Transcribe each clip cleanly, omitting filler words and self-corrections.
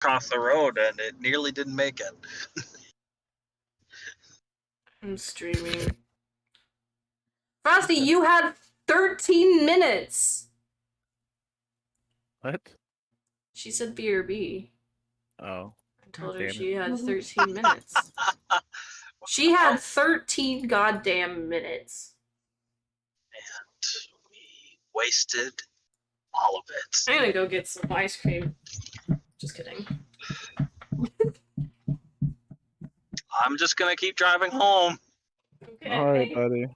across the road, and it nearly didn't make it. I'm streaming. Frosty, you had 13 minutes! What? She said BRB. Oh. I told her Damn she it. had 13 minutes. She had 13 goddamn minutes. And we wasted all of it. I'm gonna go get some ice cream. Just kidding. I'm just gonna keep driving home. Okay. Alright, buddy.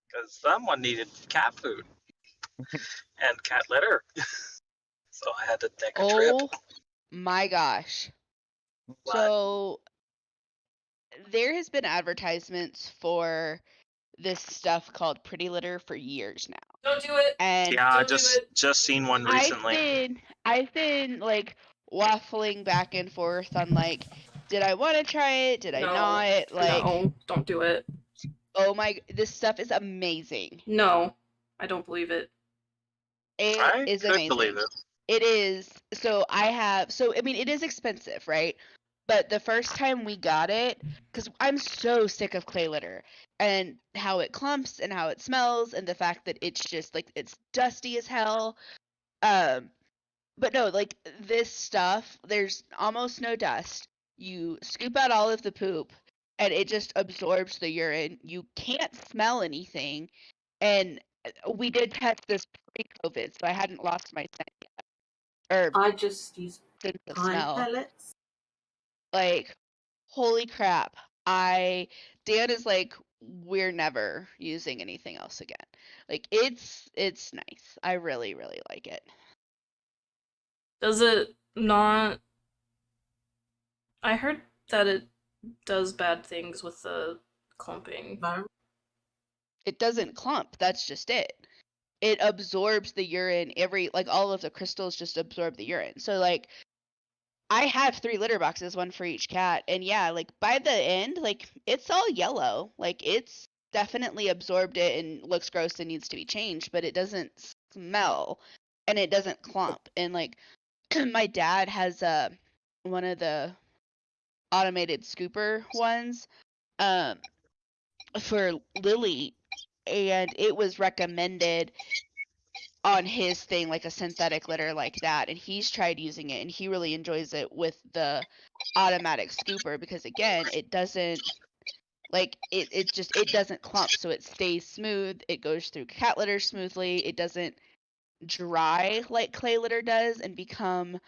Because someone needed cat food and cat litter. So I had to take a trip. Oh my gosh. What? So there has been advertisements for this stuff called Pretty Litter for years now. Don't do it. And Yeah, I Don't do just seen one recently. I've been like waffling back and forth on like, did I want to try it? Did I No. not? Like, No, don't do it. oh my, this stuff is amazing. No, I don't believe it. It is could amazing. believe it. It is. So I mean, it is expensive, right? But the first time we got it, because I'm so sick of clay litter and how it clumps and how it smells and the fact that it's just like it's dusty as hell. But no, like this stuff, there's almost no dust. You scoop out all of the poop and it just absorbs the urine. You can't smell anything. And we did test this pre-COVID, so I hadn't lost my scent yet. Or I just use sense of pine smell. pellets. Like, holy crap. Dan is like, we're never using anything else again. Like, it's nice. I really, really like it. Does it not... I heard that it does bad things with the clumping. No. It doesn't clump. That's just it. It absorbs the urine. All of the crystals just absorb the urine. So, like, I have 3 litter boxes, one for each cat. And yeah, like, by the end, like, it's all yellow. Like, it's definitely absorbed it and looks gross and needs to be changed, but it doesn't smell and it doesn't clump. And, like, my dad has one of the automated scooper ones for Lily, and it was recommended on his thing, like a synthetic litter like that, and he's tried using it and he really enjoys it with the automatic scooper because again, it doesn't it doesn't clump, so it stays smooth. It goes through cat litter smoothly. It doesn't dry like clay litter does and become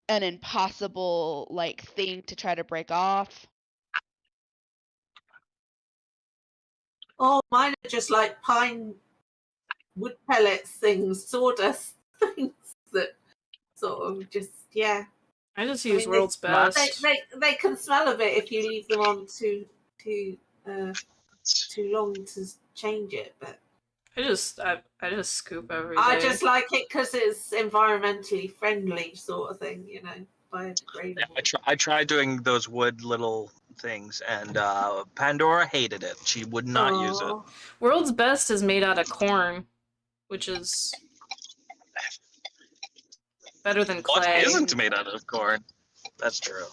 an impossible like thing to try to break off. Oh, mine are just like pine wood pellets things, sawdust things that sort of just, yeah. I just use mean, World's Best. They can smell a bit if you leave them on too long to change it, but I just scoop every day. I just like it because it's environmentally friendly sort of thing, you know, biodegradable. Yeah, I tried doing those wood little things, and Pandora hated it. She would not use it. World's Best is made out of corn, which is better than clay. What isn't made out of corn? That's true.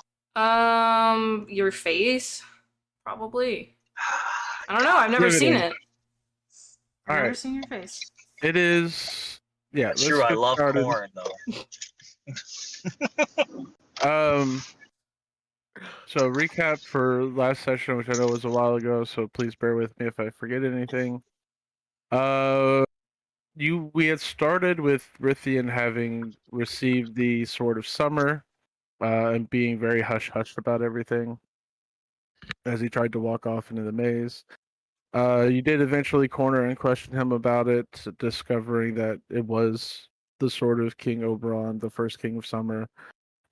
Your face? Probably. I don't know, I've never seen it. I've never seen your face. It is... Yeah, That's true, I love started. corn, though. So recap for last session, which I know was a while ago, so please bear with me if I forget anything. We had started with Rithian having received the Sword of Summer, and being very hush-hush about everything as he tried to walk off into the maze. You did eventually corner and question him about it, discovering that it was the Sword of King Oberon, the first King of Summer,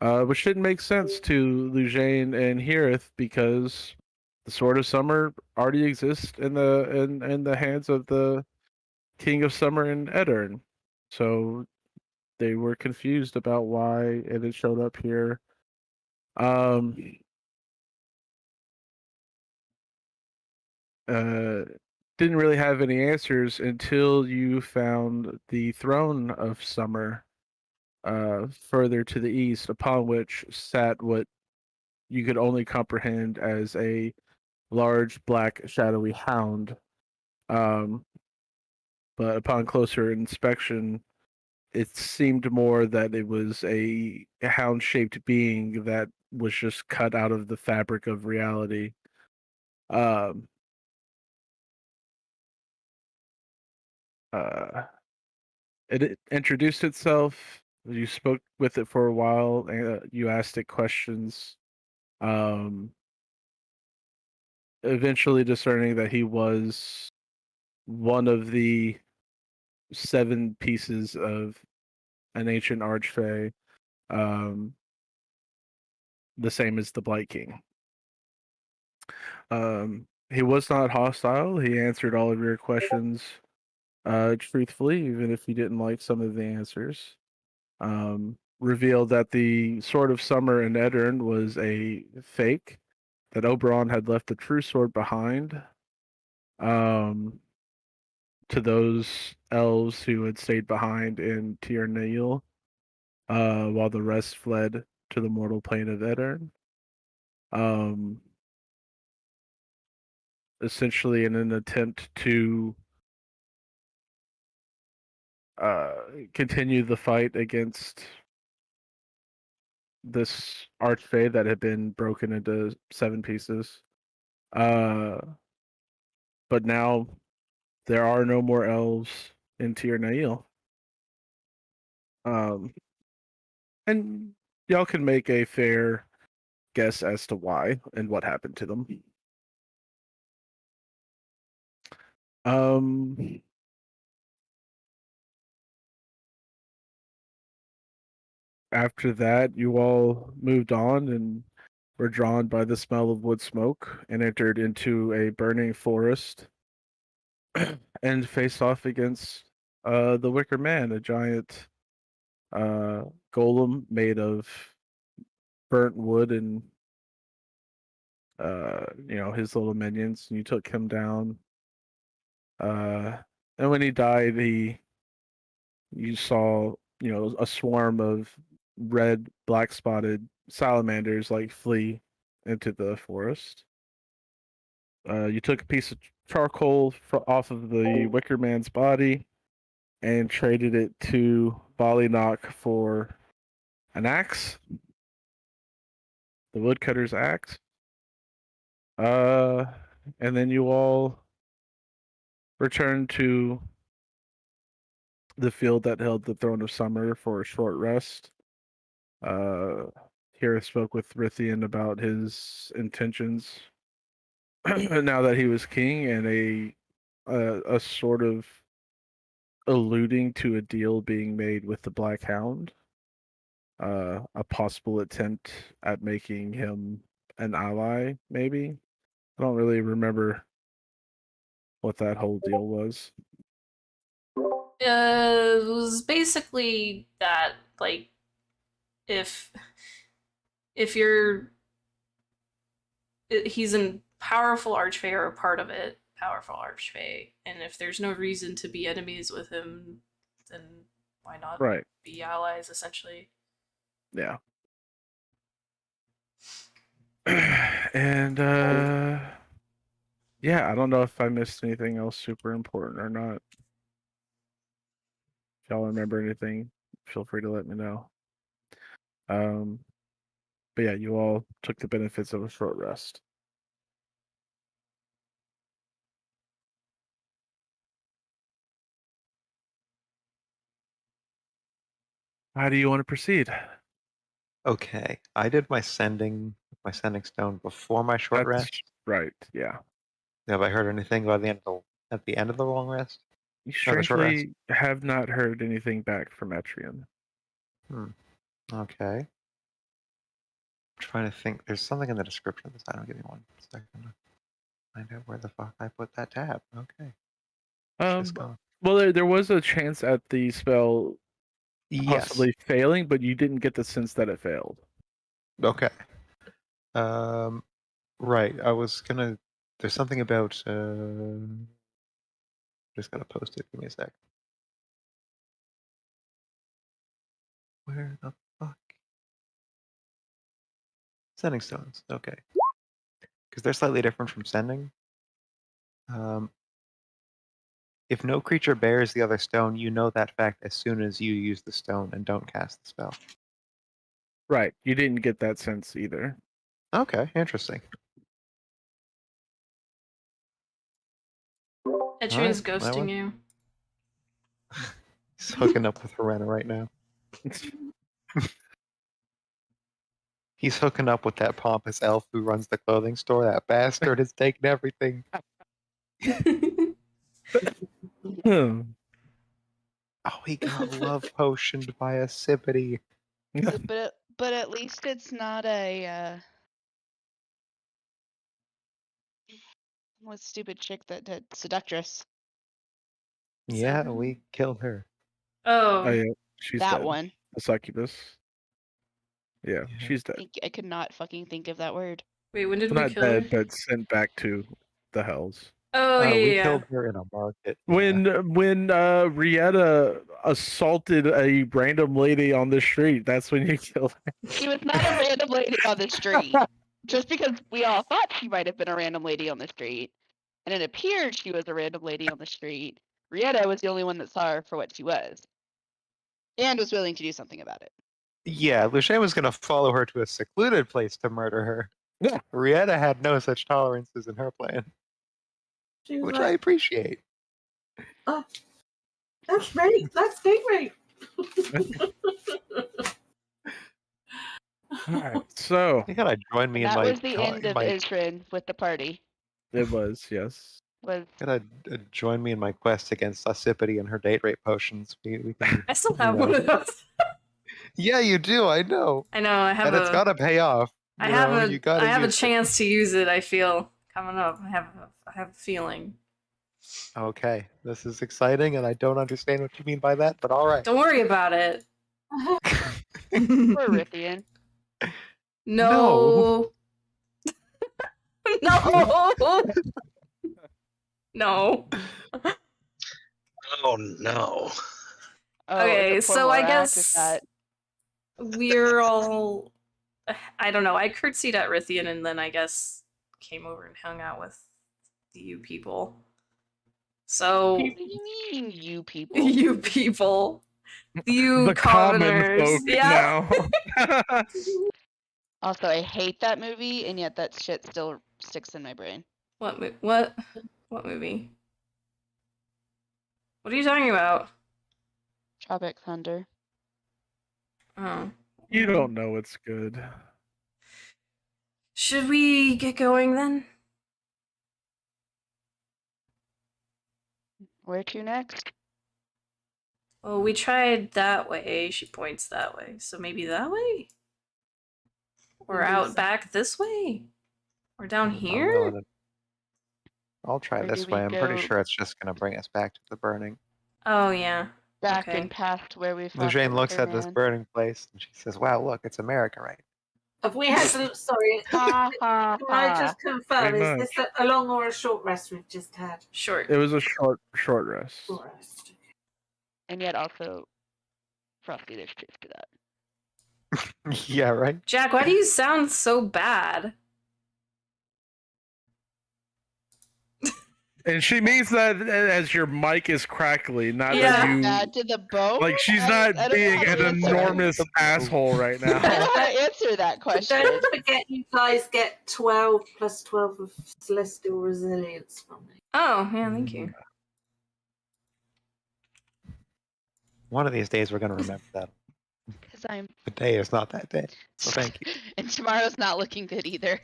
which didn't make sense to Lujane and Hirith because the Sword of Summer already exists in the hands of the King of Summer and Adyrn. So they were confused about why it had showed up here. didn't really have any answers until you found the throne of summer further to the east, upon which sat what you could only comprehend as a large black shadowy hound. Um, but upon closer inspection, it seemed more that it was a hound-shaped being that was just cut out of the fabric of reality. Um, uh, it introduced itself. You spoke with it for a while. You asked it questions. Um, Eventually discerning that he was one of the 7 pieces of an ancient archfey, um, the same as the Blight King. He was not hostile. He answered all of your questions truthfully, even if you didn't like some of the answers. Revealed that the Sword of Summer in Adyrn was a fake, that Oberon had left the true sword behind to those elves who had stayed behind in Tir Nail, while the rest fled to the mortal plane of Adyrn. Essentially in an attempt to continue the fight against this archfey that had been broken into 7 pieces. But now there are no more elves in Tir Nail. And y'all can make a fair guess as to why and what happened to them. After that, you all moved on and were drawn by the smell of wood smoke and entered into a burning forest and faced off against the Wicker Man, a giant golem made of burnt wood and his little minions. And you took him down. And when he died, you saw a swarm of red, black spotted salamanders like flee into the forest. You took a piece of charcoal off of the Wicker Man's body and traded it to Ballynock for an axe, the woodcutter's axe. And then you all returned to the field that held the Throne of Summer for a short rest. Hera spoke with Rithian about his intentions now that he was king, and a sort of alluding to a deal being made with the Black Hound. A possible attempt at making him an ally, maybe. I don't really remember what that whole deal was. It was basically that, like, if he's a powerful archfey or a part of it, powerful archfey, and if there's no reason to be enemies with him, then why not be allies, essentially? Yeah. And yeah, I don't know if I missed anything else super important or not. If y'all remember anything, feel free to let me know. But yeah, you all took the benefits of a short rest. How do you want to proceed? Okay, I did my sending stone before my short rest. Right, yeah. Have I heard anything by the end of the long rest? You strangely have not heard anything back from Etrian. Okay. I'm trying to think. There's something in the description of this. I don't give me 1 second to find out where the fuck I put that tab. Okay. Well, there was a chance at the spell possibly failing, but you didn't get the sense that it failed. Okay. Right. I was gonna. There's something about Just gotta post it. Give me a sec. Where the fuck? Sending stones. Okay. Because they're slightly different from sending. If no creature bears the other stone, you know that fact as soon as you use the stone and don't cast the spell. Right. You didn't get that sense either. Okay, interesting. Adyrn's Alright, that ghosting one. you. He's hooking up with Rowena right now. He's hooking up with that pompous elf who runs the clothing store. That bastard has taken everything. Hmm. Oh, he got love potioned by a sippity. But at least it's not a what stupid chick that did seductress. Yeah, Seven? we killed her. Oh, Oh, yeah. She's That dead. one. The succubus. Yeah, Yeah. she's dead. I could not fucking think of that word. wait, when did Well, we not kill her? dead, but sent back to the hells. Oh, yeah, We yeah. killed her in a market. When Rieta assaulted a random lady on the street, that's when you killed her. She was not a random lady on the street. Just because we all thought she might have been a random lady on the street, and it appeared she was a random lady on the street, Rieta was the only one that saw her for what she was. And was willing to do something about it. Yeah, Lucien was going to follow her to a secluded place to murder her. Yeah. Rieta had no such tolerances in her plan, She was which I like, appreciate. that's rape. That's date rape. Alright, so You gotta join me in That my. was the end of Adyrn with the party. it was, yes. Was Gotta join me in my quest against Ossipity and her date rape potions. We can. I still have you know. one of those. Yeah, you do. I know. I know. I have And it's gotta pay off. I You have know, a. you gotta I have a use it. chance to use it. I feel coming up. I have a feeling. Okay, this is exciting, and I don't understand what you mean by that, but all right. Don't worry about it. poor Rithian. No. No. No. Oh no. Oh, Okay, it's a poor so I Morak, is guess that- we're all. I don't know. I curtsied at Rithian and then I guess came over and hung out with you people. So What do you mean, you people? you people, you The common commoners, folk yeah. now. Also, I hate that movie, and yet that shit still sticks in my brain. What movie? What movie? What are you talking about? Tropic Thunder. Oh. You don't know it's good. Should we get going then? Where to next? Well, we tried that way. She points that way. So maybe that way? Or Maybe out so. back this way? Or down I'm here? willing to- I'll try Where this do we way. I'm pretty go? sure it's just gonna bring us back to the burning. Oh, yeah. Back Okay. and past where we fought Lujane the looks Wither at this Man. burning place and she says, "Wow, look, it's America, right?" Have we had to, sorry, Ha ha can I ha. just confirm, Pretty is this a long or a short rest we've just had? Short. It was a short rest. Short rest. And yet also, Frosty, there's truth to that. Yeah, right. Jack, why do you sound so bad? And she means that as your mic is crackly, not Yeah. that you Bad to the bone? like. She's I not don't know being how to an answer. enormous asshole right I now. don't know how to answer that question. Don't forget you guys get 12 plus 12 of celestial resilience from me. Oh, yeah, thank you. One of these days we're gonna remember that. Because I'm. Today is not that day. So thank you. And tomorrow's not looking good either.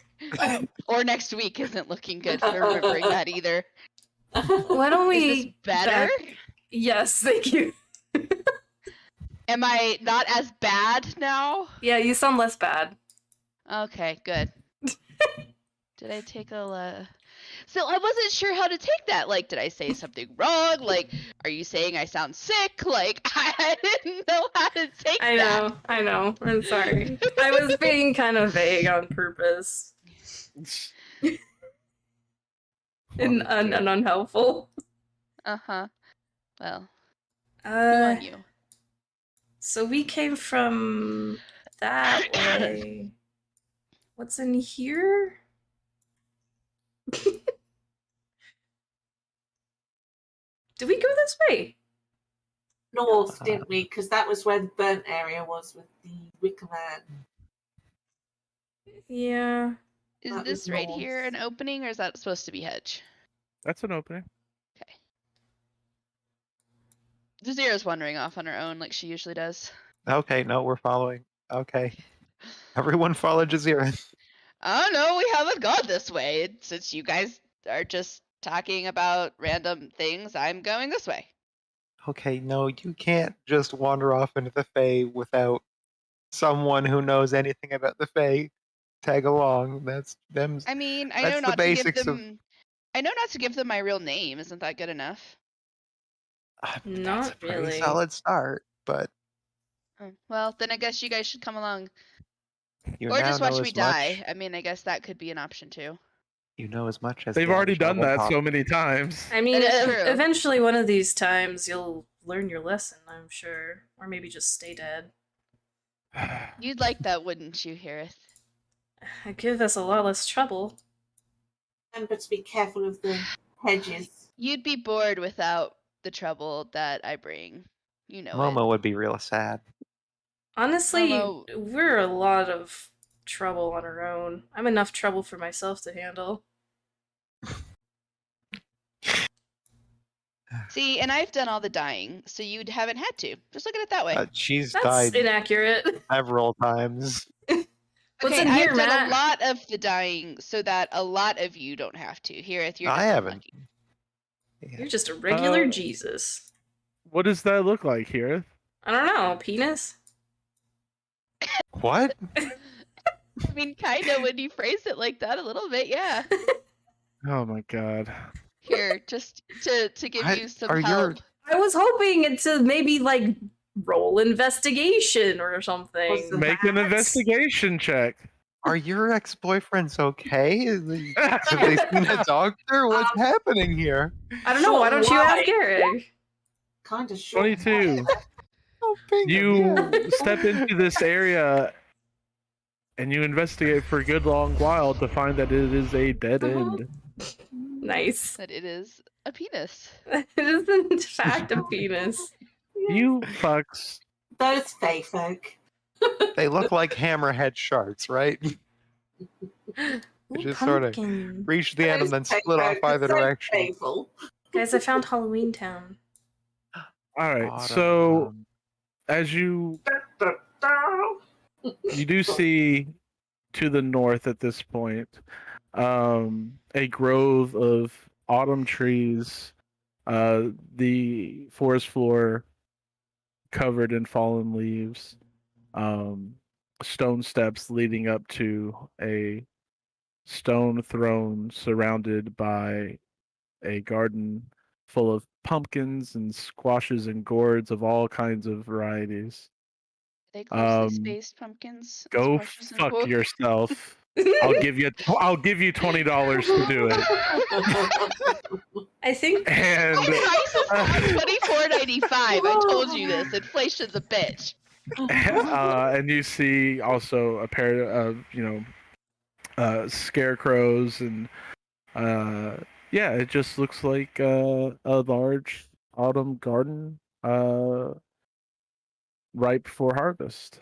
Or next week isn't looking good for remembering that either. Why don't Is we... this better? Yes, thank you. Am I not as bad now? Yeah, you sound less bad. Okay, good. Did I take a... So I wasn't sure how to take that. Like, did I say something wrong? Like, are you saying I sound sick? Like, I didn't know how to take I that. know. I'm sorry. I was being kind of vague on purpose. And unhelpful. Uh-huh. Well, who Uh, on you? so we came from that way. What's in here? Did we go this way? North, didn't we? Because that was where the burnt area was with the Wicker Man. Yeah. Is That this was right north. here an opening, or is that supposed to be hedge? That's an opening. Jazira's wandering off on her own like she usually does. Okay, no, we're following. Okay. Everyone follow Jazeera. Oh no, we haven't gone this way. Since you guys are just talking about random things, I'm going this way. Okay, no, you can't just wander off into the Fae without someone who knows anything about the Fae tag along. That's them. I mean, I know That's the not to give basics of. them. I know not to give them my real name. Isn't that good enough? That's a Not pretty really. solid start, but Oh, well, then I guess you guys should come along, you or now just watch know me as much. die. I mean, I guess that could be an option too. You know as much as They've Dan already done Sheldon that taught so you. many times. I mean, That is true. eventually one of these times you'll learn your lesson, I'm sure. Or maybe just stay dead. You'd like that, wouldn't you, Harith? It'd give us a lot less trouble. Remember to be careful of the hedges. You'd be bored without the trouble that I bring. You know Momo it. would be real sad. Honestly, Momo- we're a lot of trouble on our own. I'm enough trouble for myself to handle. See, and I've done all the dying, so you haven't had to. Just look at it that way. She's That's died inaccurate. several times. What's Okay, in here, I've done Matt? a lot of the dying so that a lot of you don't have to. Harith, you're I just haven't. unlucky. Yeah. You're just a regular Uh, Jesus. What does that look like here? I don't know, penis? What? I mean, kind of when you phrase it like that, a little bit, yeah. Oh my god. Here, just to give What you some are your- help. I was hoping it to maybe like roll investigation or something. Was the- Make an Matt? investigation check. Are your ex-boyfriends okay? Have they seen a doctor? What's happening here? I don't know. Why don't you ask Short Eric? Kind of short. 22. Oh, bingo, You yeah. step into this area and you investigate for a good long while to find that it is a dead end. Nice. That it is a penis. It is in fact a penis. You fucks. Those fey folk. They look like hammerhead sharks, right? Ooh, just sorta pumpkin. Reach the end and then Those fey split off folk are either so direction. painful. Guys, I found Halloween Town. Alright, so as you do see to the north at this point, a grove of autumn trees, the forest floor covered in fallen leaves, stone steps leading up to a stone throne surrounded by a garden full of pumpkins and squashes and gourds of all kinds of varieties. They closely spaced pumpkins. and Go squashes and fuck gourds. yourself. I'll give you $20 to do it. I think And My price is now $24.95. I told you this. Inflation's a bitch. and you see also a pair of scarecrows and yeah, it just looks like a large autumn garden ripe for harvest.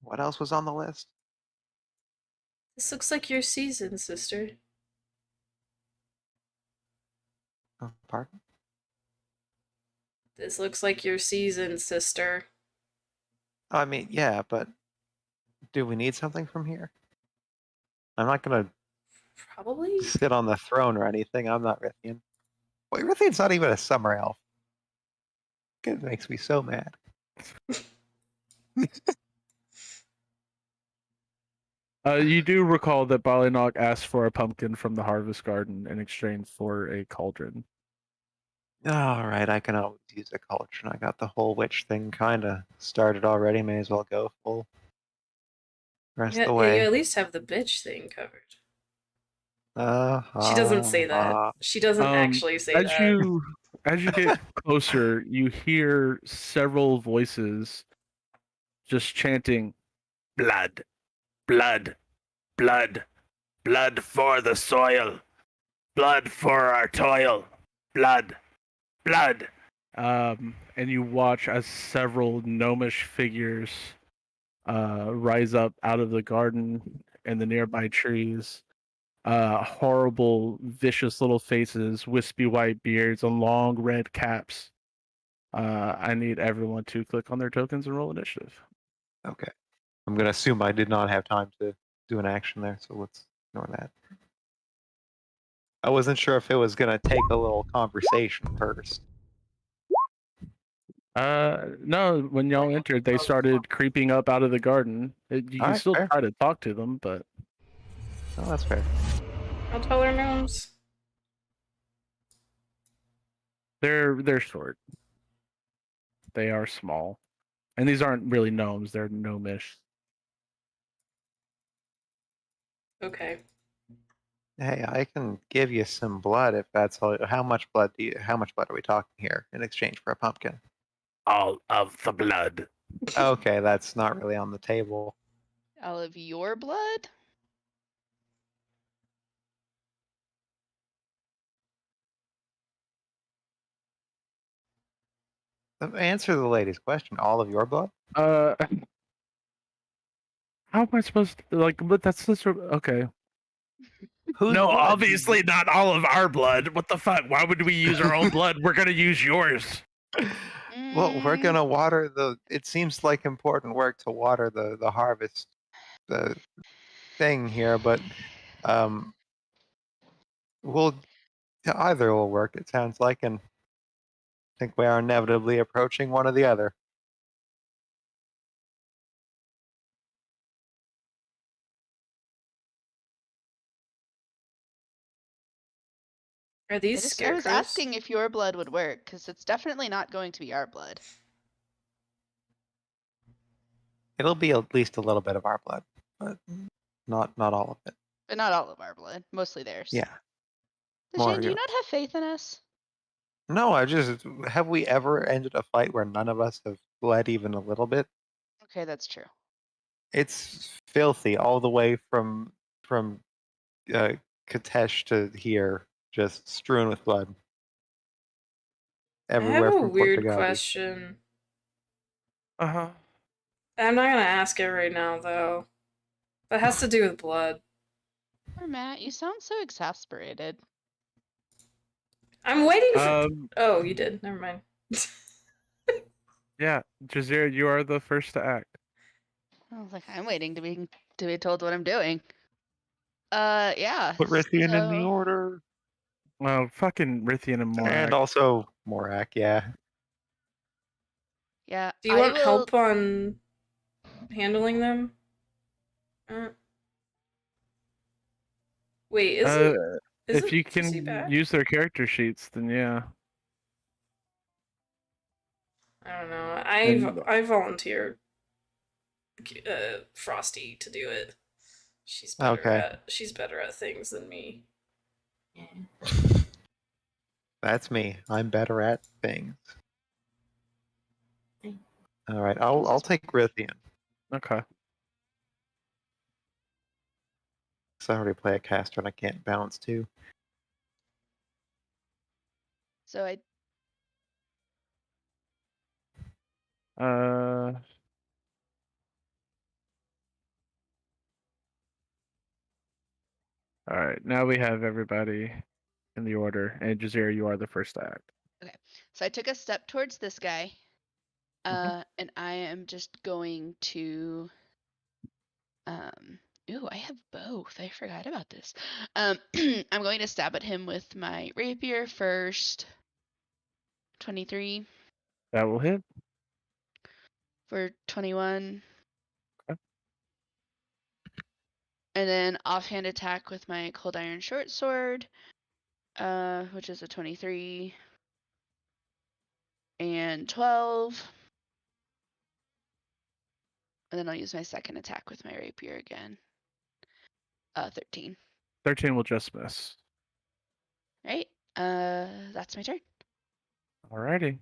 What else was on the list? this looks like your season, sister. Oh, pardon? This looks like your season, sister. I mean, yeah, but do we need something from here? I'm not gonna Probably. sit on the throne or anything. I'm not Rithian. Wait, Rithian's not even a summer elf. It makes me so mad. You do recall that Balinok asked for a pumpkin from the harvest garden in exchange for a cauldron. All right, I can always use a cauldron. I got the whole witch thing kind of started already. May as well go full rest Yeah, the you way. at least have the bitch thing covered. Uh-huh, She doesn't say that. She doesn't actually say As that. you As you get closer, you hear several voices just chanting, "Blood, blood, blood, blood for the soil, blood for our toil, blood, blood." And you watch as several gnomish figures rise up out of the garden and the nearby trees. Horrible, vicious little faces, wispy white beards, and long red caps. I need everyone to click on their tokens and roll initiative. Okay. I'm gonna assume I did not have time to do an action there, so let's ignore that. I wasn't sure if it was gonna take a little conversation first. No, when y'all entered, they started creeping up out of the garden. You can Alright, still fair. try to talk to them, but Oh, that's fair. How tall are gnomes? they're short. They are small, and these aren't really gnomes; they're gnomish. Okay. Hey, I can give you some blood if that's all. How much blood are we talking here in exchange for a pumpkin? All of the blood. Okay, that's not really on the table. All of your blood? Answer the lady's question. All of your blood? How am I supposed to But that's just okay. Whose No, blood? obviously not all of our blood. What the fuck? Why would we use our own blood? We're gonna use yours. Well, we're Mm, gonna water the. It seems like important work to water the harvest, the thing here, but we'll either will work. It sounds like, and I think we are inevitably approaching one or the other. Are these I scarecrows? was asking if your blood would work, because it's definitely not going to be our blood. It'll be at least a little bit of our blood, but not all of it. But not all of our blood, mostly theirs. Yeah. Shane, do you yours. not have faith in us? No, have we ever ended a fight where none of us have bled even a little bit? Okay, that's true. It's filthy all the way from Katesh to here, just strewn with blood. I Everywhere have a from weird Portugal. question. Uh-huh. I'm not gonna ask it right now, though. That has to do with blood. Poor Matt, you sound so exasperated. I'm waiting for. Um, Oh, you did. Never mind. yeah, Jazeera, you are the first to act. I was like, I'm waiting to be told what I'm doing. Yeah. Put Rithian in the so- order. Well, fucking Rithian and Morak. And also Morak, yeah. Yeah. Do you I want will- help on handling them? Wait, if you is he can back? use their character sheets, then yeah. I don't know. And- I volunteered Frosty to do it. She's better at things than me. Yeah. That's me. I'm better at things. Mm. All right, I'll take Rithian. Okay. Because I already play a caster and I can't balance too. So I All right. Now we have everybody in the order, and Jazeera, you are the first to act. So I took a step towards this guy, and I am just going to, ooh, I have both. I forgot about this. I'm going to stab at him with my rapier first. 23 That will hit. for 21. Okay. And then offhand attack with my cold iron short sword, which is a 23 and 12. And then I'll use my second attack with my rapier again. 13. 13 will just miss. Right? That's my turn. Alrighty.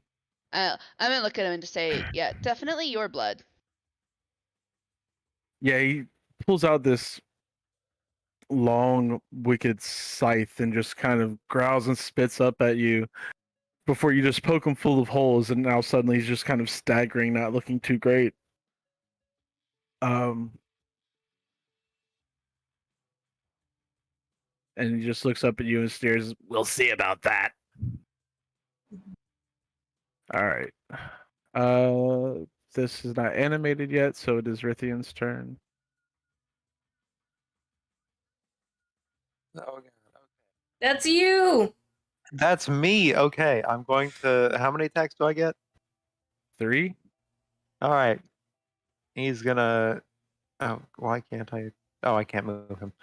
I'm gonna look at him and just say, yeah, definitely your blood. Yeah, he pulls out this long, wicked scythe and just kind of growls and spits up at you before you just poke him full of holes, and now suddenly he's just kind of staggering, not looking too great. And he just looks up at you and stares. We'll see about that. All right. This is not animated yet, so it is Rithian's turn. Oh, God. That's you. That's me. Okay, I'm going to. How many attacks do I get? 3. All right. He's gonna. Oh, why can't I? Oh, I can't move him.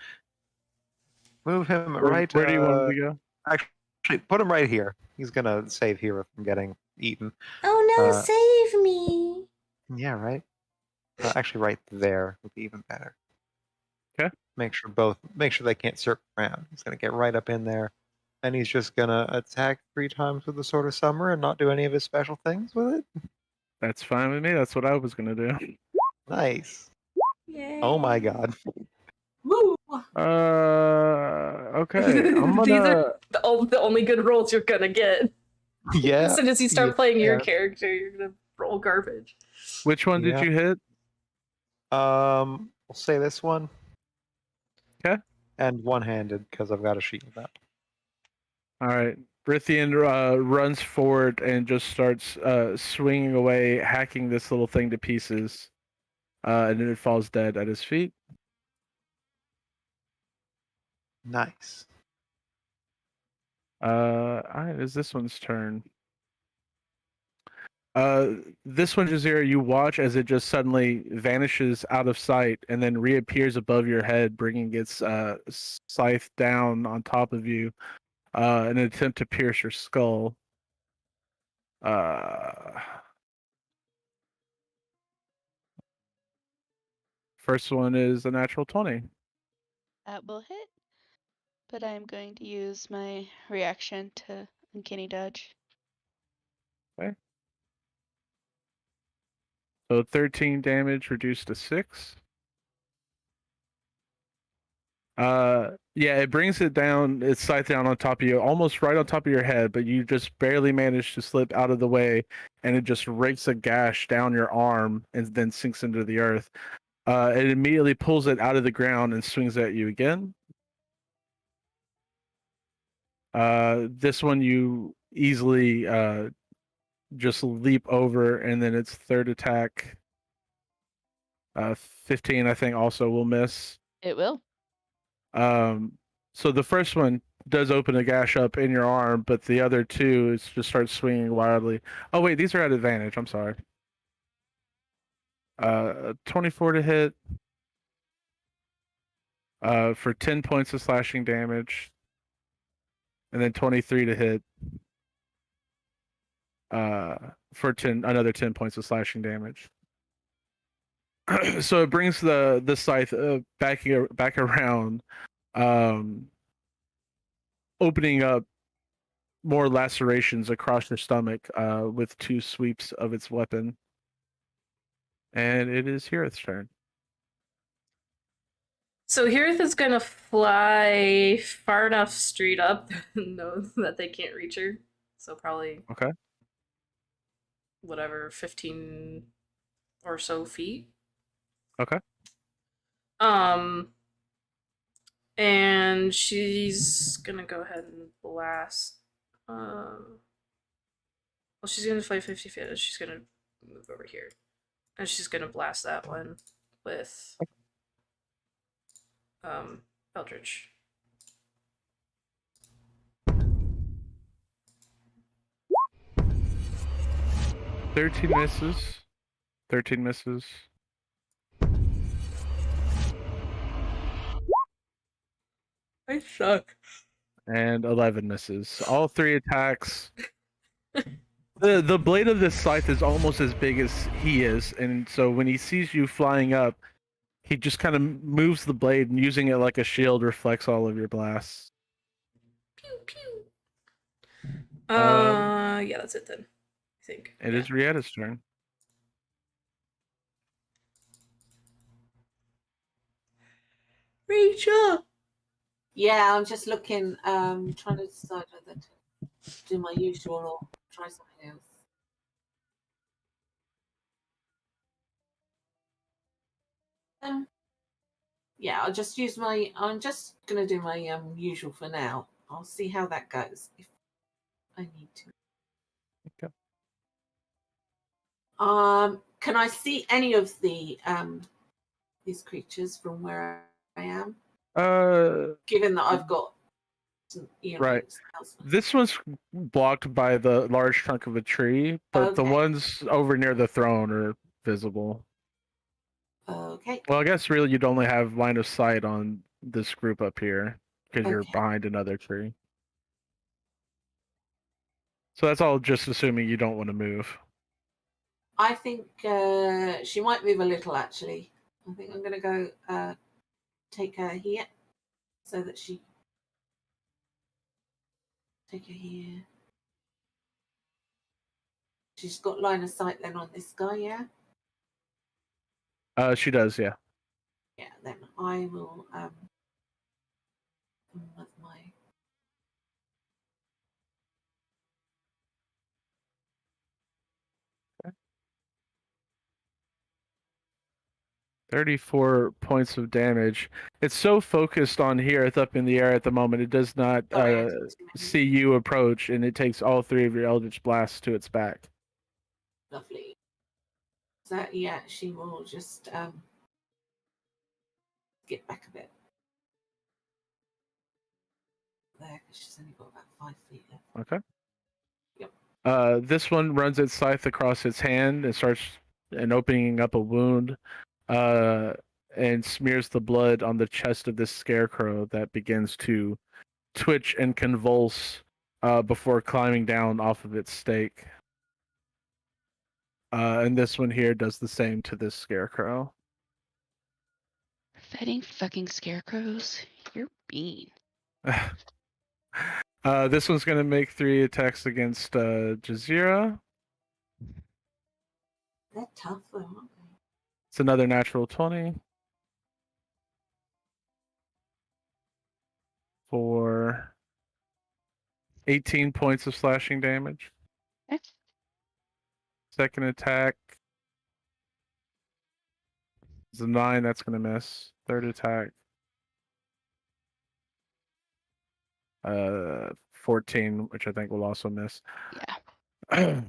Move him right. Where do you want him to go? Actually, put him right here. He's gonna save Hero from getting eaten. Oh no, Uh, save me. Yeah, right. Actually, right there would be even better. Okay. Make sure they can't circle around. He's gonna get right up in there, and he's just gonna attack 3 times with the Sword of Summer and not do any of his special things with it. That's fine with me. That's what I was gonna do. Nice. Yay. Oh my God. Woo! Okay. I'm These gonna. are the only good rolls you're gonna get. Yeah. As soon as you start Yeah. playing your character, you're gonna roll garbage. Which one did Yeah. you hit? We'll say this one. 'Kay. And one-handed because I've got a shield up. All right. Brithian runs forward and just starts swinging away, hacking this little thing to pieces, and then it falls dead at his feet. Nice. All right, it's this one's turn. This one, Jazeera, you watch as it just suddenly vanishes out of sight and then reappears above your head, bringing its scythe down on top of you in an attempt to pierce your skull. First one is a natural 20. That will hit. But I'm going to use my reaction to Uncanny Dodge. So 13 damage reduced to 6. Yeah, it brings it down, its scythe down on top of you, almost right on top of your head, but you just barely manage to slip out of the way, and it just rakes a gash down your arm and then sinks into the earth. It immediately pulls it out of the ground and swings at you again. This one you easily just leap over, and then its third attack, 15, I think, also will miss. It will. So the first one does open a gash up in your arm, but the other two is just starts swinging wildly. Oh wait, these are at advantage. I'm sorry. 24 to hit. For 10 points of slashing damage, and then 23 to hit. For another 10 points of slashing damage. So it brings the scythe back around, opening up more lacerations across your stomach with 2 sweeps of its weapon. And it is Hirith's turn. So Hirith is gonna fly far enough straight up and know that they can't reach her. So probably Okay. whatever, 15 or so feet. Okay. And she's gonna go ahead and blast. Well, she's gonna fly 50 feet. She's gonna move over here, and she's gonna blast that one with Eldritch. "13 misses. 13 misses. I suck. And 11 misses. All 3 attacks. The blade of this scythe is almost as big as he is, and so when he sees you flying up, he just kind of moves the blade and using it like a shield reflects all of your blasts. Pew pew. Yeah, that's it then. I think. It Yeah. is Rietta's turn. Rachel. Yeah, I'm just looking, trying to decide whether to do my usual or try something else. Yeah, I'll just use my. I'm just gonna do my usual for now. I'll see how that goes if I need to. Okay. Can I see any of the these creatures from where I am? Given that I've got some Right. elsewhere. This one's blocked by the large trunk of a tree, but the Okay. ones over near the throne are visible. Okay. Well, I guess really you'd only have line of sight on this group up here because you're Okay. behind another tree. So that's all just assuming you don't want to move. I think she might move a little actually. I think I'm gonna go take her here so that she take her here. She's got line of sight then on this guy, yeah? She does, yeah. Yeah, then I will with my 34 points of damage. It's so focused on here, it's up in the air at the moment. It does not sorry, I didn't see you approach, and it takes all 3 of your Eldritch Blasts to its back. lovely. So yeah, she will just get back a bit. There, because she's only got about 5 feet left. Okay. Yep. This one runs its scythe across its hand and starts opening up a wound, and smears the blood on the chest of this scarecrow that begins to twitch and convulse before climbing down off of its stake. And this one here does the same to this scarecrow. Fighting fucking scarecrows? You're mean. This one's going to make 3 attacks against Jazeera. They're tough though, aren't they? It's another natural 20 for 18 points of slashing damage. Okay. Second attack is a 9. That's going to miss. Third attack, 14, which I think will also miss. Yeah.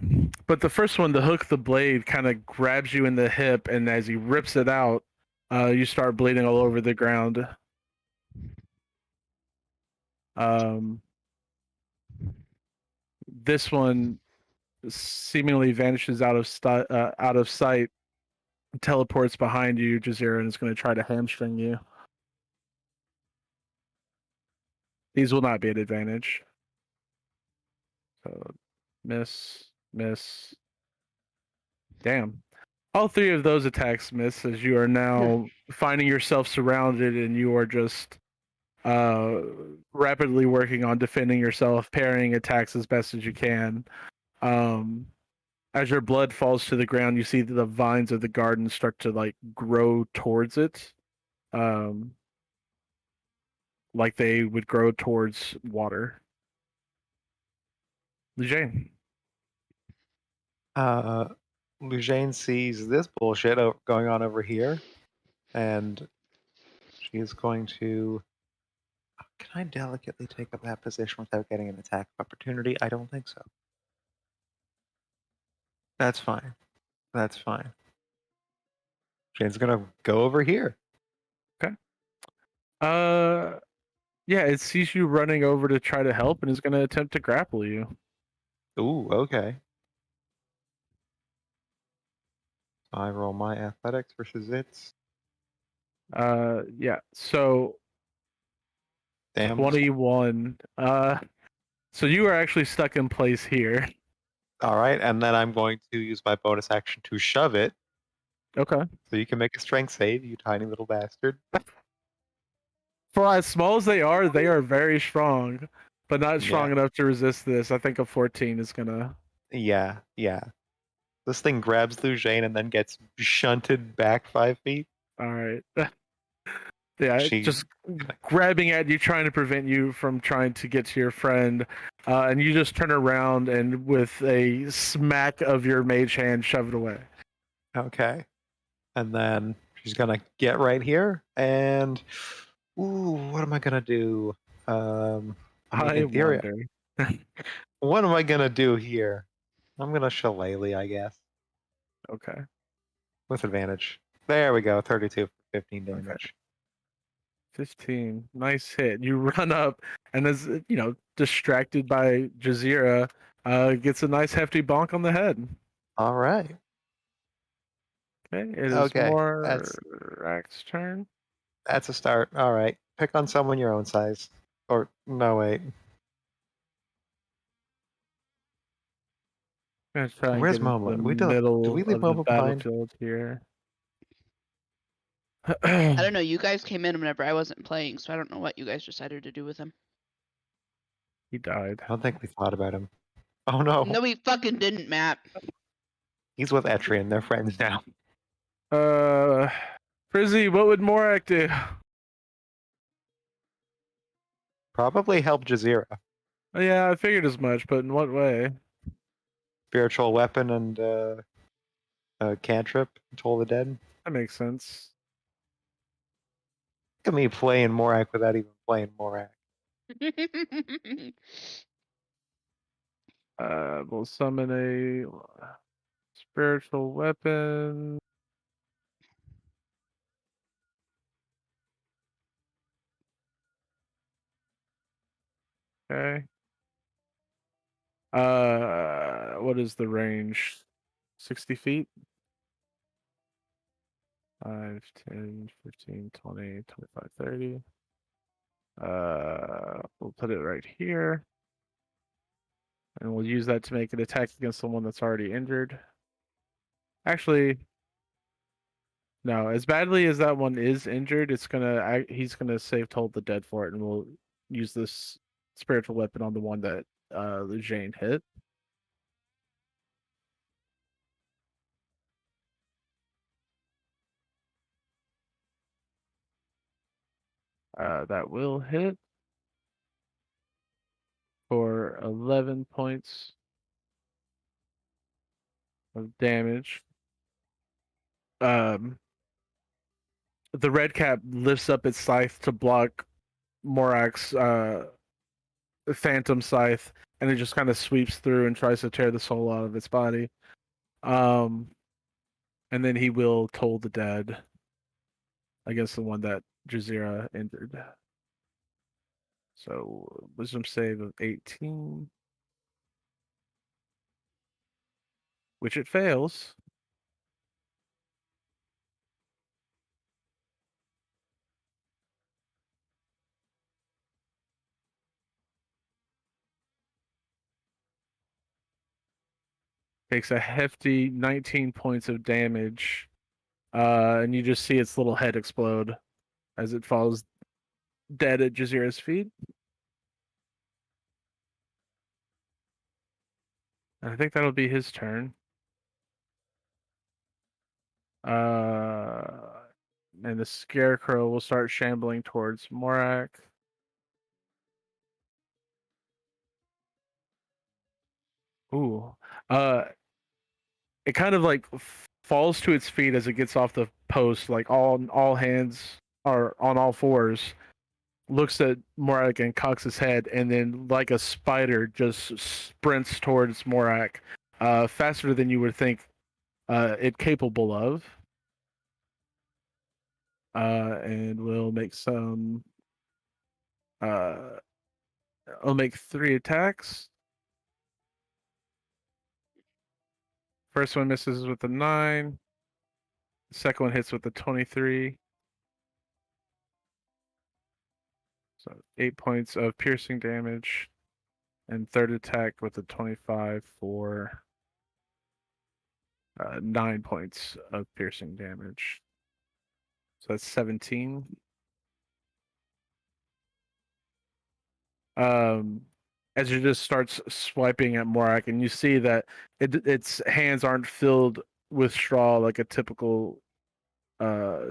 But the first one, the hook, the blade kind of grabs you in the hip, and as he rips it out, you start bleeding all over the ground. This one seemingly vanishes out of sight, teleports behind you, Jazeera, and is going to try to hamstring you. These will not be at advantage. So, miss. Damn. All 3 of those attacks miss as you are now finding yourself surrounded, and you are just rapidly working on defending yourself, parrying attacks as best as you can. As your blood falls to the ground, you see the vines of the garden start to like grow towards it, like they would grow towards water. Lejane. Lujane sees this bullshit going on over here, and she's going to. Can I delicately take up that position without getting an attack of opportunity? I don't think so. That's fine. That's fine. Jane's gonna go over here. Yeah, it sees you running over to try to help and is going to attempt to grapple you. Ooh, okay. I roll my athletics versus its. Yeah. So Damn. 21. So you are actually stuck in place here. All right, and then I'm going to use my bonus action to shove it. Okay. So you can make a strength save, you tiny little bastard. For as small as they are very strong. but not strong Yeah. enough to resist this. I think a 14 is gonna. Yeah, yeah. This thing grabs Lujane and then gets shunted back 5 feet. All right. Yeah, She just grabbing at you, trying to prevent you from trying to get to your friend, and you just turn around and with a smack of your mage hand, shove it away. okay. And then she's gonna get right here and ooh, what am I gonna do? I mean, I in theory, wonder. what am I gonna do here? I'm gonna shillelagh, I guess. Okay. With advantage. There we go, 32 for 15 Okay. damage. 15. Nice hit. You run up, and as distracted by Jazeera, gets a nice hefty bonk on the head. All right. Okay, it is Okay, Morak's turn. that's a start. All right. Pick on someone your own size. Or no, wait. I'm gonna try and Where's get into Momo? the Do we middle leave of the Momo behind? battlefield here. I don't know. You guys came in whenever I wasn't playing, so I don't know what you guys decided to do with him. He died. I don't think we thought about him. Oh no. No, we fucking didn't, Matt. He's with Etrian. They're friends now. Frizzy, what would Morak do? Probably help Jazeera. Oh, yeah, I figured as much, but in what way? Spiritual weapon and cantrip, Toll the Dead. That makes sense. Look at me playing Morak without even playing Morak. We'll summon a spiritual weapon. Okay. What is the range? 60 feet? 5, 10, 15, 20, 25, 30. We'll put it right here. And we'll use that to make an attack against someone that's already injured. Actually, no. As badly as that one is injured, he's gonna save Toll the Dead for it, and we'll use this spiritual weapon on the one that Lujane hit. That will hit for 11 points of damage. The red cap lifts up its scythe to block Morak's phantom scythe, and it just kind of sweeps through and tries to tear the soul out of its body. And then he will toll the dead against the one that Jazeera injured. So wisdom save of 18, which it fails. Takes a hefty 19 points of damage, and you just see its little head explode as it falls dead at Jazeera's feet. And I think that'll be his turn. And the scarecrow will start shambling towards Morak. Ooh. It kind of like falls to its feet as it gets off the post, like all hands are on all fours, looks at Morak and cocks his head, and then like a spider just sprints towards Morak, faster than you would think it capable of. And we'll make some I'll make 3 attacks. First one misses with a 9. The second one hits with a 23. So 8 points of piercing damage. And third attack with a 25 for 9 points of piercing damage. So that's 17. as it just starts swiping at Morak, and you see that its hands aren't filled with straw like a typical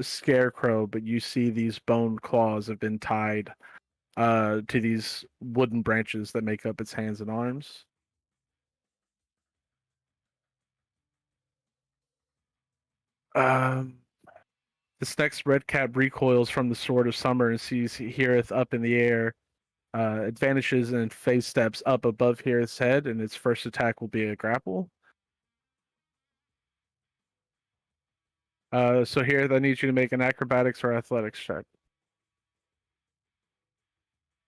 scarecrow, but you see these bone claws have been tied to these wooden branches that make up its hands and arms. This next red cap recoils from the sword of summer and sees Heareth up in the air. It vanishes and face steps up above Heareth's head, and its first attack will be a grapple. So Heareth, I need you to make an acrobatics or athletics check.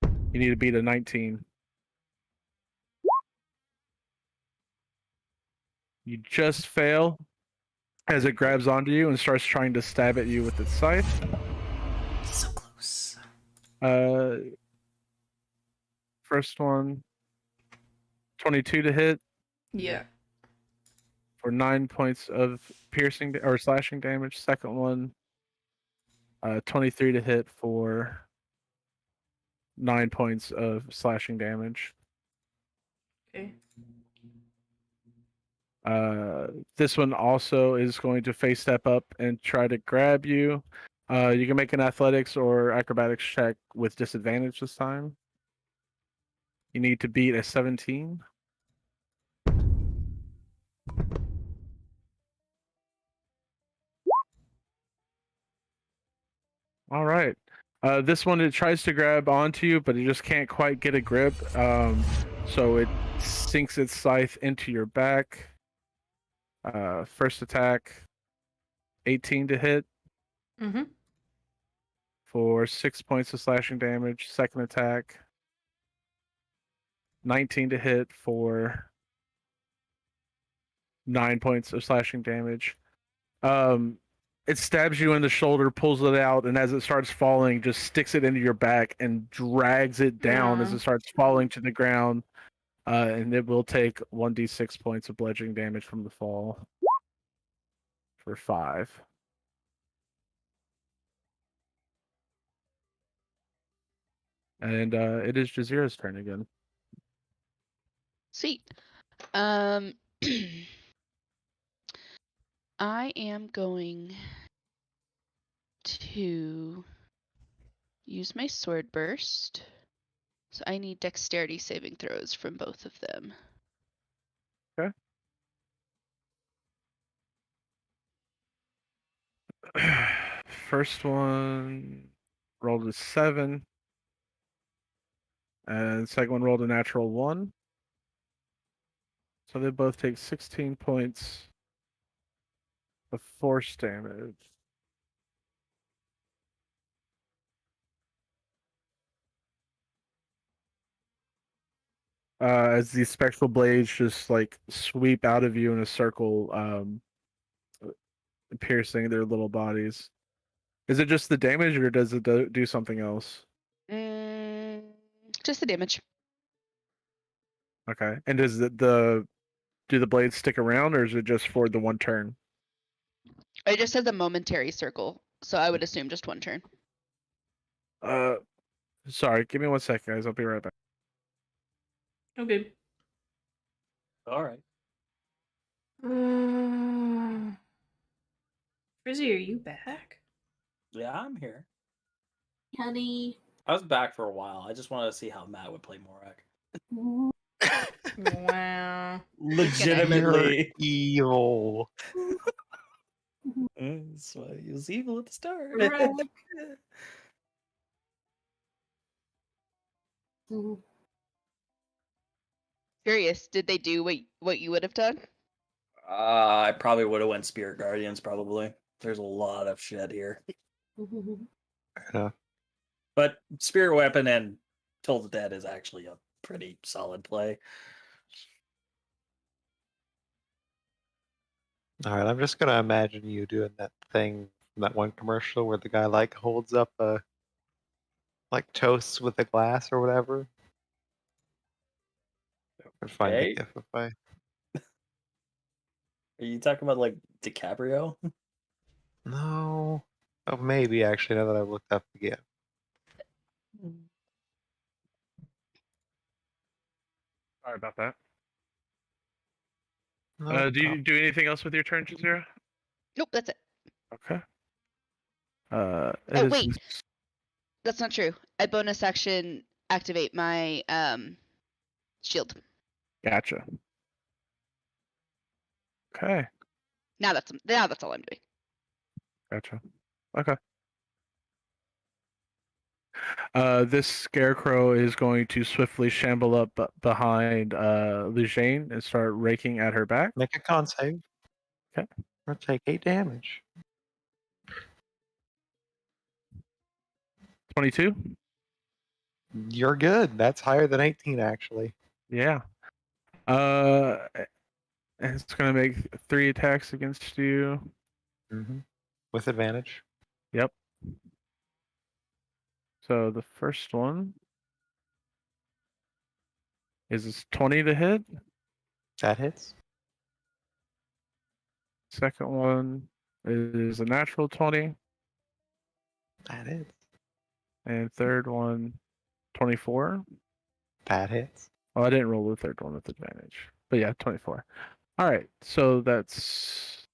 You need to beat a 19. You just fail as it grabs onto you and starts trying to stab at you with its scythe. So close. First one, 22 to hit Yeah. for 9 points of piercing or slashing damage. Second one, 23 to hit for 9 points of slashing damage. Okay. This one also is going to face step up and try to grab you. You can make an athletics or acrobatics check with disadvantage this time. You need to beat a 17. All right. This one, it tries to grab onto you, but it just can't quite get a grip. So it sinks its scythe into your back. First attack, 18 to hit Mm-hmm. for 6 points of slashing damage. Second attack, 19 to hit for 9 points of slashing damage. It stabs you in the shoulder, pulls it out, and as it starts falling, just sticks it into your back and drags it down as Aw. it starts falling to the ground. And it will take 1d6 points of bludgeoning damage from the fall for 5. And it is Jazira's turn again. Sweet. I am going to use my sword burst. So I need dexterity saving throws from both of them. First one rolled a 7, and second one rolled a natural 1. So they both take 16 points of force damage. As these spectral blades just like sweep out of you in a circle, piercing their little bodies. Is it just the damage, or does it do something else? Just the damage. Okay. And does do the blades stick around, or is it just for the one turn? I just said the momentary circle, so I would assume just one turn. Sorry, give me 1 sec, guys. I'll be right back. Okay. All right. Frizzy, are you back? Yeah, I'm here. Honey. I was back for a while. I just wanted to see how Matt would play Morak. Wow. Legitimately. Evil. That's why he was evil at the start. Right. Curious, did they do what you would have done? I probably would have went Spirit Guardians, probably. There's a lot of shit here. Yeah. But Spirit Weapon and Toll the Dead is actually a pretty solid play. All right, I'm just gonna imagine you doing that thing from that one commercial where the guy like holds up a like toast with a glass or whatever. I find Okay. the gif if I. Are you talking about like DiCaprio? No. Oh, maybe actually. Now that I've looked up the gif. Sorry about that. No Do you problem. do anything else with your turn, Jazira? Nope, that's it. Okay. Oh, wait. That's not true. I bonus action activate my shield. Gotcha. Okay. Now that's all I'm doing. Gotcha. Okay. This scarecrow is going to swiftly shamble up behind Lujane and start raking at her back. Make a con save. Okay. Or take 8 damage. 22. You're good. That's higher than 18, actually. Yeah. It's gonna make 3 attacks against you. Mm-hmm. With advantage. Yep. So the first one is 20 to hit. That hits. Second one is a natural 20. That hits. And third one, 24. That hits. Oh, I didn't roll the third one with advantage. But yeah, 24. All right. So that's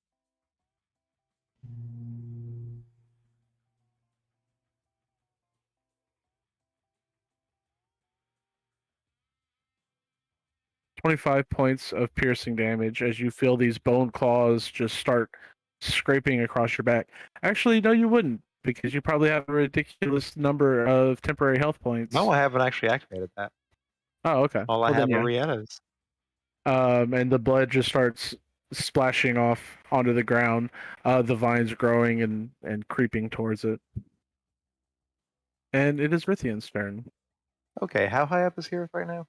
25 points of piercing damage as you feel these bone claws just start scraping across your back. Actually, no, you wouldn't, because you probably have a ridiculous number of temporary health points. No, I haven't actually activated that. Oh, okay. All I Well, have then, are yeah. Rietta's. And the blood just starts splashing off onto the ground. The vines growing and creeping towards it. And it is Rithian's turn. Okay, how high up is Hirith right now?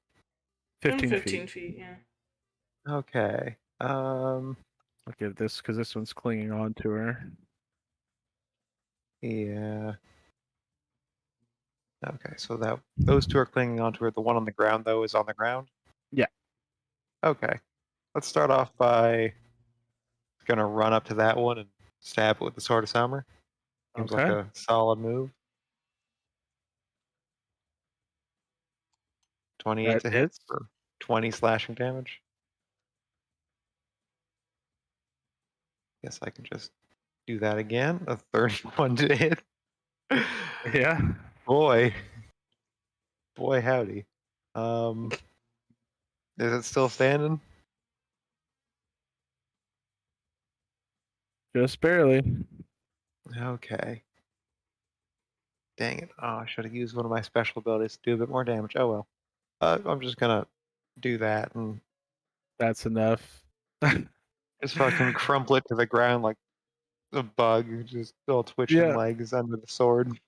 15 15 feet. feet, yeah. Okay. I'll give this because this one's clinging on to her. Yeah. Okay, so those two are clinging onto her. The one on the ground, though, is on the ground? Yeah. Okay. Let's start off by gonna run up to that one and stab it with the Sword of Summer. Seems like Okay. a solid move. 28 That to hit hits. for 20 slashing damage. Guess I can just do that again. A 31 to hit. Yeah. Boy, howdy. Is it still standing? Just barely. Okay. Dang it. Oh, I should have used one of my special abilities to do a bit more damage. Oh well. I'm just gonna do that and That's enough. just fucking crumple it to the ground like a bug, just all twitching Yeah. legs under the sword.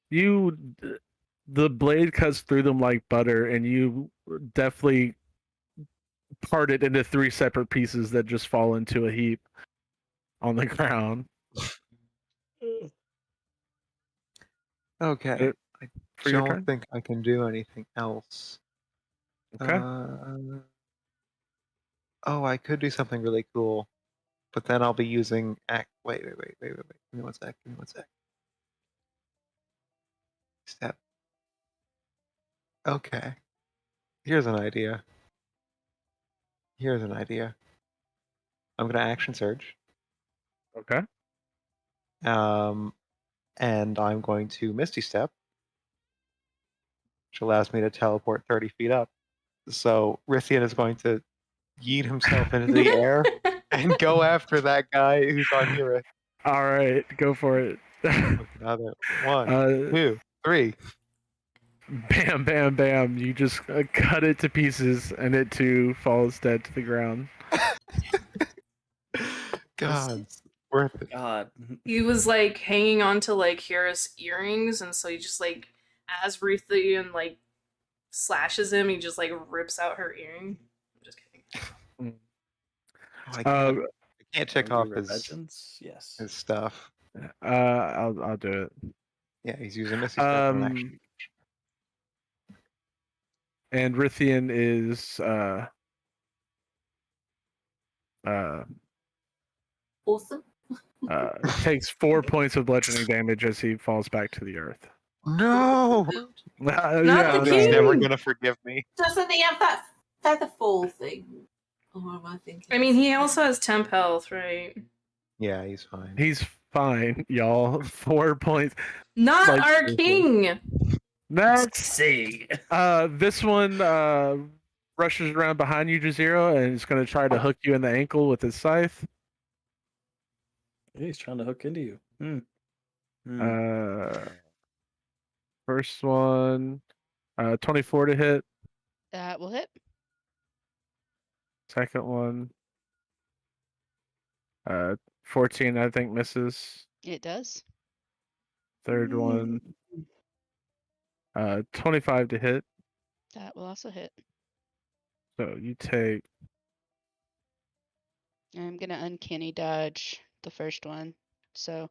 The blade cuts through them like butter, and you definitely part it into 3 separate pieces that just fall into a heap on the ground. Okay. I For your don't turn? think I can do anything else. Okay. Oh, I could do something really cool, but then I'll be using Wait. Give me one sec. Step. Okay. Here's an idea. I'm gonna action surge. Okay. And I'm going to Misty Step, which allows me to teleport 30 feet up. So Rithian is going to yeet himself into the air and go after that guy who's on Hirith. All right, go for it. Another 1, 2, 3. Bam, bam, bam. You just cut it to pieces, and it too falls dead to the ground. God, it's worth it. God. He was like hanging on to like Hera's earrings, and so he just like, as Ruthian like slashes him, he just like rips out her earring. I'm just kidding. I can't check off Hungry his Legends? Yes. stuff. I'll do it. Yeah, he's using Misty Step for an action. And Rithian is Awesome. takes 4 points of bludgeoning damage as he falls back to the earth. No! Not the He's never gonna forgive me. Doesn't he have that feather fall thing? Or am I thinking? I mean, he also has temp health, right? Yeah, he's fine. He's fine, y'all. 4 points. Not Like, our king. Next, See. this one rushes around behind you, Jazero, and is going to try to hook you in the ankle with his scythe. He's trying to hook into you. First one, 24 to hit. That will hit. Second one, 14, I think, misses. It does. Third one, 25 to hit. That will also hit. So you take, I'm gonna uncanny dodge the first one. So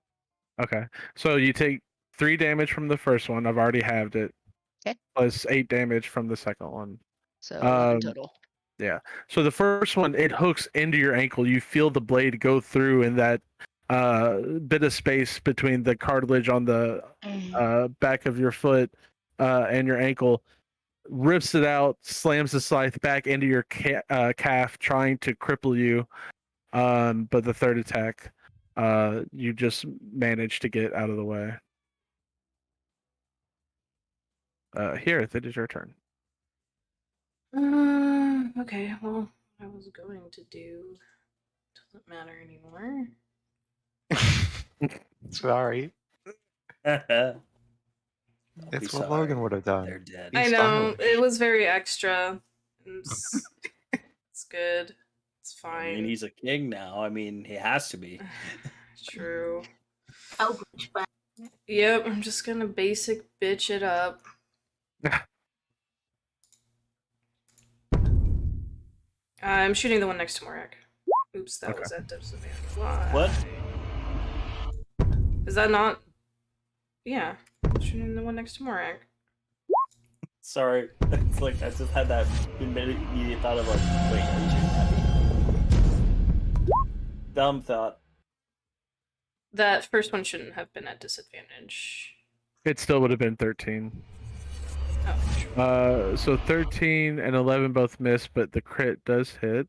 okay. So you take 3 damage from the first one. I've already halved it. Okay. Plus 8 damage from the second one. so 11 Um, total. Yeah. So the first one, it hooks into your ankle. You feel the blade go through in that bit of space between the cartilage on the back of your foot and your ankle. Rips it out, slams the scythe back into your calf, trying to cripple you. But the third attack, you just manage to get out of the way. Here, it is your turn. Okay, well, what I was going to do doesn't matter anymore. Sorry. Don't It's be what sorry. Logan would have done. They're dead. He's I know, stylish. it was very extra. It's good. It's I mean, fine. he's a king now. I mean, he has to be. True. Eldritch back. Yep, I'm just gonna basic bitch it up. I'm shooting the one next to Morak. Oops, that Okay. was at disadvantage. Why? What? Is that not? Yeah, I'm shooting the one next to Morak. Sorry. It's like I just had that immediate thought of like, wait, are you shooting that? Dumb thought. That first one shouldn't have been at disadvantage. It still would have been 13. Oh, sure. So 13 and 11 both miss, but the crit does hit.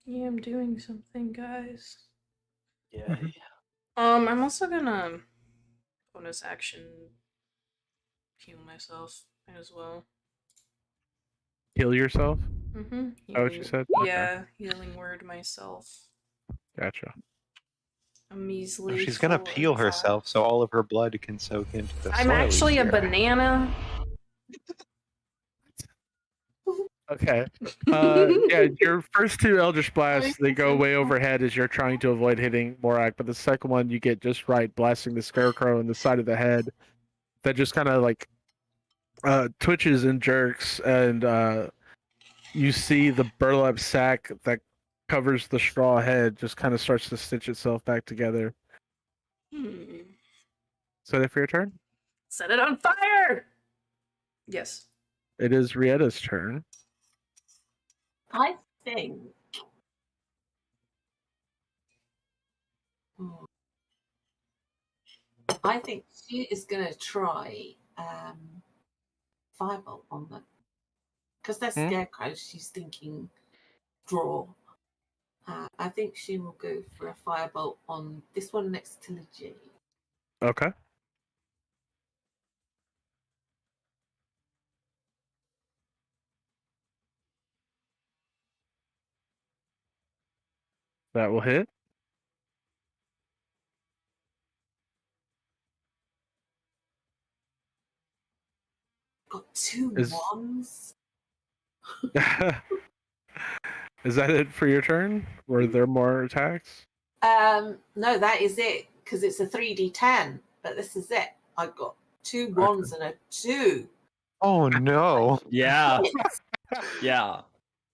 Yeah, I'm doing something, guys. Yeah. I'm also gonna bonus action heal myself as well. Heal yourself? Mm-hmm. that what you said? Okay. Yeah, healing word myself. Gotcha. A measly. She's gonna 4 peel and 5. herself so all of her blood can soak into the I'm soil actually a easier. banana. Okay. Yeah, your first 2 Eldritch Blasts, they go way overhead as you're trying to avoid hitting Morak, but the second one you get just right, blasting the Scarecrow in the side of the head. That just kind of like twitches and jerks, and you see the burlap sack that covers the straw head just kind of starts to stitch itself back together. Hmm. Is that it for your turn? Set it on fire! Yes. It is Rietta's turn. I think. Hmm. I think she is going to try firebolt on them because they're scarecrows. She's thinking draw. I think she will go for a firebolt on this one next to Legit. Okay. That will hit. Got 2 Is- ones. Is that it for your turn? Were there more attacks? No, that is it because it's a 3d10. But this is it. I got 2 ones and a 2. Oh no! Yeah. Yeah.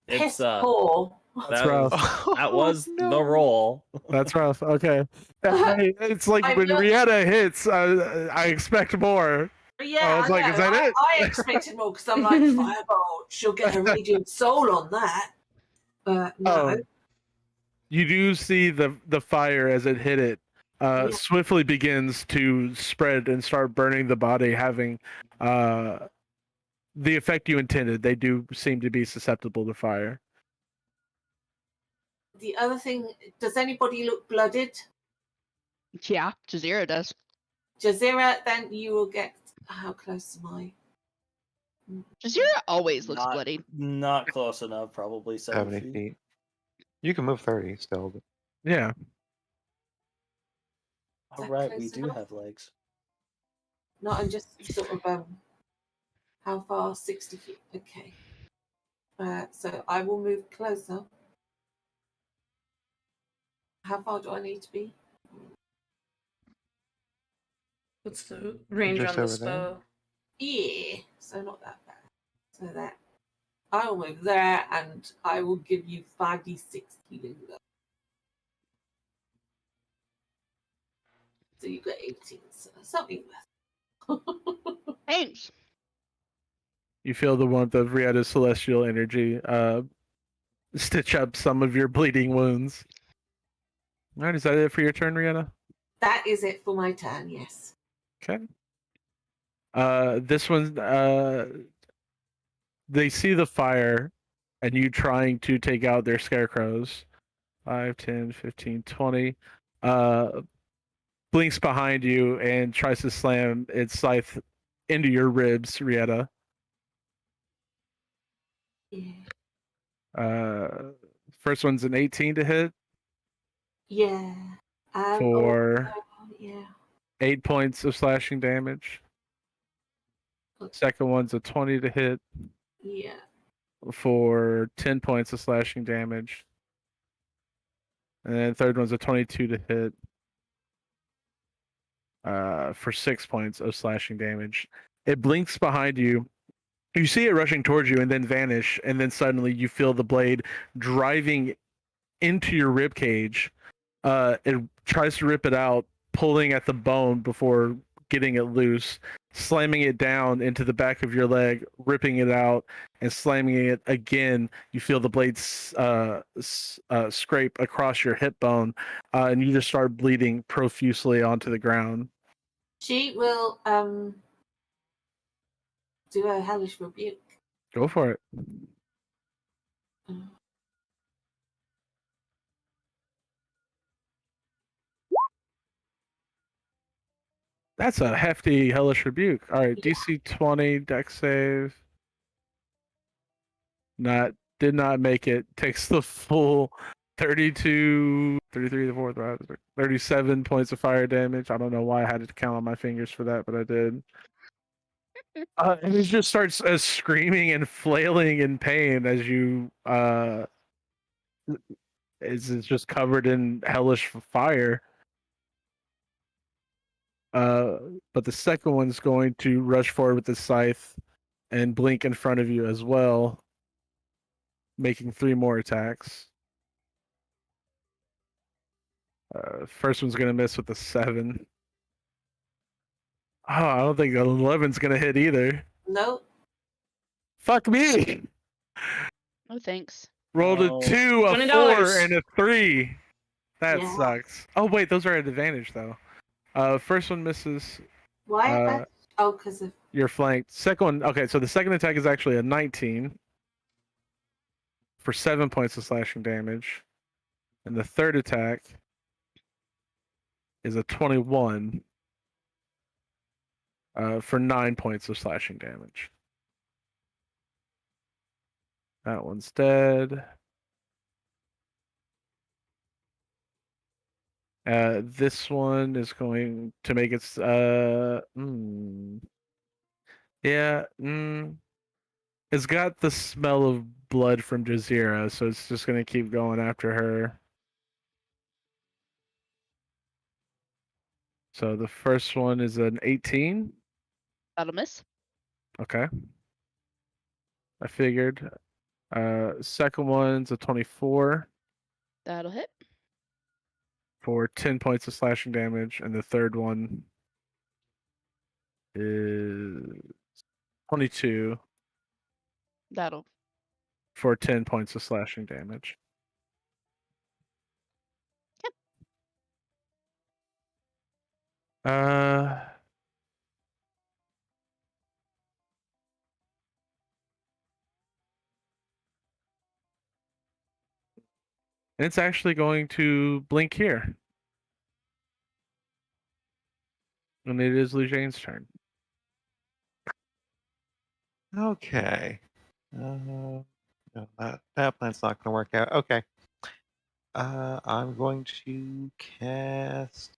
Piss It's poor. That's that rough. that was Oh, the roll. That's rough. Okay. It's like I when feel- Rietta hits, I expect more. Yeah, I was like, know. is that it? I expected more because I'm like, firebolt. She'll get a radiant soul on that. But no. Oh. You do see the fire as it hit it Yeah. swiftly begins to spread and start burning the body, having the effect you intended. They do seem to be susceptible to fire. The other thing, does anybody look blooded? Yeah, Jazeera does. Jazeera, then you will get. How close am I? Jazeera always looks Not- bloody. Not close enough, probably 70 feet. feet. You can move 30 still. But Yeah. Is that Alright, we close do enough? have legs. No, I'm just sort of how far? 60 feet. Okay. So I will move closer. How far do I need to be? What's the range Just on the over there. spell? Yeah, so not that bad. So that I will move there, and I will give you 5d6 healing. So you got 18, so something less. Thanks. You feel the warmth of Rietta's celestial energy stitch up some of your bleeding wounds. All right, is that it for your turn, Rietta? That is it for my turn. Yes. Okay. This one's they see the fire and you trying to take out their scarecrows. 5, 10, 15, 20. Blinks behind you and tries to slam its scythe into your ribs, Rietta. Yeah. First one's an 18 to hit Yeah. for yeah. 8 points of slashing damage. Second one's a 20 to hit Yeah. for 10 points of slashing damage. And then third one's a 22 to hit for 6 points of slashing damage. It blinks behind you. You see it rushing towards you and then vanish, and then suddenly you feel the blade driving into your rib cage. It tries to rip it out, pulling at the bone before getting it loose, slamming it down into the back of your leg, ripping it out, and slamming it again. You feel the blade scrape across your hip bone, and you just start bleeding profusely onto the ground. She will do a hellish rebuke. Go for it. That's a hefty hellish rebuke. All right, Yeah. DC 20 dex save. Did not make it. Takes the full 32, 33, the fourth, 37 points of fire damage. I don't know why I had to count on my fingers for that, but I did. And he just starts screaming and flailing in pain as you is just covered in hellish fire. But the second one's going to rush forward with the scythe and blink in front of you as well, making 3 more attacks. First one's going to miss with a 7. Oh, I don't think 11's going to hit either. Nope. Fuck me! Oh, thanks. Rolled a Oh. 2, a 4, $20. and a 3. That Yeah. sucks. Oh, wait, those are at advantage, though. First one misses. Why? Oh, because of. You're flanked. Second one, okay, so the second attack is actually a 19 for 7 points of slashing damage. And the third attack is a 21 for 9 points of slashing damage. That one's dead. This one is going to make its it's got the smell of blood from Jazeera, so it's just gonna keep going after her. So the first one is an 18. That'll miss. Okay. I figured. Second one's a 24 That'll hit. for 10 points of slashing damage, and the third one is 22 That'll. for 10 points of slashing damage. And it's actually going to blink here. And it is Lujane's turn. Okay. No, that plan's not going to work out. Okay. I'm going to cast.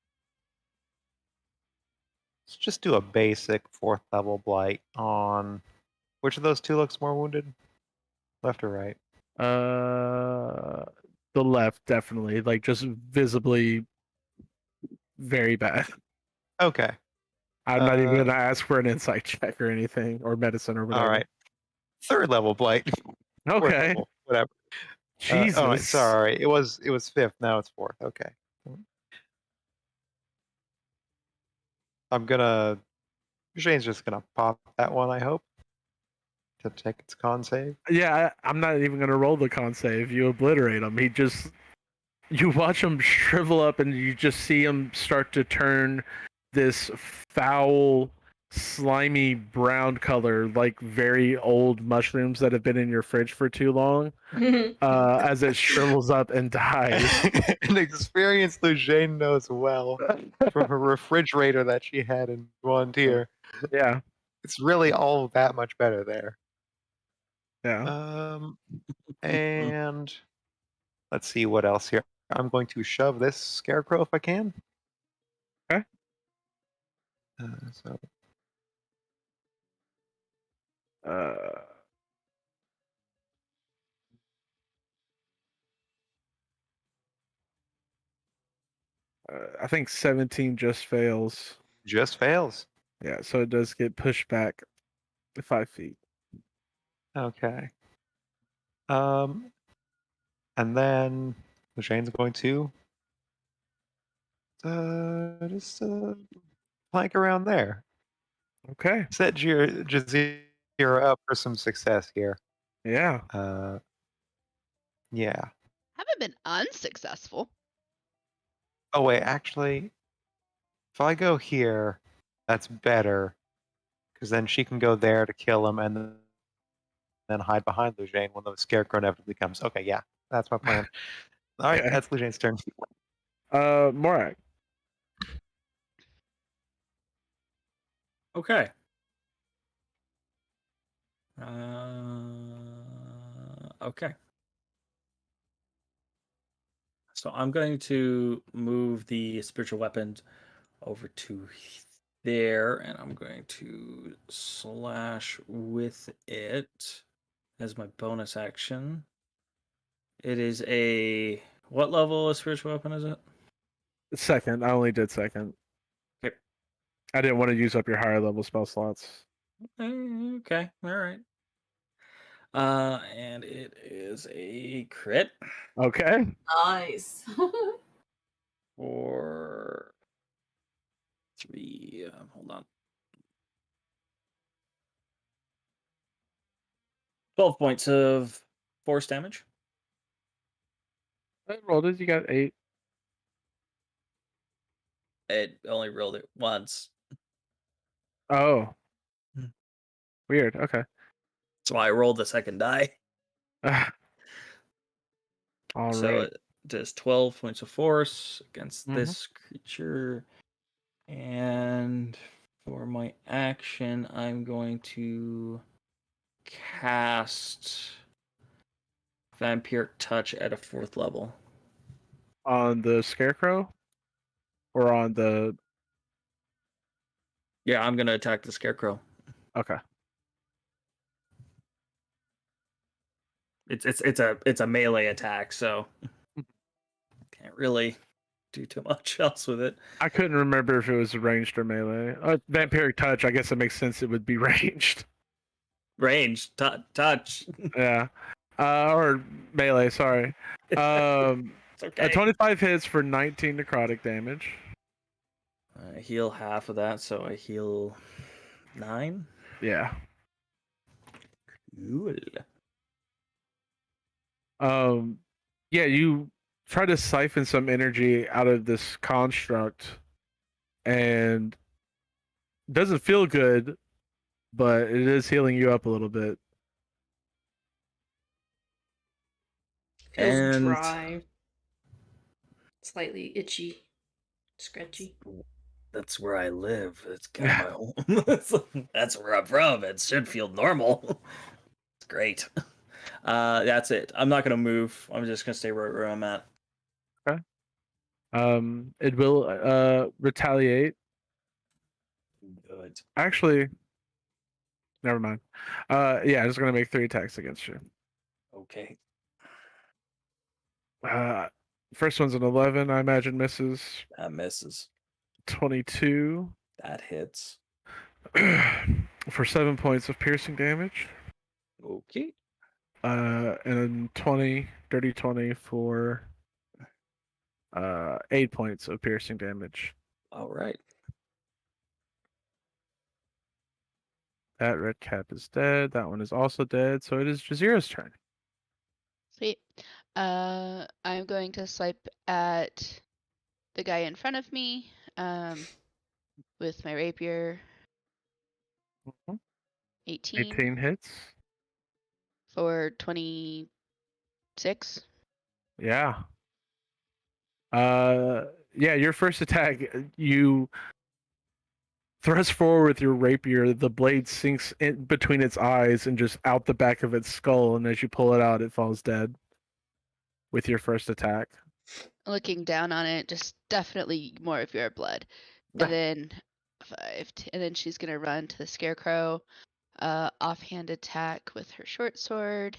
Let's just do a basic 4th level blight on. Which of those two looks more wounded? Left or right? The left, definitely. Like, just visibly very bad. Okay. I'm not even going to ask for an insight check or anything, or medicine or whatever. All right. 3rd level blight. 4th Okay. level, whatever. Jesus. Oh, sorry. It was 5th. Now it's 4th. Okay. I'm gonna. Shane's just gonna pop that one. I hope to take its con save. Yeah, I'm not even going to roll the con save. You obliterate him. You watch him shrivel up and you just see him start to turn this foul, slimy brown color, like very old mushrooms that have been in your fridge for too long, as it shrivels up and dies. An experience Lujane knows well from her refrigerator that she had in Volunteer. Yeah, It's really all that much better there. yeah. And let's see what else here. I'm going to shove this scarecrow if I can. Okay. So I think 17 just fails. just fails. Yeah, so it does get pushed back 5 feet. Okay. And then Shane's going to just plank around there. Okay. Set Jazira up for some success here. Yeah. Yeah. Haven't been unsuccessful. Oh wait, actually, if I go here, that's better, because then she can go there to kill him and then hide behind Lujane when the scarecrow inevitably comes. Okay, yeah, that's my plan. All right, Okay. that's Lujane's turn. Morak. Okay. Okay. So I'm going to move the spiritual weapons over to there, and I'm going to slash with it as my bonus action. It is a what level of spiritual weapon is it? Second. I only did second. Okay. I didn't want to use up your higher level spell slots. Okay. All right. And it is a crit Okay. Nice. for 3. Hold on. 12 points of force damage. I rolled it. You got 8. It only rolled it once. Oh. Hmm. Weird. Okay. That's why I rolled the second die. All So right. it does 12 points of force against Mhm. this creature. And for my action, I'm going to cast Vampiric Touch at a 4th level. On the scarecrow, or on the. Yeah, I'm going to attack the Scarecrow. Okay. It's a melee attack, so can't really do too much else with it. I couldn't remember if it was ranged or melee. Vampiric touch. I guess it makes sense. It would be ranged. Range, touch. Yeah. Or melee. Sorry. It's okay. 25 hits for 19 necrotic damage. I heal half of that, so I heal 9. Yeah. Cool. Yeah, you try to siphon some energy out of this construct, and doesn't feel good, but it is healing you up a little bit. Feels And- dry. Slightly itchy, scratchy. That's where I live. It's kind of my home. That's where I'm from. It should feel normal. It's great. That's it. I'm not gonna move. I'm just gonna stay right where I'm at. It will retaliate. Good. Actually, never mind. Yeah, it's gonna make 3 attacks against you. Okay. First one's an 11, I imagine misses. That misses. 22 That hits. for 7 points of piercing damage. Okay. And then 20, dirty 20 for 8 points of piercing damage. All right. That red cap is dead. That one is also dead. So it is Jazira's turn. Sweet. I'm going to swipe at the guy in front of me with my rapier. Mhm. 18 18 hits. for 26. Yeah. Yeah, your first attack, you thrust forward with your rapier, the blade sinks in between its eyes and just out the back of its skull, and as you pull it out, it falls dead with your first attack. Looking down on it, just definitely more of your blood. And then and then she's gonna run to the scarecrow. Offhand attack with her short sword.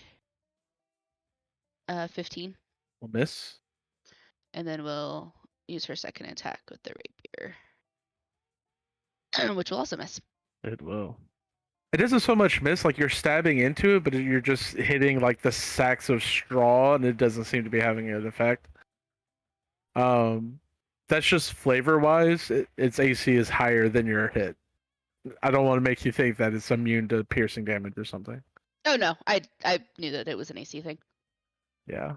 15. Will miss. And then we'll use her second attack with the rapier. Which will also miss. It will. It doesn't so much miss, like you're stabbing into it, but you're just hitting like the sacks of straw, and it doesn't seem to be having an effect. That's just flavor-wise, its AC is higher than your hit. I don't want to make you think that it's immune to piercing damage or something. Oh no, I knew that it was an AC thing. Yeah.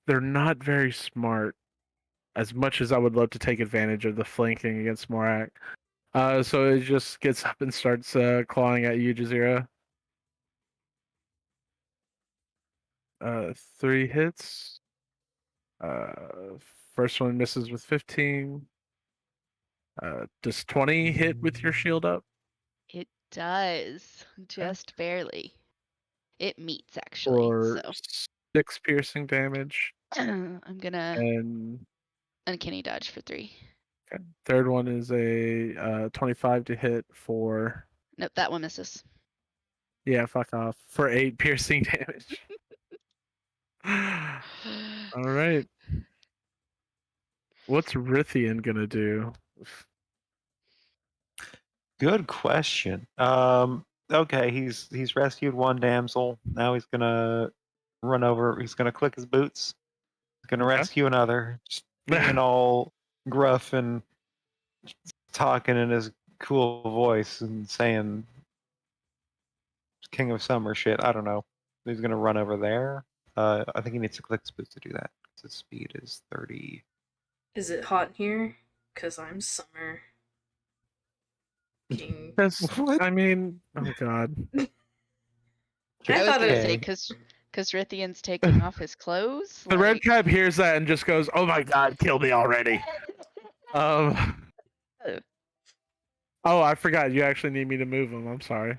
They're not very smart. As much as I would love to take advantage of the flanking against Morak. So it just gets up and starts clawing at you, Jazira. 3 hits. First one misses with 15. Does 20 hit with your shield up? It does. Just barely. It meets actually. Or So 6 piercing damage. I'm gonna And uncanny dodge for 3. okay. Third one is a 25 to hit for. Nope, that one misses. Yeah, fuck off. For 8 piercing damage. All right. What's Rithian gonna do? Good question. Okay, he's rescued one damsel. Now he's gonna run over. He's gonna click his boots. He's gonna Okay. rescue another. Just being all gruff and talking in his cool voice and saying "King of Summer" shit. I don't know. He's gonna run over there. I think he needs to click his boots to do that. His speed is 30. Is it hot in here? Cause I'm summer. King. What? I mean, oh god. I I was thought gonna it- say because Rithian's taking off his clothes. The red cap hears that and just goes, "Oh my god, kill me already." Oh, I forgot. You actually need me to move him. I'm sorry.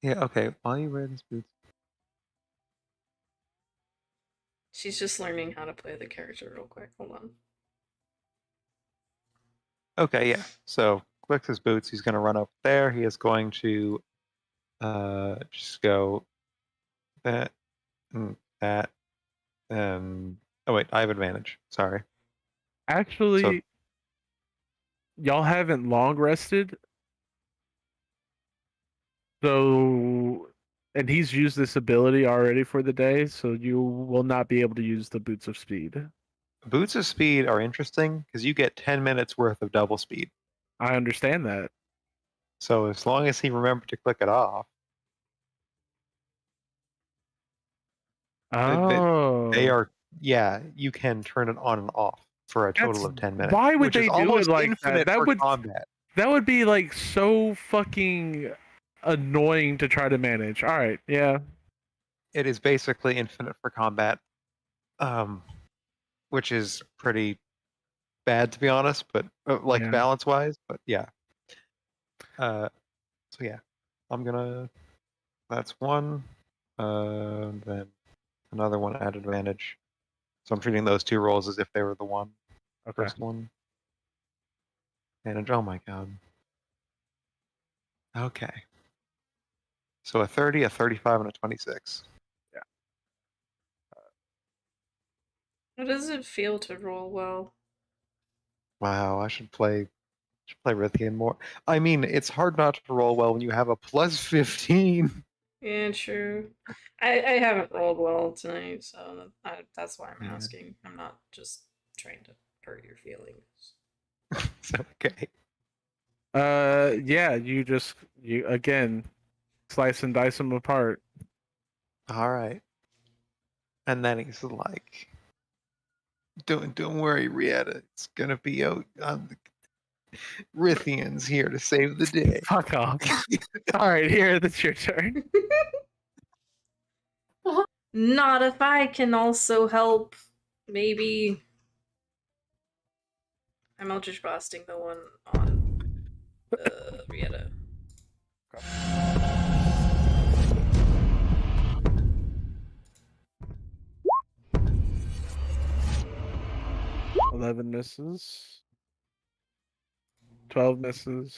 Yeah. Okay. While you wear his boots. She's just learning how to play the character real quick. Hold on. Okay. Yeah. So clicks his boots. He's gonna run up there. He is going to just go that and that and oh wait, I have advantage. Sorry. Actually, So- y'all haven't long rested. So, and he's used this ability already for the day, so you will not be able to use the Boots of Speed. Boots of speed are interesting because you get 10 minutes worth of double speed. I understand that. So as long as he remembered to click it off, Oh. they are you can turn it on and off for a total of 10 minutes. Why would which is they do it almost like that? infinite That for would combat. That would be like so fucking annoying to try to manage. All right, yeah. it is basically infinite for combat, which is pretty bad to be honest, but like Yeah. balance wise. But yeah. So yeah, I'm gonna. That's one. Then another one at advantage. So I'm treating those two rolls as if they were the one. Okay. First one. Advantage. Oh my god. Okay. So a 30, a 35, and a 26. How does it feel to roll well? Wow, I should play Rithian more. I mean, it's hard not to roll well when you have a plus 15. Yeah, true. I haven't rolled well tonight, so that's why I'm Yeah. asking. I'm not just trying to hurt your feelings. Okay. Yeah, you again slice and dice them apart. All right. And then he's like, don't worry, Rieta. It's gonna be out. Rithian's here to save the day. Fuck off. All right, here, that's your turn. Not if I can also help. Maybe. I'm Eldritch Blasting the one on Rieta. 11 misses. 12 misses.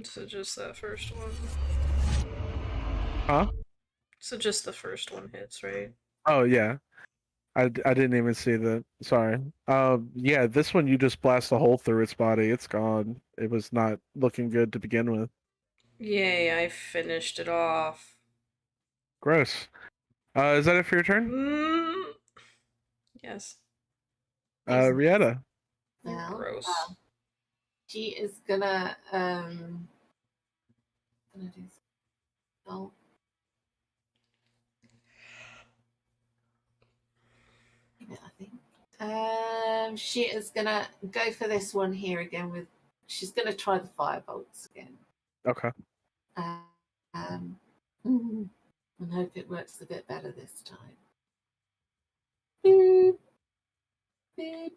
So just that first one. Huh? So just the first one hits, right? Oh yeah. I didn't even see that. Sorry. Yeah, this one you just blast a hole through its body. It's gone. It was not looking good to begin with. Yay, I finished it off. Gross. Is that it for your turn? Mm. Yes. Rieta. Well, Gross. she is gonna do so. I think. She is gonna go for this one here again with. She's gonna try the firebolts again. Okay. And hope it works a bit better this time. Boop. Boop.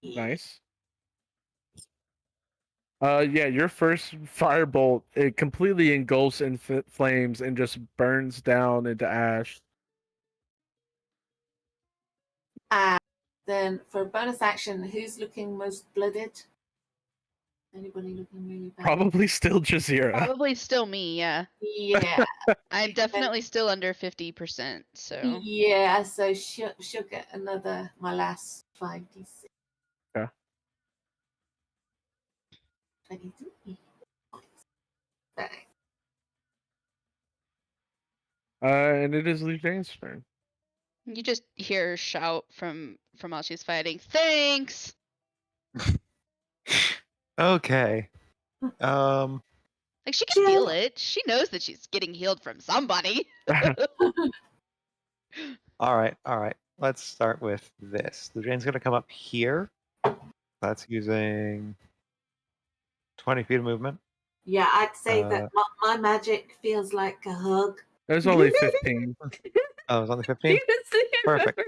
Nice. Yeah, your first firebolt, it completely engulfs in flames and just burns down into ash. Then for a bonus action, who's looking most blooded? Anybody looking really bad? Probably still Jazeera. Probably still me, yeah. Yeah. I'm definitely still under 50%, so. Yeah, so she'll get my last 5d6. Okay. 23. Bang. And it is Lujane's turn. You just hear her shout from while she's fighting, "Thanks!" Okay. Like, she can feel it. She knows that she's getting healed from somebody. All right. Let's start with this. The drain's gonna come up here. That's using 20 feet of movement. Yeah, I'd say that my magic feels like a hug. There's only 15. Oh, it's only 15? Perfect.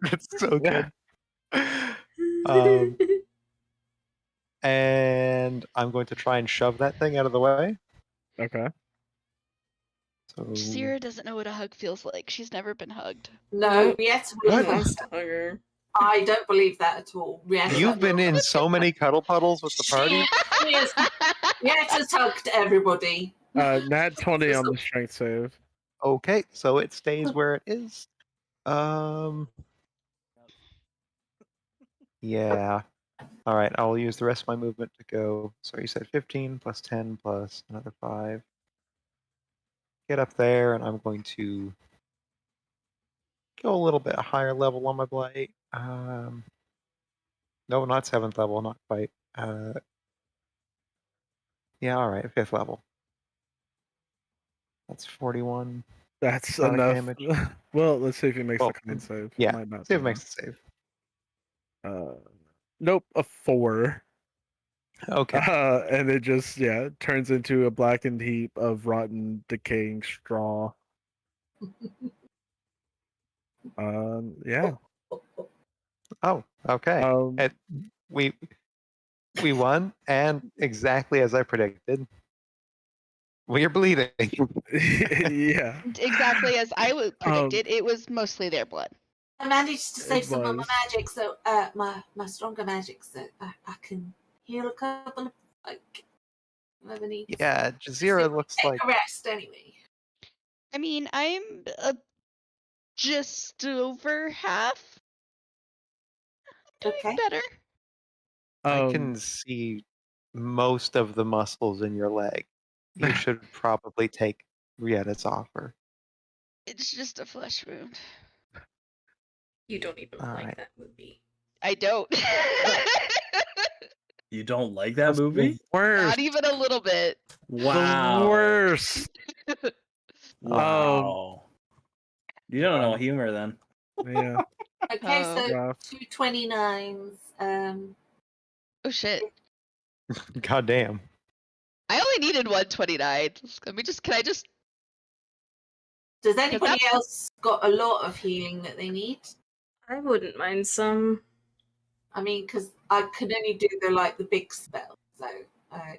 That's so good. And I'm going to try and shove that thing out of the way. Okay. So Sierra doesn't know what a hug feels like. She's never been hugged. No, yet What? Wants to hug her. I don't believe that at all. Rieta, you've been in so many cuddle puddles with the party. Rieta's hugged everybody. Nat 20 on the strength save. Okay, so it stays where it is. Yeah. All right, I'll use the rest of my movement to go. So you said 15 plus 10 plus another 5. Get up there, and I'm going to go a little bit higher level on my blight. No, not 7th level, not quite. Yeah, all right, 5th level. That's 41. That's Sonic enough. damage. Well, let's see if he makes Well, the con save. Yeah, Might not see if it do makes the save. that. Nope, a 4. Okay. And it just turns into a blackened heap of rotten, decaying straw. Yeah. Oh, okay. Um, We won, and exactly as I predicted, we are bleeding. yeah. Exactly as I predicted, it was mostly their blood. I managed to save It some of my was. magic, so my stronger magic, so I can heal a couple of whoever needs. Yeah, Jazeera looks Take like a rest anyway. I mean, I'm just over half. Doing Okay. better. I can see most of the muscles in your leg. You should probably take Rietta's offer. It's just a flesh wound. You don't even All like right. that movie. I don't. You don't like that That's movie? the worst. Not even a little bit. Wow. The worst. Wow. You don't know humor then. Yeah. Okay, so Rough. 229s. Oh shit. God damn. I only needed 129. Can I just Does anybody else got a lot of healing that they need? I wouldn't mind some. I mean, because I could only do the big spell, so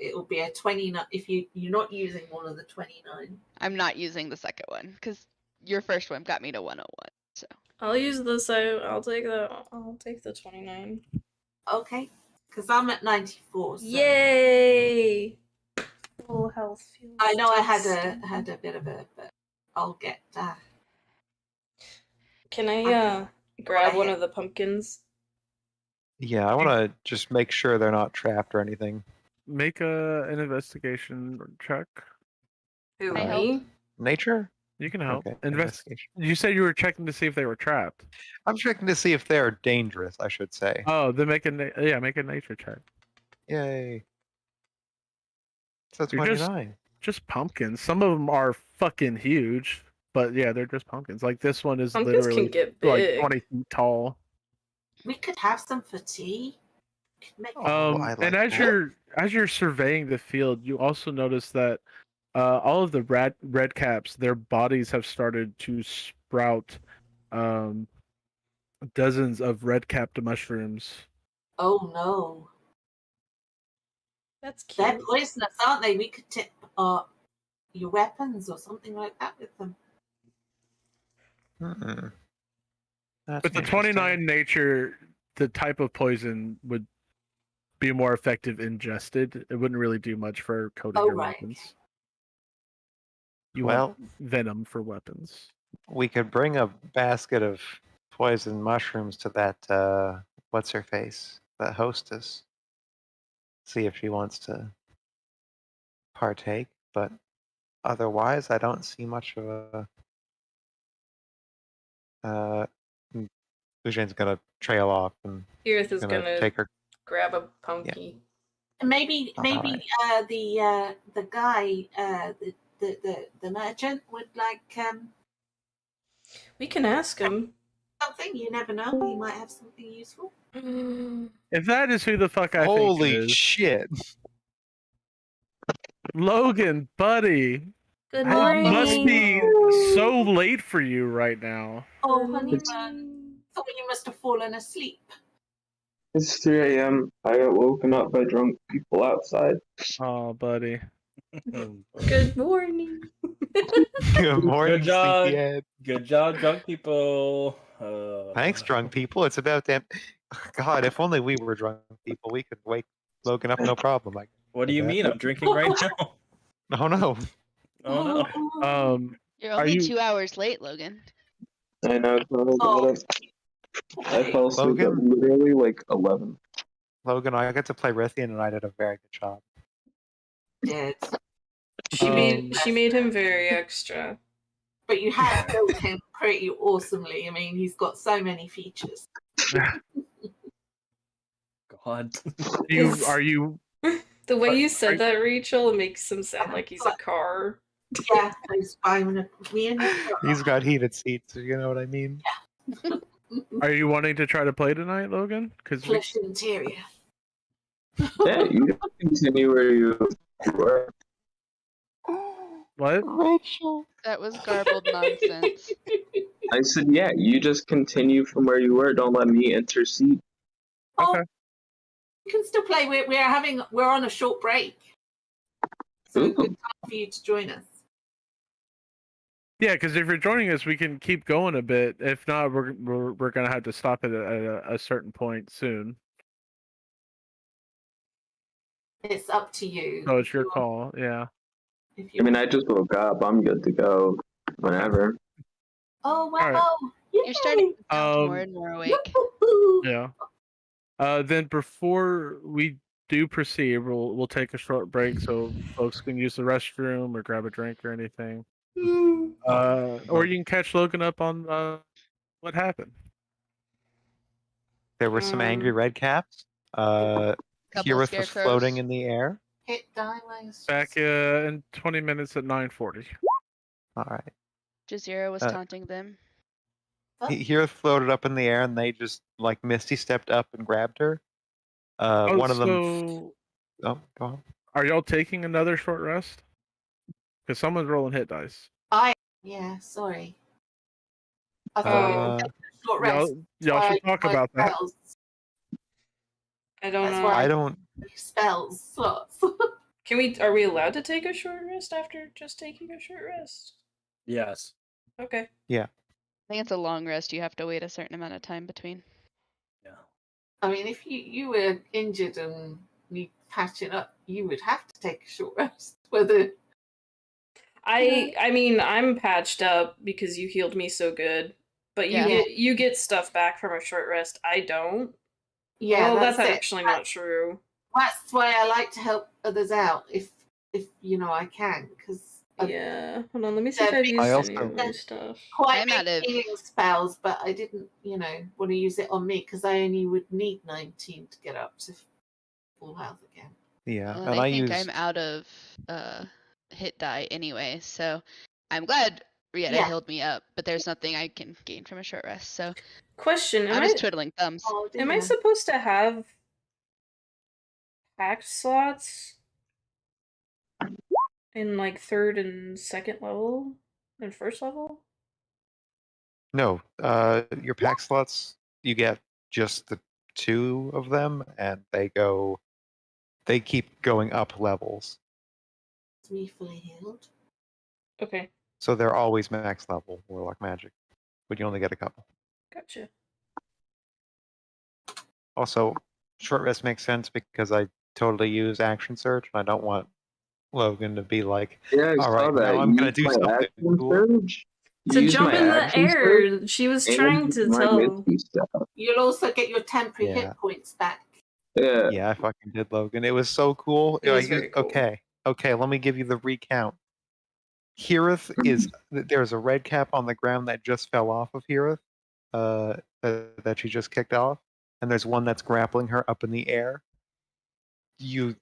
it will be a 29. If you're not using one of the 29. I'm not using the second one because your first one got me to 101. So I'll use this. I'll take the. I'll take the 29. Okay, because I'm at 94. So Yay! Full health feels. I know I tasty. had a bit of a, but I'll get. Can I grab one ahead. of the pumpkins? Yeah, I want to just make sure they're not trapped or anything. Make an investigation check. Who, Can I help? me? Nature? You can help. Okay. Investigation. You said you were checking to see if they were trapped. I'm checking to see if they're dangerous, I should say. Oh, then make a nature check. Yay. So You're 29. Just pumpkins. Some of them are fucking huge, but yeah, they're just pumpkins. Like this one is Pumpkins literally can get like big. 20 feet tall. We could have some for tea. Could make Oh, I like And as that. you're surveying the field, you also notice that all of the red caps, their bodies have started to sprout dozens of red capped mushrooms. Oh no, That's cute. they're poisonous, aren't they? We could tip your weapons or something like that with them. Hmm. That's With the interesting. 29 nature, the type of poison would be more effective ingested. It wouldn't really do much for coating Oh, your right. weapons. You Well, want venom for weapons. we could bring a basket of poison mushrooms to that, what's her face? That hostess. See if she wants to partake, but otherwise, I don't see much of a. Eugene's gonna trail off and Irith is gonna take her. grab a pumpkin. Maybe Alright. the guy the merchant would like We can ask him. something. You never know. He might have something useful. If that is who the fuck I think it Holy is, shit! Logan, buddy, Good it morning. must be so late for you right now. Oh, honey bun. Thought you must have fallen asleep. It's 3 a.m. I got woken up by drunk people outside. Oh, buddy. Good morning. Good morning, Good job. sleepyhead. Good job, drunk people. Thanks, drunk people. It's about damn. God, if only we were drunk people, we could wake Logan up no problem. Like, What do you mean? I'm drinking right now. oh no. Oh no. you're Are only you- 2 hours late, Logan. I know. I fell asleep at Logan? literally like 11. Logan, I got to play Rithian and I did a very good job. Did. She made him very extra. But you have built him pretty awesomely. I mean, he's got so many features. God. Are you? The way you said that, Rachel, makes him sound like he's a car. Yeah, he's driving a He's got heated seats, you know what I mean? Are you wanting to try to play tonight, Logan? Because plush interior. Yeah, you just continue where you were. What? Rachel. That was garbled nonsense. I said, yeah, you just continue from where you were. Don't let me intercede. Okay. You can still play. We're on a short break, so Ooh. good time for you to join us. Yeah, because if you're joining us, we can keep going a bit. If not, we're gonna have to stop it at a certain point soon. It's up to you. So it's your call. Yeah. If I you mean, want. I just woke up. I'm good to go whenever. Oh wow! Alright. You're starting to sound more Um, and more awake. Yeah. Then before we do proceed, we'll take a short break so folks can use the restroom or grab a drink or anything. Or you can catch Logan up on what happened. There were some angry red caps. Couple Kirith was scarecrows. floating in the air. Hit die ways. Back in 20 minutes at 9:40. All right. Jazeera was taunting them. Kirith floated up in the air, and they just like Misty stepped up and grabbed her. One of them. So Oh, go on. are y'all taking another short rest? Because someone's rolling hit dice. Yeah, sorry. I thought we were taking a short rest. Y'all should talk about that. Spells. I don't That's know. why I don't. spells slots. Are we allowed to take a short rest after just taking a short rest? Yes. Okay. I think it's a long rest. You have to wait a certain amount of time between. Yeah. I mean, if you were injured and need patching up, you would have to take a short rest. Whether I mean, I'm patched up because you healed me so good. But Yeah. you get stuff back from a short rest. I don't. yeah, Well, that's it. actually not true. That's why I like to help others out if I can, because Yeah. Hold on, let me see if I've used I any also- of my stuff. quite I'm out make of- healing spells, but I didn't want to use it on me because I only would need 19 to get up to full health again. Yeah, Well, and I think used. I'm out of hit die anyway, so I'm glad Rieta Yeah. healed me up, but there's nothing I can gain from a short rest, so Question: I'm just twiddling thumbs. Oh, am I dear. supposed to have packed slots in like third and second level and first level? No, your pack slots, you get just the 2 of them, and they keep going up levels. Is me fully healed? Okay, So they're always max level Warlock Magic, but you only get a couple. gotcha. Also, short rest makes sense because I totally use action surge, and I don't want Logan to be like, Yeah, I all saw right, that. now I'm gonna Use do my something action cool. surge. To Use jump my in the action surge, air, she was and trying to my tell. Misty stuff. You'll also get your temporary Yeah. hit points back. Yeah. Yeah, I fucking did, Logan. It was so cool. It was very cool. Okay, let me give you the recount. Hirith is there's a red cap on the ground that just fell off of Hirith, that she just kicked off, and there's one that's grappling her up in the air. You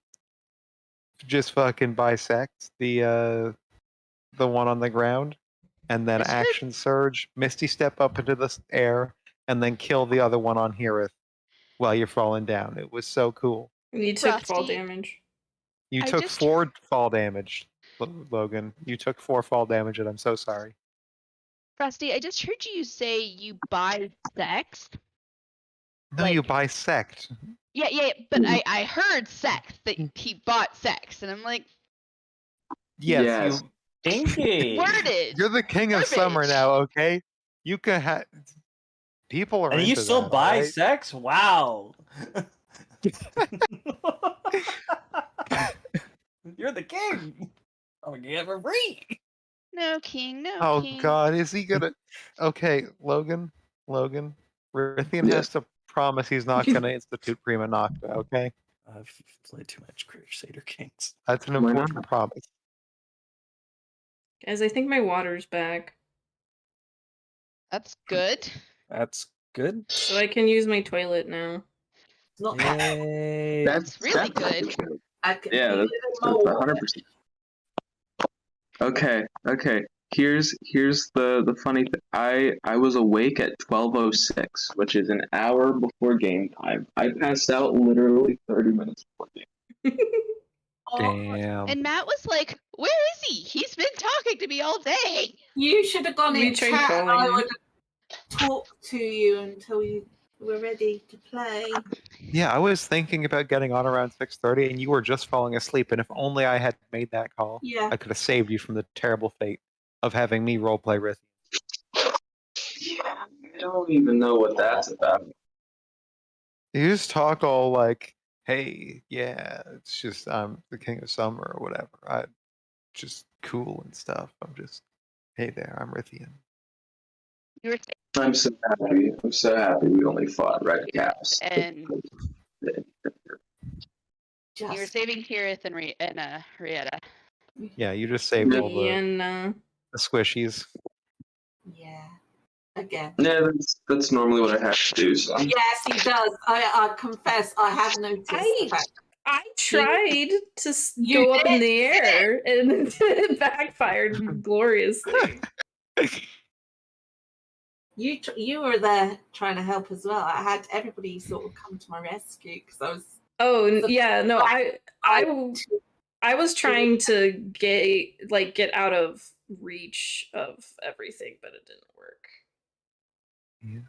just fucking bisect the one on the ground, and then Is it- action surge, Misty step up into the air, and then kill the other one on Hirith while you're falling down. It was so cool. You took fall Frosty. damage. You I took just- 4 fall damage, Logan. You took 4 fall damage, and I'm so sorry. Frosty, I just heard you say you bisect. No, you Like- bisect. Yeah, but I heard sex, that he bought sex, and I'm like, Yes, Yes. Kinky. wordage! you're the king of summer Verbiage. now, okay? You can have. People are And you into still that, buy alright? sex? Wow. You're the king. I'm gonna get it for free. No, King, no, Oh King. God, is he gonna? Okay, Logan, Rithian Yeah. has to promise he's not gonna institute Prima Nocta. Okay, I've played too much Crusader Kings. that's an Why not? important promise. Guys, I think my water's back. That's good. That's good. So I can use my toilet now. It's not that. Yay. That's really good. I can Yeah, feel that's it in my water. 100%. Okay. here's the funny thing. I was awake at 12:06, which is an hour before game time. I passed out literally 30 minutes before game. Oh, Damn. And Matt was like, "Where is he? He's been talking to me all day." you should have gone We in tried chat and I calling would have talked to you until you were ready to play. Yeah, I was thinking about getting on around 6:30, and you were just falling asleep. And if only I had made that call, Yeah. I could have saved you from the terrible fate of having me roleplay with you. Yeah, I don't even know what that's about. You just talk all like, "Hey, yeah, it's just I'm the king of summer or whatever. I just cool and stuff. I'm just, hey there, I'm Rithian." You were I'm so happy. I'm so happy we only fought red caps. and you were Just saving Kirith and Rieta. Yeah, you just saved all and the squishies. yeah. Again. Yeah, that's normally what I have to do. So. Yes, he does. I confess, I have noticed the fact. I tried to You go up in did, the you did air and it backfired gloriously. You were there trying to help as well. I had everybody sort of come to my rescue because I was. Oh yeah, no, I I was trying to get out of reach of everything, but it didn't work. Yeah.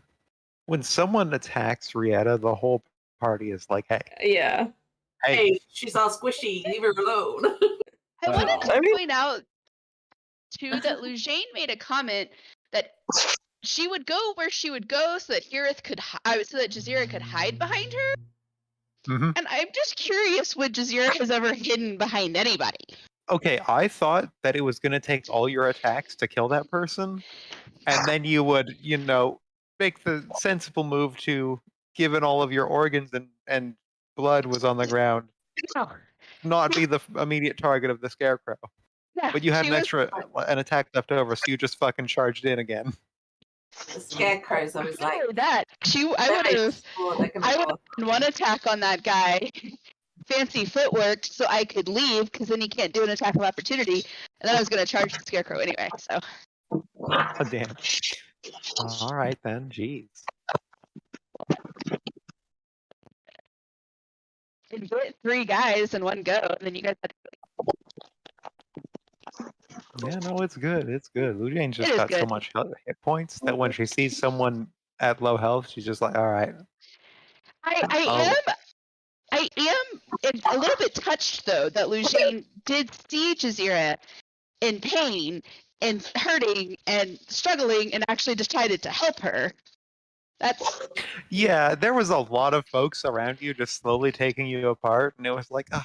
When someone attacks Rieta, the whole party is like, "Hey, Yeah. Hey, she's all squishy. Leave her alone. I wanted to I mean- point out too that Lujane made a comment that she would go where she would go so that so that Jazeera could hide behind her. Mm-hmm. And I'm just curious when Jazeera has ever hidden behind anybody. Okay, I thought that it was going to take all your attacks to kill that person, and then you would, make the sensible move to, given all of your organs and blood was on the ground, not be the immediate target of the scarecrow. Yeah, But you had she an attack left over, so you just fucking charged in again. The scarecrows. I was like, that. I would have. I would go. have one attack on that guy. Fancy footwork, so I could leave, because then he can't do an attack of opportunity. And then I was going to charge the scarecrow anyway. So Oh, damn. All right then, jeez. you hit 3 guys in one go, and then you guys had Yeah, no, it's good. It's good. Lujane's It just is got so good. much hit points that when she sees someone at low health, she's just like, "All right." I am a little bit touched though that Lujane did see Jazeera in pain and hurting and struggling and actually decided to help her. That's Yeah, there was a lot of folks around you just slowly taking you apart, and it was like, ugh,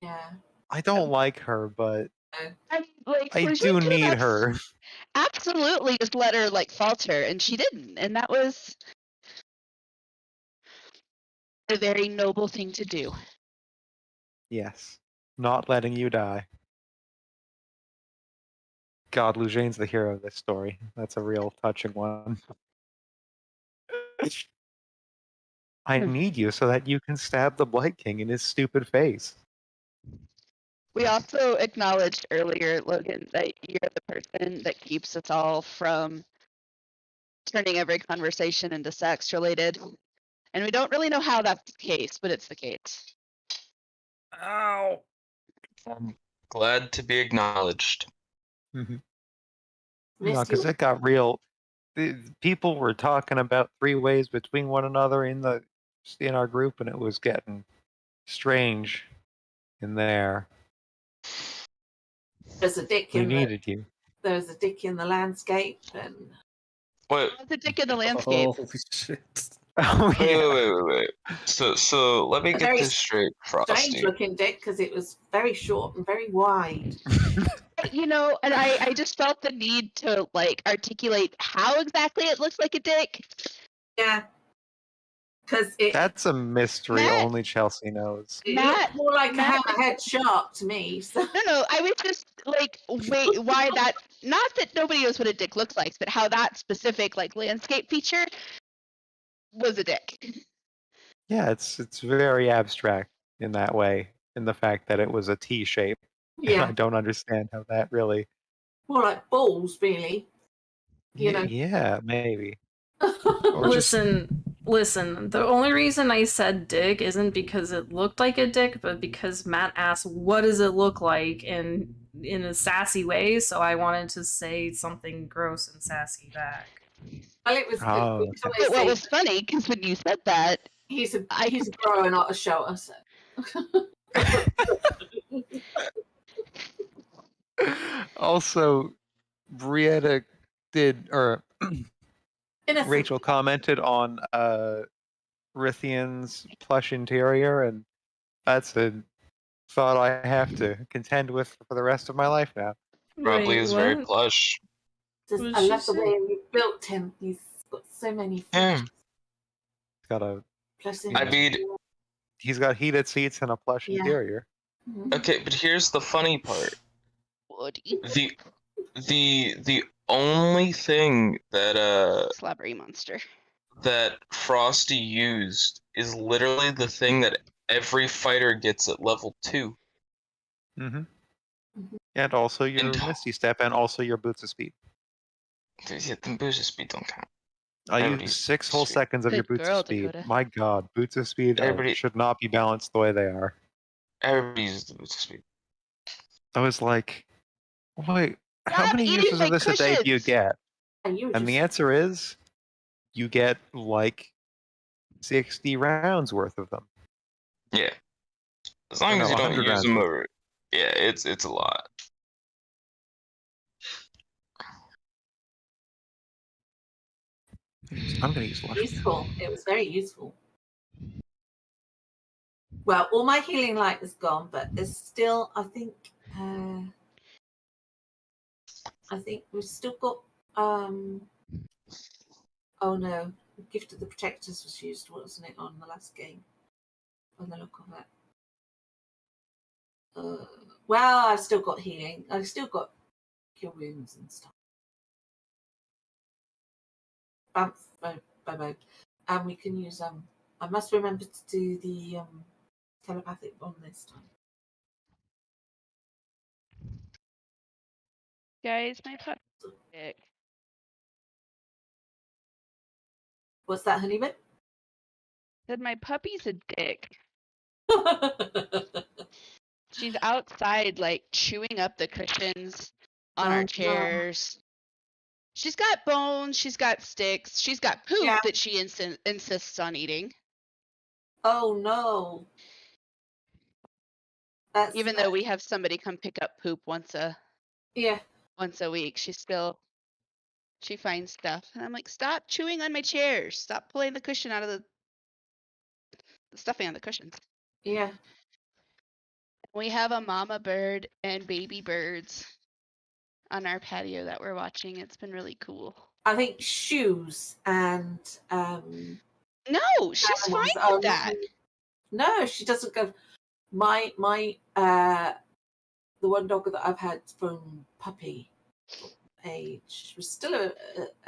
Yeah. I don't like her, but like I Lujane do could have need her. absolutely just let her falter, and she didn't, and that was a very noble thing to do. Yes, not letting you die. God, Lujane's the hero of this story. That's a real touching one. I need you so that you can stab the Blight King in his stupid face. We also acknowledged earlier, Logan, that you're the person that keeps us all from turning every conversation into sex related. And we don't really know how that's the case, but it's the case. Ow. I'm glad to be acknowledged. No, Missed because you. it got real. People were talking about 3 ways between one another in our group, and it was getting strange in there. There's a dick We in needed you. there's a dick in the landscape, and What? What's the dick in the landscape? Oh shit. Oh Wait, yeah. wait. So let me A get very this straight, strange Frosty. looking dick because it was very short and very wide. And I just felt the need to articulate how exactly it looks like a dick. Yeah. Because it That's a mystery Matt- only Chelsea knows. Matt- looked more like Matt- a hammerhead shark to me. So No, I was just wait, why that? Not that nobody knows what a dick looks like, but how that specific landscape feature was a dick. Yeah, it's very abstract in that way, in the fact that it was a T shape. I yeah, don't understand how that really More like balls, really. You know. Yeah, maybe. Or just Listen. The only reason I said dick isn't because it looked like a dick, but because Matt asked, "What does it look like?" in a sassy way, so I wanted to say something gross and sassy back. Well, it was good. Oh, We okay. could But always what say was funny, because when you said that, he's a I grower, not a shower. So. Also, Brietta did, or Innocent. Rachel commented on Rithian's plush interior, and that's a thought I have to contend with for the rest of my life now. Probably Wait, is very what? plush. Just, What did I she love the say? way we built him. He's got so many Yeah. features. He's got a Plus I mean- he's got heated seats and a plush Yeah. interior. Okay, but here's the funny part. Woody. The only thing that Slobbery monster. that Frosty used is literally the thing that every fighter gets at level 2. Mm-hmm. And also your And- Misty Step, and also your Boots of Speed. Yeah, the boost of speed don't count. I Everybody used uses 6 whole Speed. seconds of your Good Boots girl, of Speed. Dakota. My god, Boots of Speed Everybody- should not be balanced the way they are. Everybody uses the boost of speed. I was like, wait, how Stop many eating uses my of this a day do you cushions! get? And you were And the just answer is, you get like 60 rounds worth of them. Yeah. As long Or as no, you don't 100 use rounds them worth. over. Yeah, it's a lot. I'm gonna use Lush. useful. It was very useful. Well, all my healing light is gone, but there's still, I think we've still got. Oh no, the Gift of the Protectors was used, wasn't it, on the last game? On the look of it. Well, I've still got healing. I've still got cure wounds and stuff. Bye. And we can use I must remember to do the telepathic bomb this time. Guys, my puppy's dick. What's that, Honeybit? Said my puppy's a dick. She's outside, like, chewing up the cushions on Oh, our no. chairs. She's got bones, she's got sticks, she's got poop Yeah. that she insists on eating. Oh no. That's Even though we have somebody come pick up poop once a week, she finds stuff. And I'm like, stop chewing on my chairs. Stop pulling the cushion out of the stuffing on the cushions. Yeah. We have a mama bird and baby birds on our patio that we're watching. It's been really cool. I think shoes and No, she's fine animals with that. No, she doesn't go. My the one dog that I've had from puppy age was still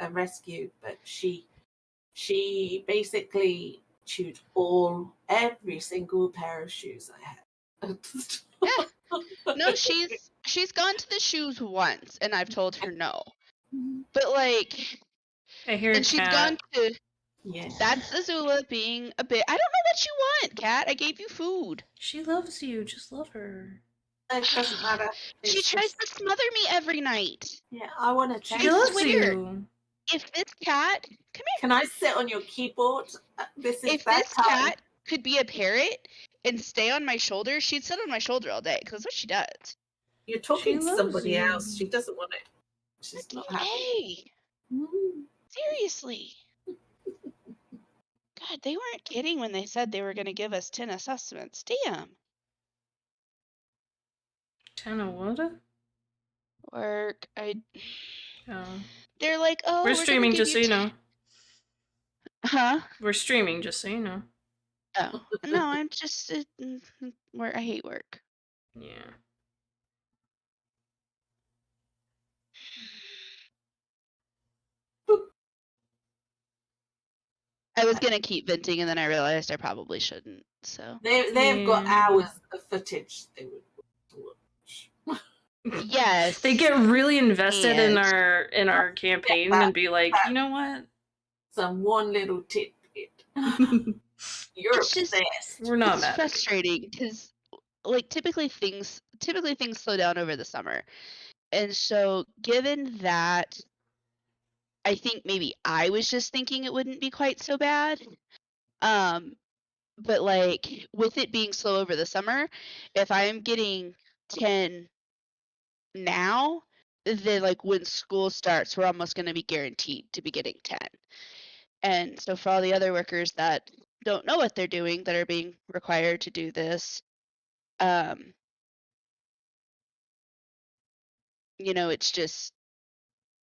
a rescue, but she basically chewed every single pair of shoes I had. Yeah. No, she's gone to the shoes once, and I've told her no. But like, I hear and she's Cat. gone to. Yeah. That's Azula being a bit. I don't know what you want, Cat. I gave you food. She loves you. Just love her. It doesn't matter. She It's tries just- to smother me every night. Yeah, I want to She check. loves swear. you. If this cat, come here. Can I sit on your keyboard? This is If that this time. cat could be a parrot and stay on my shoulder, she'd sit on my shoulder all day. Because that's what she does. You're talking She to loves somebody you. else. She doesn't want it. She's not happy. Hey, Mm. seriously. God, they weren't kidding when they said they were going to give us 10 assessments. Damn. 10 of what? Work. Oh. They're like, oh, We're gonna streaming, give just so you know. Huh? We're streaming, just so you know. Oh, no, I'm just where I hate work. Yeah. I was gonna keep venting, and then I realized I probably shouldn't. So They've got Yeah. hours of footage they would watch. Yes. They get really invested in And- our campaign that- and be like, that- you know what? Some one little tidbit. You're It's just- obsessed. We're not it's mad. frustrating because like typically things slow down over the summer. And so given that, I think maybe I was just thinking it wouldn't be quite so bad. But like with it being slow over the summer, if I'm getting 10 now, then like when school starts, we're almost going to be guaranteed to be getting 10. And so for all the other workers that don't know what they're doing, that are being required to do this, you know, it's just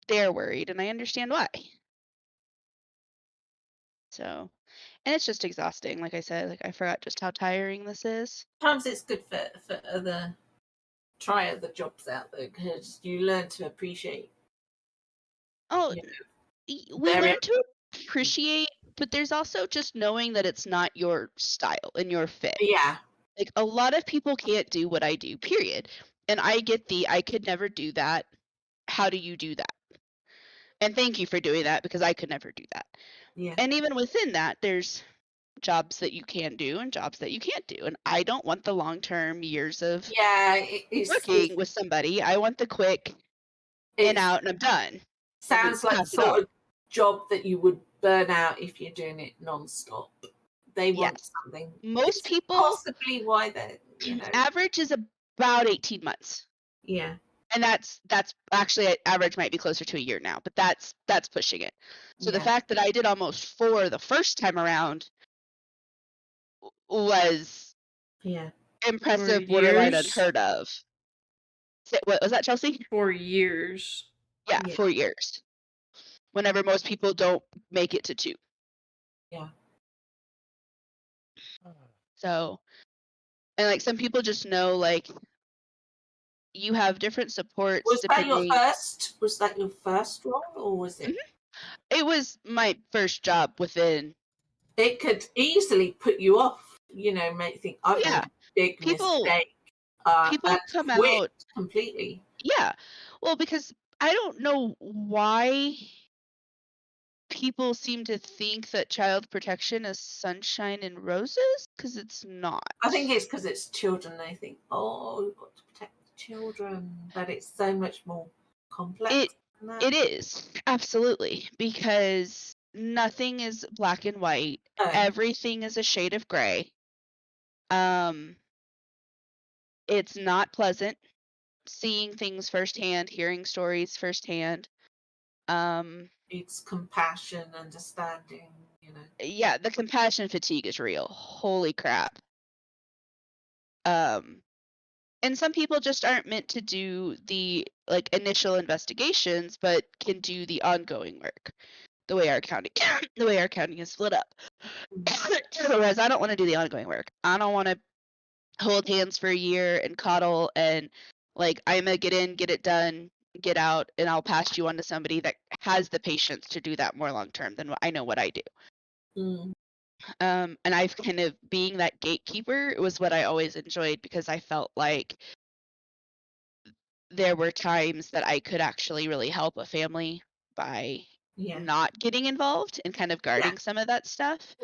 they're worried, and I understand why. So, and it's just exhausting. Like I said, like I forgot just how tiring this is. Sometimes it's good for other try other jobs out there because you learn to appreciate. Oh, you know, we very- learn to appreciate, but there's also just knowing that it's not your style and your fit. Yeah, Like a lot of people can't do what I do, period. And I get I could never do that. How do you do that? And thank you for doing that because I could never do that. yeah, And even within that, there's jobs that you can do and jobs that you can't do. And I don't want the long-term years of yeah. It's working with somebody. I want the quick in, out, and I'm done. sounds like the pass it sort on. of job that you would burn out if you're doing it non-stop. They want Yes. something. Most It's people, possibly why they're, average is about 18 months. yeah, And that's actually average might be closer to a year now, but that's pushing it. So the yeah. fact that I did almost 4 the first time around was Yeah. impressive, 4 borderline years? unheard of. What was that, Chelsea? 4 years. Yeah, Yeah. 4 years. Whenever most people don't make it to 2. Yeah. So, and like some people just know like you have different supports Was that your depending. first? Was that your first role, or was it? It was my first job within. It could easily put you off. Make think I've made Yeah. a big People mistake. people And come quit out. completely. Yeah. Well, because I don't know why people seem to think that child protection is sunshine and roses, because it's not. I think it's because it's children. They think, oh, we've got to protect the children, but it's so much more complex than that. It is absolutely, because nothing is black and white. No. Everything is a shade of gray. It's not pleasant seeing things firsthand, hearing stories firsthand. It's compassion, understanding. Yeah, the compassion fatigue is real. Holy crap. And some people just aren't meant to do the like initial investigations, but can do the ongoing work. The way our county is split up. Whereas I don't want to do the ongoing work. I don't want to hold hands for a year and coddle and like I'm gonna get in, get it done, get out, and I'll pass you on to somebody that has the patience to do that more long term than I know what I do. Mm. And I've kind of being that gatekeeper was what I always enjoyed because I felt like there were times that I could actually really help a family by Yeah. not getting involved and kind of guarding some of that stuff.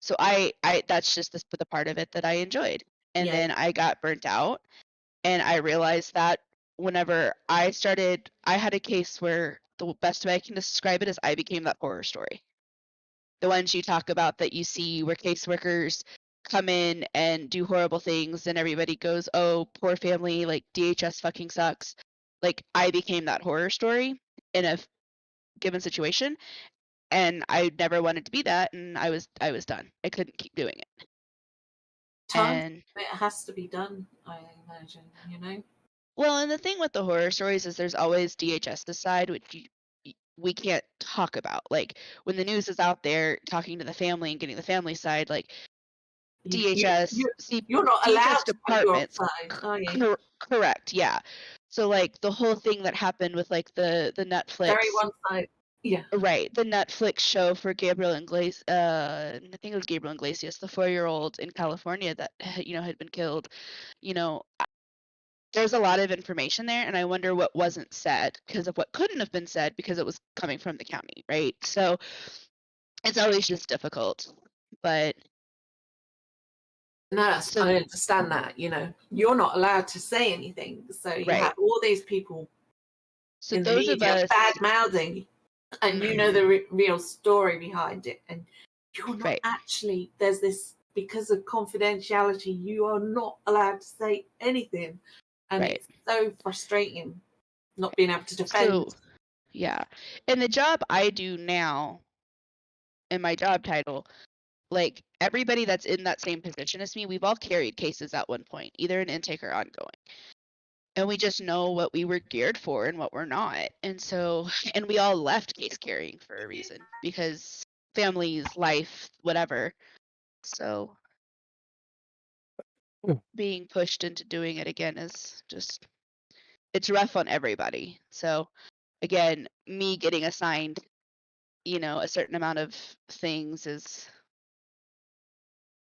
So I that's just the part of it that I enjoyed. And Yeah. then I got burnt out and I realized that whenever I had a case where the best way I can describe it is I became that horror story. The ones you talk about that you see where caseworkers come in and do horrible things and everybody goes, oh, poor family, like DHS fucking sucks. Like I became that horror story in a given situation and I never wanted to be that and I was done. I couldn't keep doing it. Time And it has to be done, I imagine. well, and the thing with the horror stories is there's always DHS's side, which we can't talk about. Like when the news is out there talking to the family and getting the family side, like DHS, You're not DHS allowed to put your departments. side, are you? Correct, yeah. So like the whole thing that happened with like the Netflix, Very one side. Yeah. right? The Netflix show for Gabriel Iglesias, I think it was Gabriel Iglesias, the 4-year-old in California that had been killed. there's a lot of information there, and I wonder what wasn't said because of what couldn't have been said because it was coming from the county, right? So it's always just difficult. But nurse, So- I understand that, you know, you're not allowed to say anything. So you Right. have all these people so in the those of media us, bad mouthing, and you know the real story behind it, and you're not Right. actually, there's this, because of confidentiality, you are not allowed to say anything. And Right. it's so frustrating not being able to defend. so yeah, and the job I do now, in my job title, like everybody that's in that same position as me, we've all carried cases at one point, either an intake or ongoing. And we just know what we were geared for and what we're not. And so, and we all left case carrying for a reason because families, life, whatever. So being pushed into doing it again is just, it's rough on everybody. So again, me getting assigned, a certain amount of things is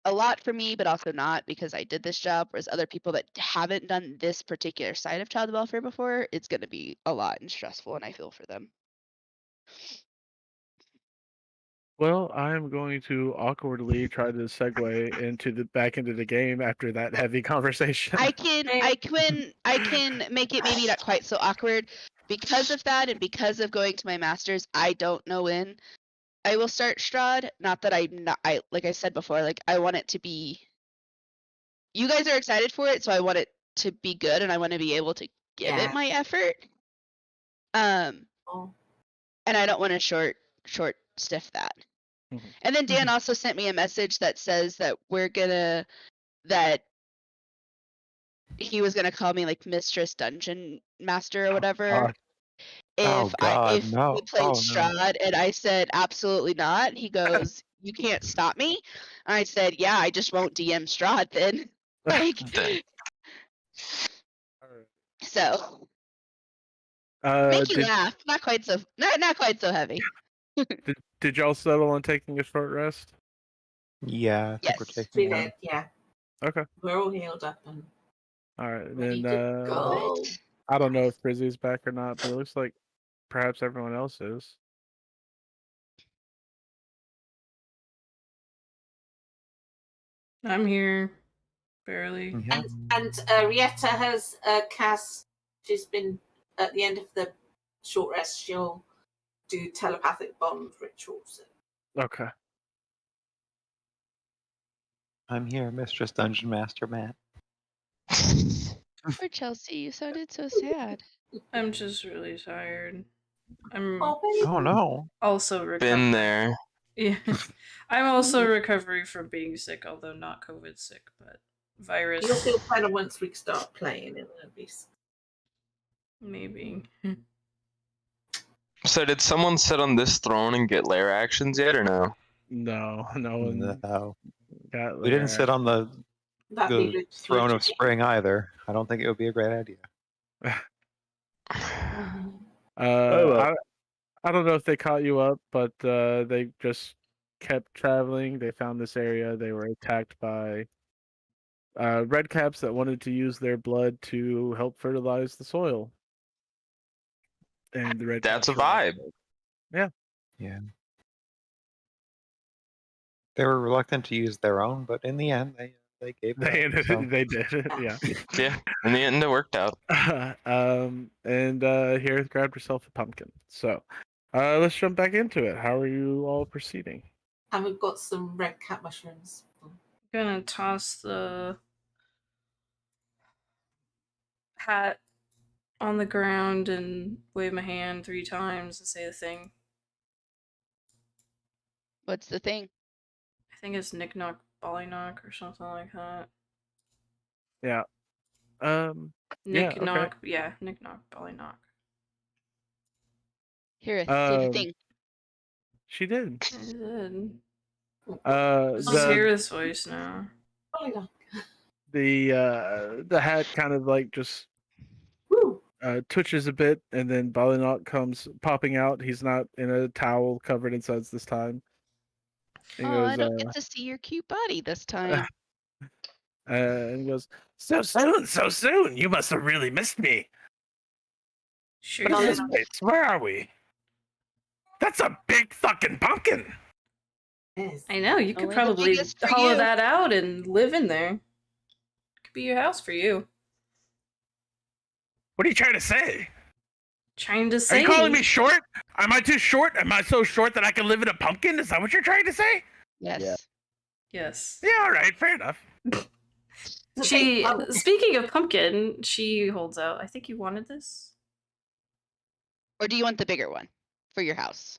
a lot for me, but also not because I did this job. Whereas other people that haven't done this particular side of child welfare before, it's going to be a lot and stressful, and I feel for them. Well, I'm going to awkwardly try to segue back into the game after that heavy conversation. I can make it maybe not quite so awkward because of that, and because of going to my master's. I don't know when I will start Strahd. Not that like I said before, like I want it to be. You guys are excited for it, so I want it to be good, and I want to be able to give it my effort. Oh. And I don't want to short stiff that. Mhm. And then Dan also sent me a message that says that that he was gonna call me like Mistress Dungeon Master or whatever. If no. we played Oh, no. Strahd, and I said absolutely not. He goes, "You can't stop me." And I said, "Yeah, I just won't DM Strahd then." Like, so make you laugh. Not quite so heavy. Did y'all settle on taking a short rest? Yeah, I think we're Yes. taking We one. did, yeah. Okay. We're all healed up and All right. ready Then to go. I don't know if Frizzy's back or not, but it looks like perhaps everyone else is. I'm here. Barely. Yeah. And Rietta has cast, she's been at the end of the short rest, she'll do telepathic bond rituals. Okay. I'm here, Mistress Dungeon Master Matt. Poor Chelsea, you sounded so sad. I'm just really tired. I'm Oh, baby. Oh no. also recovering. Been there. Yeah. I'm also recovering from being sick, although not COVID sick, but virus. You'll feel better once we start playing. It'll be Maybe. So did someone sit on this throne and get lair actions yet, or no? No one No. got We didn't sit on the that'd be the throne of spring either. I don't think it would be a great idea. I don't know if they caught you up, but they just kept traveling. They found this area. They were attacked by redcaps that wanted to use their blood to help fertilize the soil. And the redcaps That's a were like, vibe. Yeah. Yeah. They were reluctant to use their own, but in the end, they gave it up, so. They did. Yeah. Yeah. In the end, it worked out. And here, grabbed herself a pumpkin. So, let's jump back into it. How are you all proceeding? And we've got some red cat mushrooms. Gonna toss the hat on the ground and wave my hand 3 times and say the thing. What's the thing? I think it's Nick Knock Bolly Knock or something like that. Yeah. Nick okay. Knock, yeah, Nick Knock Bolly Knock. Here, say the thing. She did. I did. The Let's hear this voice now. the hat kind of like just twitches a bit, and then Balinot comes popping out. He's not in a towel covered in suds this time. He Oh, goes, I don't get to see your cute body this time. And he goes, so soon, so soon. You must have really missed me. Sure What is did. this place? Where are we? That's a big fucking pumpkin. Yes. I know, you could Only the probably biggest for hollow you. that out and live in there. Could be your house for you. What are you trying to say? Trying to Are say. you calling me short? Am I too short? Am I so short that I can live in a pumpkin? Is that what you're trying to say? Yes. Yeah. Yes. Yeah, all right, fair enough. She. Speaking of pumpkin, she holds out. I think you wanted this. Or do you want the bigger one for your house?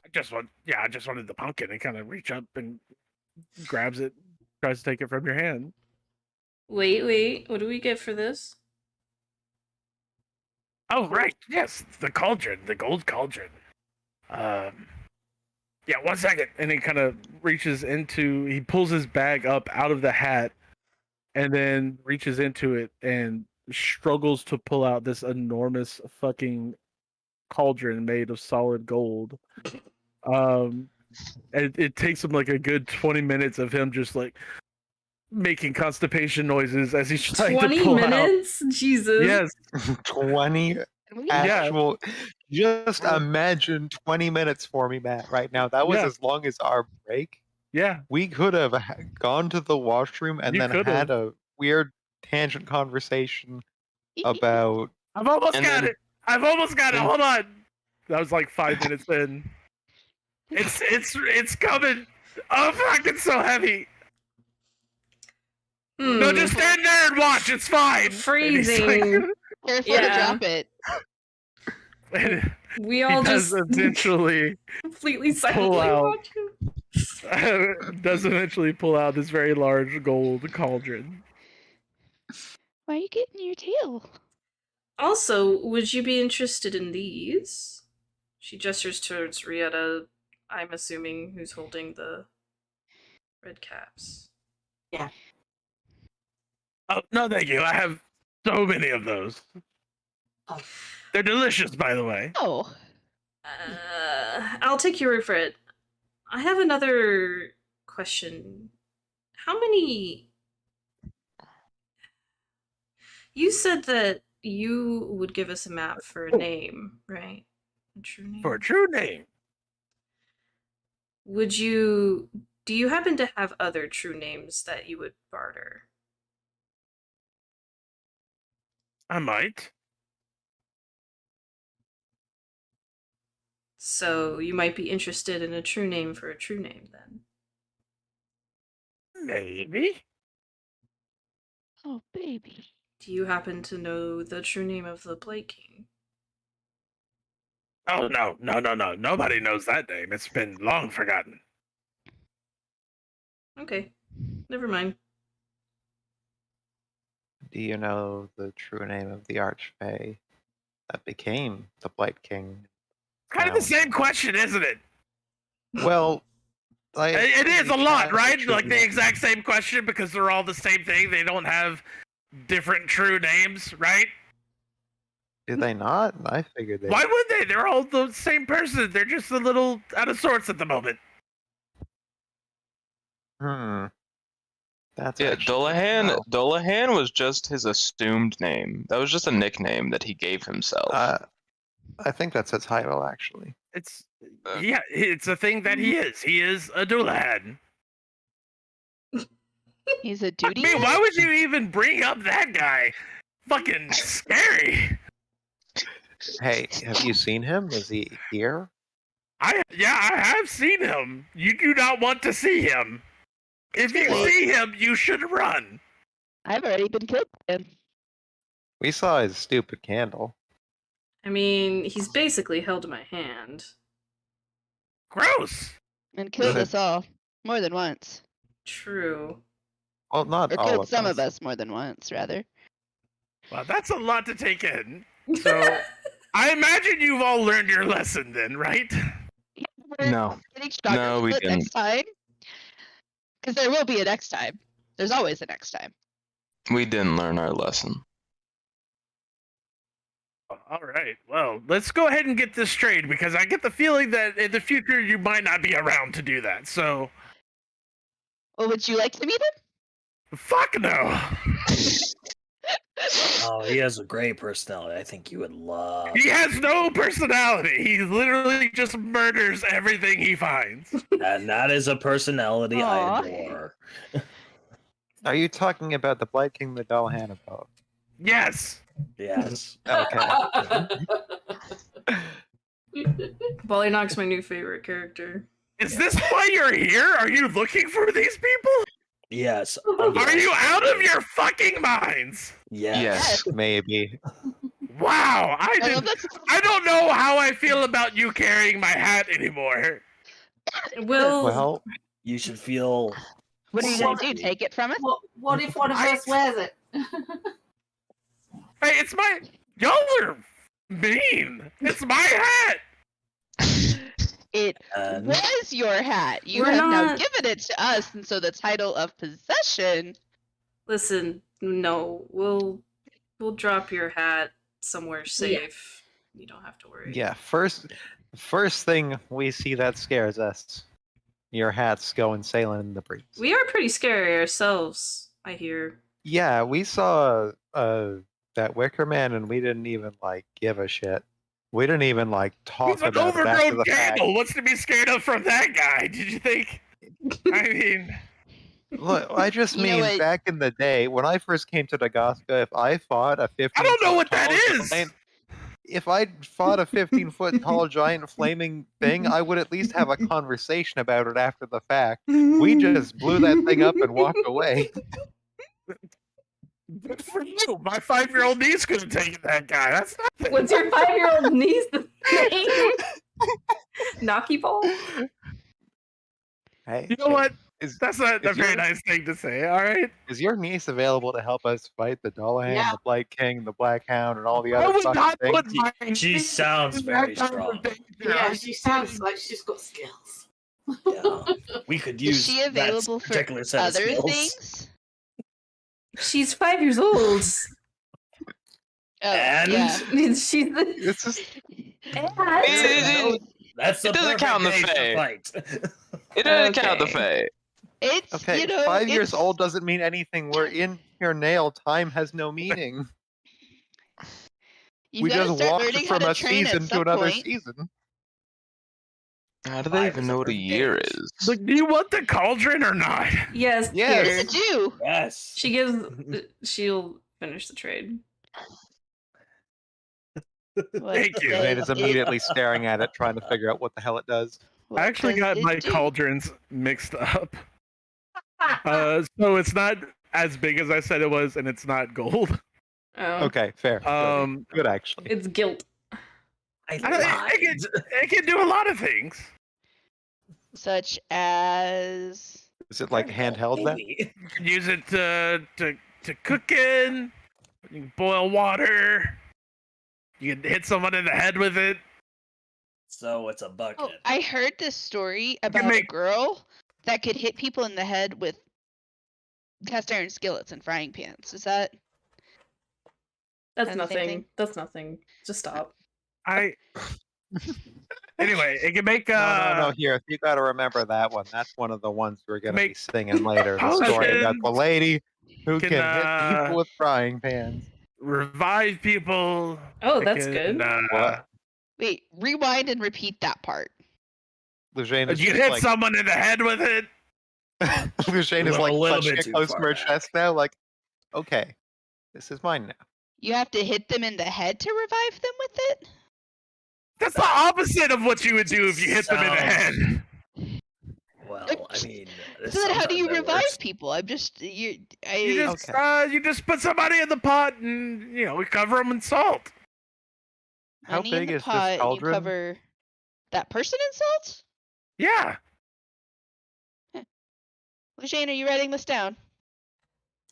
I just wanted the pumpkin and kind of reach up and grabs it, tries to take it from your hand. Wait. What do we get for this? Oh, right, yes, the cauldron, the gold cauldron. Yeah, 1 second. And he kind of he pulls his bag up out of the hat and then reaches into it and struggles to pull out this enormous fucking cauldron made of solid gold. And it takes him like a good 20 minutes of him just like making constipation noises as he's trying to 20 pull minutes? Jesus. Yes. 20 Yeah. actual. Just imagine 20 minutes for me, Matt, right now. That was Yeah. as long as our break. Yeah. We could have gone to the washroom and You then could've. had a weird tangent conversation about. I've almost And got then- it. I've almost got it. then- Hold on. That was like 5 minutes in. It's coming. Oh fuck! It's so heavy. No, just stand there and watch. It's fine. And he's Freezing. Careful Yeah. to drop it. like- We he all does just eventually completely silently out. watch him. does eventually pull out this very large gold cauldron. Why are you getting your tail? Also, would you be interested in these? She gestures towards Rieta, I'm assuming, who's holding the red caps. Oh no, thank you. I have so many of those. Oh. They're delicious, by the way. Oh. I'll take your word for it. I have another question. How many... You said that you would give us a map for a name, right? A true name? For a true name. Would you... Do you happen to have other true names that you would barter? I might. So you might be interested in a true name for a true name, then. Maybe. Oh, baby. Do you happen to know the true name of the Blade King? Oh no. Nobody knows that name. It's been long forgotten. Okay, never mind. Do you know the true name of the Archfey that became the Blight King? Kind of the same question, isn't it? Well, It is a lot, right? Like the name. exact same question because they're all the same thing. They don't have different true names, right? Did they not? I figured they. Why would they? They're all the same person. They're just a little out of sorts at the moment. That's Yeah, actually Dolahan. no. Dolahan was just his assumed name. That was just a nickname that he gave himself. I think that's a title, actually. It's it's a thing that he is. He is a Dullahan. He's a I duty. mean, why would you even bring up that guy? Fucking scary. Hey, have you seen him? Is he here? I have seen him. You do not want to see him. If you Wait. see him, you should run. I've already been killed by him. We saw his stupid candle. I mean, he's basically held my hand. Gross. And killed Good. us all. More than once. True. Well, not Or all killed of some us. of us more than once, rather. Well, that's a lot to take in. So, I imagine you've all learned your lesson then, right? No. Getting stronger No, we for it didn't. next time. Because there will be a next time. There's always a next time. We didn't learn our lesson. All right. Well, let's go ahead and get this straight because I get the feeling that in the future you might not be around to do that. So, Well, would you like to meet him? Fuck no. Oh, he has a great personality. I think you would love. He has no personality. He literally just murders everything he finds. And that is a personality Aw. I adore. Are you talking about the Blight King, the Dull Hand above? Yes. Yes. Okay. Ballynock's my new favorite character. Is this why you're here? Are you looking for these people? Yes. Are you out of your fucking minds? Yes. Maybe. Wow, I love that. I don't know how I feel about you carrying my hat anymore. Well, You should feel. What are you gonna do? Take it from us? What if one of us wears it? Hey, it's my. Y'all are mean. It's my hat. It And was your hat. You We're have now not- given it to us, and so the title of possession. Listen, no, we'll drop your hat somewhere safe. You don't have to worry. yeah. First thing we see that scares us. Your hat's going sailing in the breeze. We are pretty scary ourselves, I hear. Yeah, we saw that Wicker Man, and we didn't even give a shit. We didn't even talk He's an about it after overgrown the fact. candle. What's to be scared of from that guy? Did you think? I mean, Look, I just You know mean what? back in the day when I first came to Dagoska, if I fought a 15 I don't know what that is. If I fought a 15-foot tall giant flaming thing, I would at least have a conversation about it after the fact. We just blew that thing up and walked away. Good for you. My 5-year-old niece could have taken that guy. That's nothing. What's your 5-year-old niece name? Knocky Ball? Hey, You know what? Is, That's not a is very your- nice thing to say. All right. is your niece available to help us fight the Dullahan, Yeah. the Blight King, the Black Hound, and all the I other would fucking not things? put my. She sounds in very that kind of strong. danger. Yeah, she sounds like she's got skills. Yeah. We could use Is she available that for particular set other of skills. things? She's 5 years old. Oh, And- yeah. She's the. This is That's the It doesn't perfect count in the age to Fae. fight. It doesn't count the Okay. Fae. It's okay. you know 5 years it's- old doesn't mean anything. We're in here nail. Time has no meaning. You We gotta just start walked learning how from to a train at season to some another point. season. How do they 5 even is know a what a perfect year age. is? Look, do you want the cauldron or not? Yes, Yes. here. Yes, I do. Yes. She gives. She'll finish the trade. What Thank you. does Jane is it- immediately staring at it, trying to figure out what the hell it does. what I actually does got it my do? cauldrons mixed up. So it's not as big as I said it was, and it's not gold. Oh, Okay, fair. Good. Good, actually. it's guilt. I I don't, lied. it can do a lot of things. Such as Is it like handheld then? Maybe. You can use it to cook in. You can boil water. You can hit someone in the head with it. So it's a bucket. oh, I heard this story about a make- girl that could hit people in the head with cast iron skillets and frying pans. Is that That's Kinda same nothing. thing. That's nothing. Just stop. Anyway, it can make No. Here, you got to remember that one. That's one of the ones we're going to be Make singing later. The story about the potions. lady who Can, can hit uh, people with frying pans. revive people. Oh, It that's can, good. What? wait, rewind and repeat that part. Lujane is You just hit like someone in the head with it. Lujane We is went like a little clutching bit it too close to far her back. chest now. Like, okay, this is mine now. You have to hit them in the head to revive them with it? That's the opposite of what you would do if you hit them in the Sounds- head. Well, I mean. So then how do you sometimes it revive works. people? I'm just You just Okay. you just put somebody in the pot and we cover them in salt. How money in big the is pot this and you cauldron? cover that person in salt? Yeah. Shane, are you writing this down?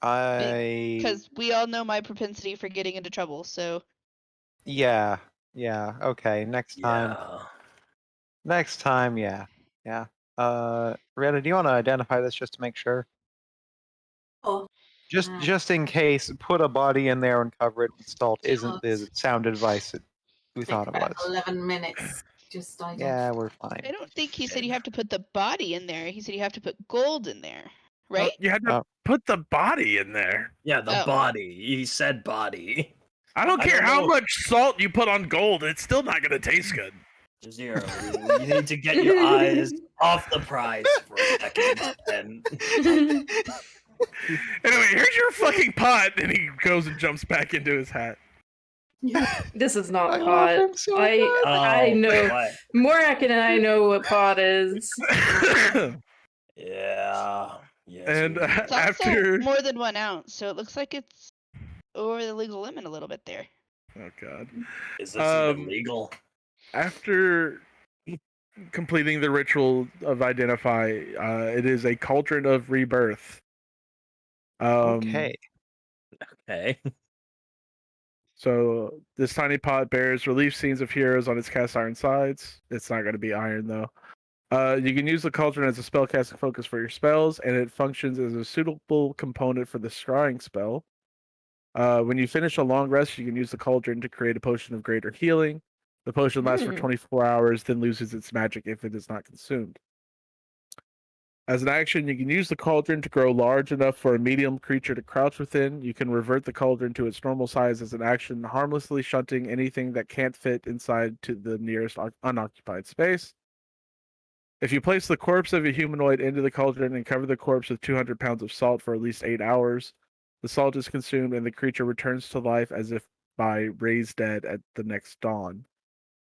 Because we all know my propensity for getting into trouble, so Yeah. Okay. Next time. Yeah. Next time. Yeah. Rihanna, do you want to identify this just to make sure? Oh, Just in case, put a body in there and cover it with salt. Isn't Sure. the sound advice that we take thought it about was? 11 minutes. Just Yeah, we're I fine. don't think he said you have to put the body in there. He said you have to put gold in there. right? You had to put the body in there. Yeah, the Oh. body. He said body. I don't I care don't how know. much salt you put on gold; it's still not going to taste good. Zero. You need to get your eyes off the prize for a second. And Anyway, here's your fucking pot, and he goes and jumps back into his hat. This is not I love pot. him so I Oh, know. what? Morak and I know what pot is. Yeah. Yes, And we do. It's also after, more than 1 ounce, so it looks like it's over the legal limit a little bit there. oh god, Is this even um, legal? after completing the ritual of identify, it is a cauldron of rebirth. Okay. Okay. So this tiny pot bears relief scenes of heroes on its cast iron sides. It's not going to be iron though. You can use the cauldron as a spellcasting focus for your spells, and it functions as a suitable component for the scrying spell. When you finish a long rest, you can use the cauldron to create a potion of greater healing. The potion lasts for 24 hours, then loses its magic if it is not consumed. As an action, you can use the cauldron to grow large enough for a medium creature to crouch within. You can revert the cauldron to its normal size as an action, harmlessly shunting anything that can't fit inside to the nearest unoccupied space. If you place the corpse of a humanoid into the cauldron and cover the corpse with 200 pounds of salt for at least 8 hours, the salt is consumed and the creature returns to life as if by raised dead at the next dawn.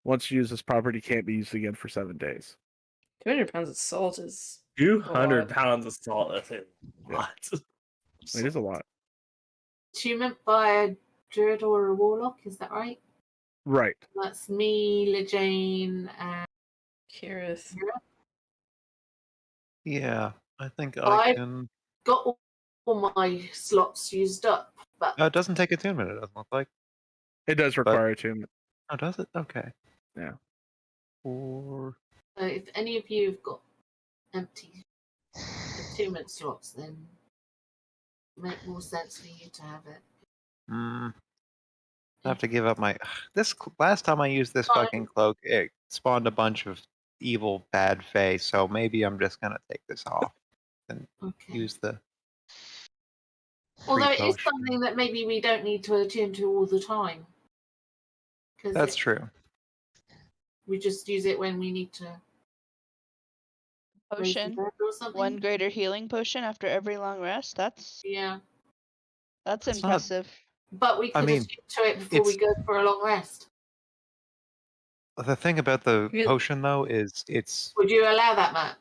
Once used, this property can't be used again for 7 days. 200 pounds of salt is 200 lot. pounds of salt. That's a Yeah. lot. It is a lot. Attunement by a druid or a warlock, is that right? Right. That's me, Lejane, and Kirith. Kira. Yeah, I think I I- can. Got all my slots used up, but Oh, it doesn't take attunement. It doesn't look like. It does require attunement. Oh, does it? Okay. Yeah. Or if any of you have got empty attunement slots, then it make more sense for you to have it. I have to give up my. This last time I used this Fine. fucking cloak, it spawned a bunch of evil bad fae. So maybe I'm just gonna take this off and Okay. use the. Although free it is potion. something that maybe we don't need to attune to all the time. That's true. We just use it when we need to raise the Potion. dead or something. 1 greater healing potion after every long rest. That's Yeah. that's It's not- impressive. But we I could mean, attune to it before we it's- go for a long rest. The thing about the Yeah. potion though is it's. Would you allow that, Matt?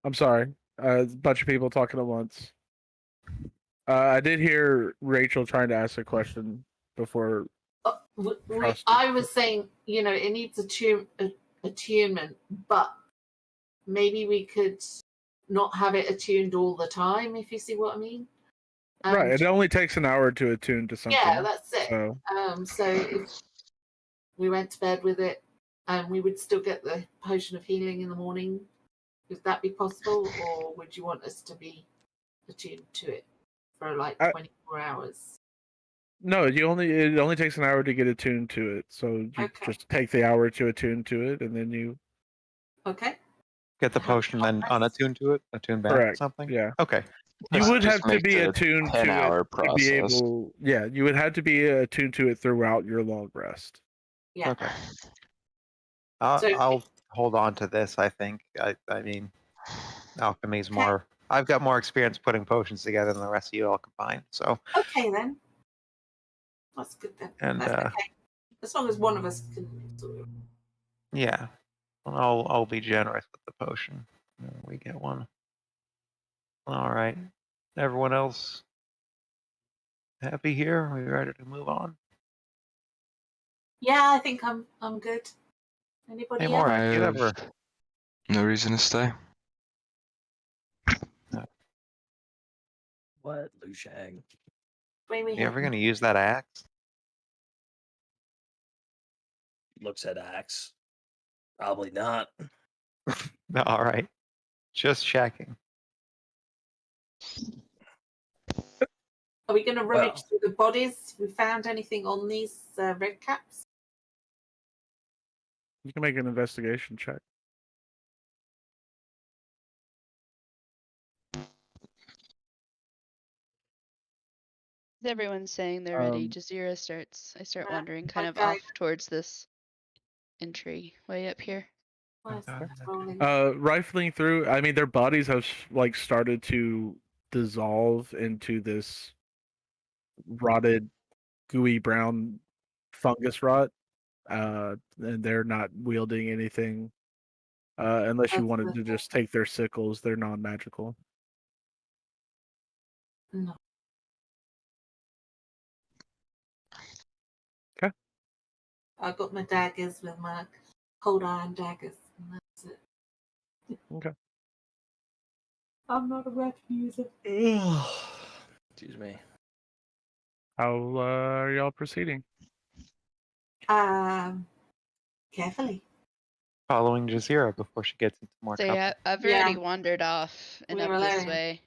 I'm sorry. A bunch of people talking at once. I did hear Rachel trying to ask a question before. Frosty. I was saying, it needs attunement, but maybe we could not have it attuned all the time, if you see what I mean. Right. It only takes an hour to attune to something. Yeah, that's it. So So if we went to bed with it, we would still get the potion of healing in the morning. Would that be possible, or would you want us to be attuned to it for like 24 hours? no, it only takes an hour to get attuned to it. So you Okay. just take the hour to attune to it, and then you. Okay. Get the potion, then unattune to it, attune back Correct. or something. Yeah. Okay. You Just- would just have to make be it a attuned to 10-hour it to be process. able. Yeah, you would have to be attuned to it throughout your long rest. Yeah. Okay. I'll, So- I'll hold on to this. I think. I mean, alchemy's Okay. more. I've got more experience putting potions together than the rest of you all combined. So Okay then. That's good then. And, That's okay. As long as one of us can sort of. yeah, I'll be generous with the potion. We get one. All right. Everyone else happy here? Are we ready to move on? Yeah, I think I'm good. Anybody Hey, else? Morak, you ever? No reason to stay. What, Lushang? Maybe You ever gonna use that axe? Looks at axe. Probably not. All right. Just checking. Are we going to rummage Well. through the bodies? Have we found anything on these red caps? You can make an investigation check. Everyone's saying they're ready. Jazeera starts. I start wandering kind of okay. off towards this entry way up here. Where's that rolling? Rifling through, I mean, their bodies have like started to dissolve into this rotted, gooey brown fungus rot. And they're not wielding anything. Unless you wanted to just take their sickles, they're non-magical. No. Okay. I got my daggers with my cold iron daggers, and that's it. Okay. I'm not a weapon user. Excuse me. How are y'all proceeding? Carefully. Following Jazeera before she gets into more So trouble. yeah, I've Yeah. already wandered off and We up were this alone. way.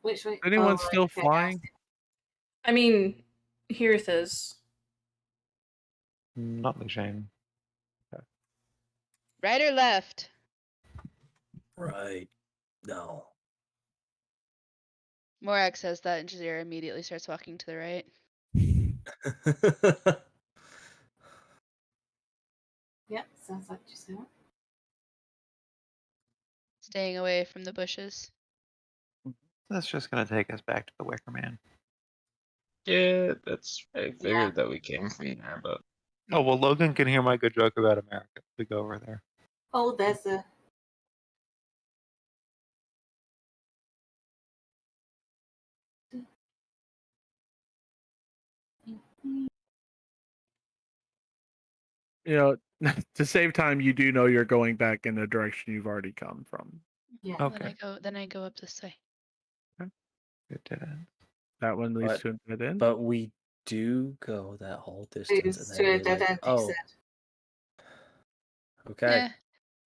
Which way? Is anyone right, still okay, flying? I mean, Hearth is. Not Lucian. Right or left? Right. No. Morak says that, and Jazeera immediately starts walking to the right. Yep, sounds like you said. Staying away from the bushes. That's just gonna take us back to the Wicker Man. Yeah, that's. I figured that we came from there, but Oh well, Logan can hear my good joke about America. We go over there. Oh, there's a. You know, to save time, you do know you're going back in the direction you've already come from. Yeah. Okay. Then I go up this way. Good dead end. That one leads But- to a dead end. But we do go that whole distance. Leads And to then a we're dead like, end, he oh, said. okay. Yeah.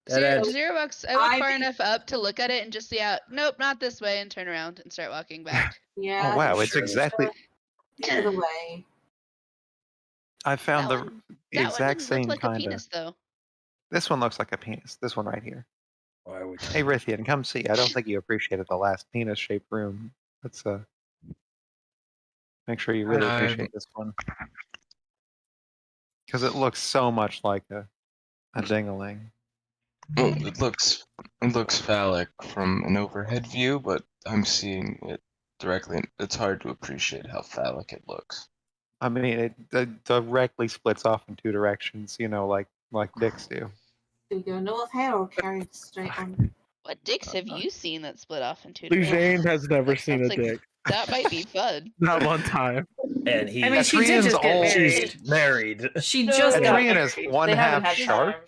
Dead end. Jazeera walks. I walk I far think- enough up to look at it and just see out. Nope, not this way, and turn around and start walking back. Yeah. Oh wow, it's sure. exactly. The other way. I found That the That one exact doesn't look same like a kind of. penis, though. This one looks like a penis. This one right here. Why are we Hey Rithian, come see. I don't think you appreciated the last penis-shaped room. Let's make sure you really appreciate this one. Because it looks so much like a dingaling. well, it looks phallic from an overhead view, but I'm seeing it directly. It's hard to appreciate how phallic it looks. I mean, it directly splits off in two directions. You know, like dicks do. Do we go north here or carry straight on? What dicks have you seen that split off in two Lucian directions? has never That seen a sounds like- dick. That might be fun. Not one time. And he. I mean, she did Adyrn's just get old. married. She's married. She No, just got Adyrn is married. one They haven't half had shark. time.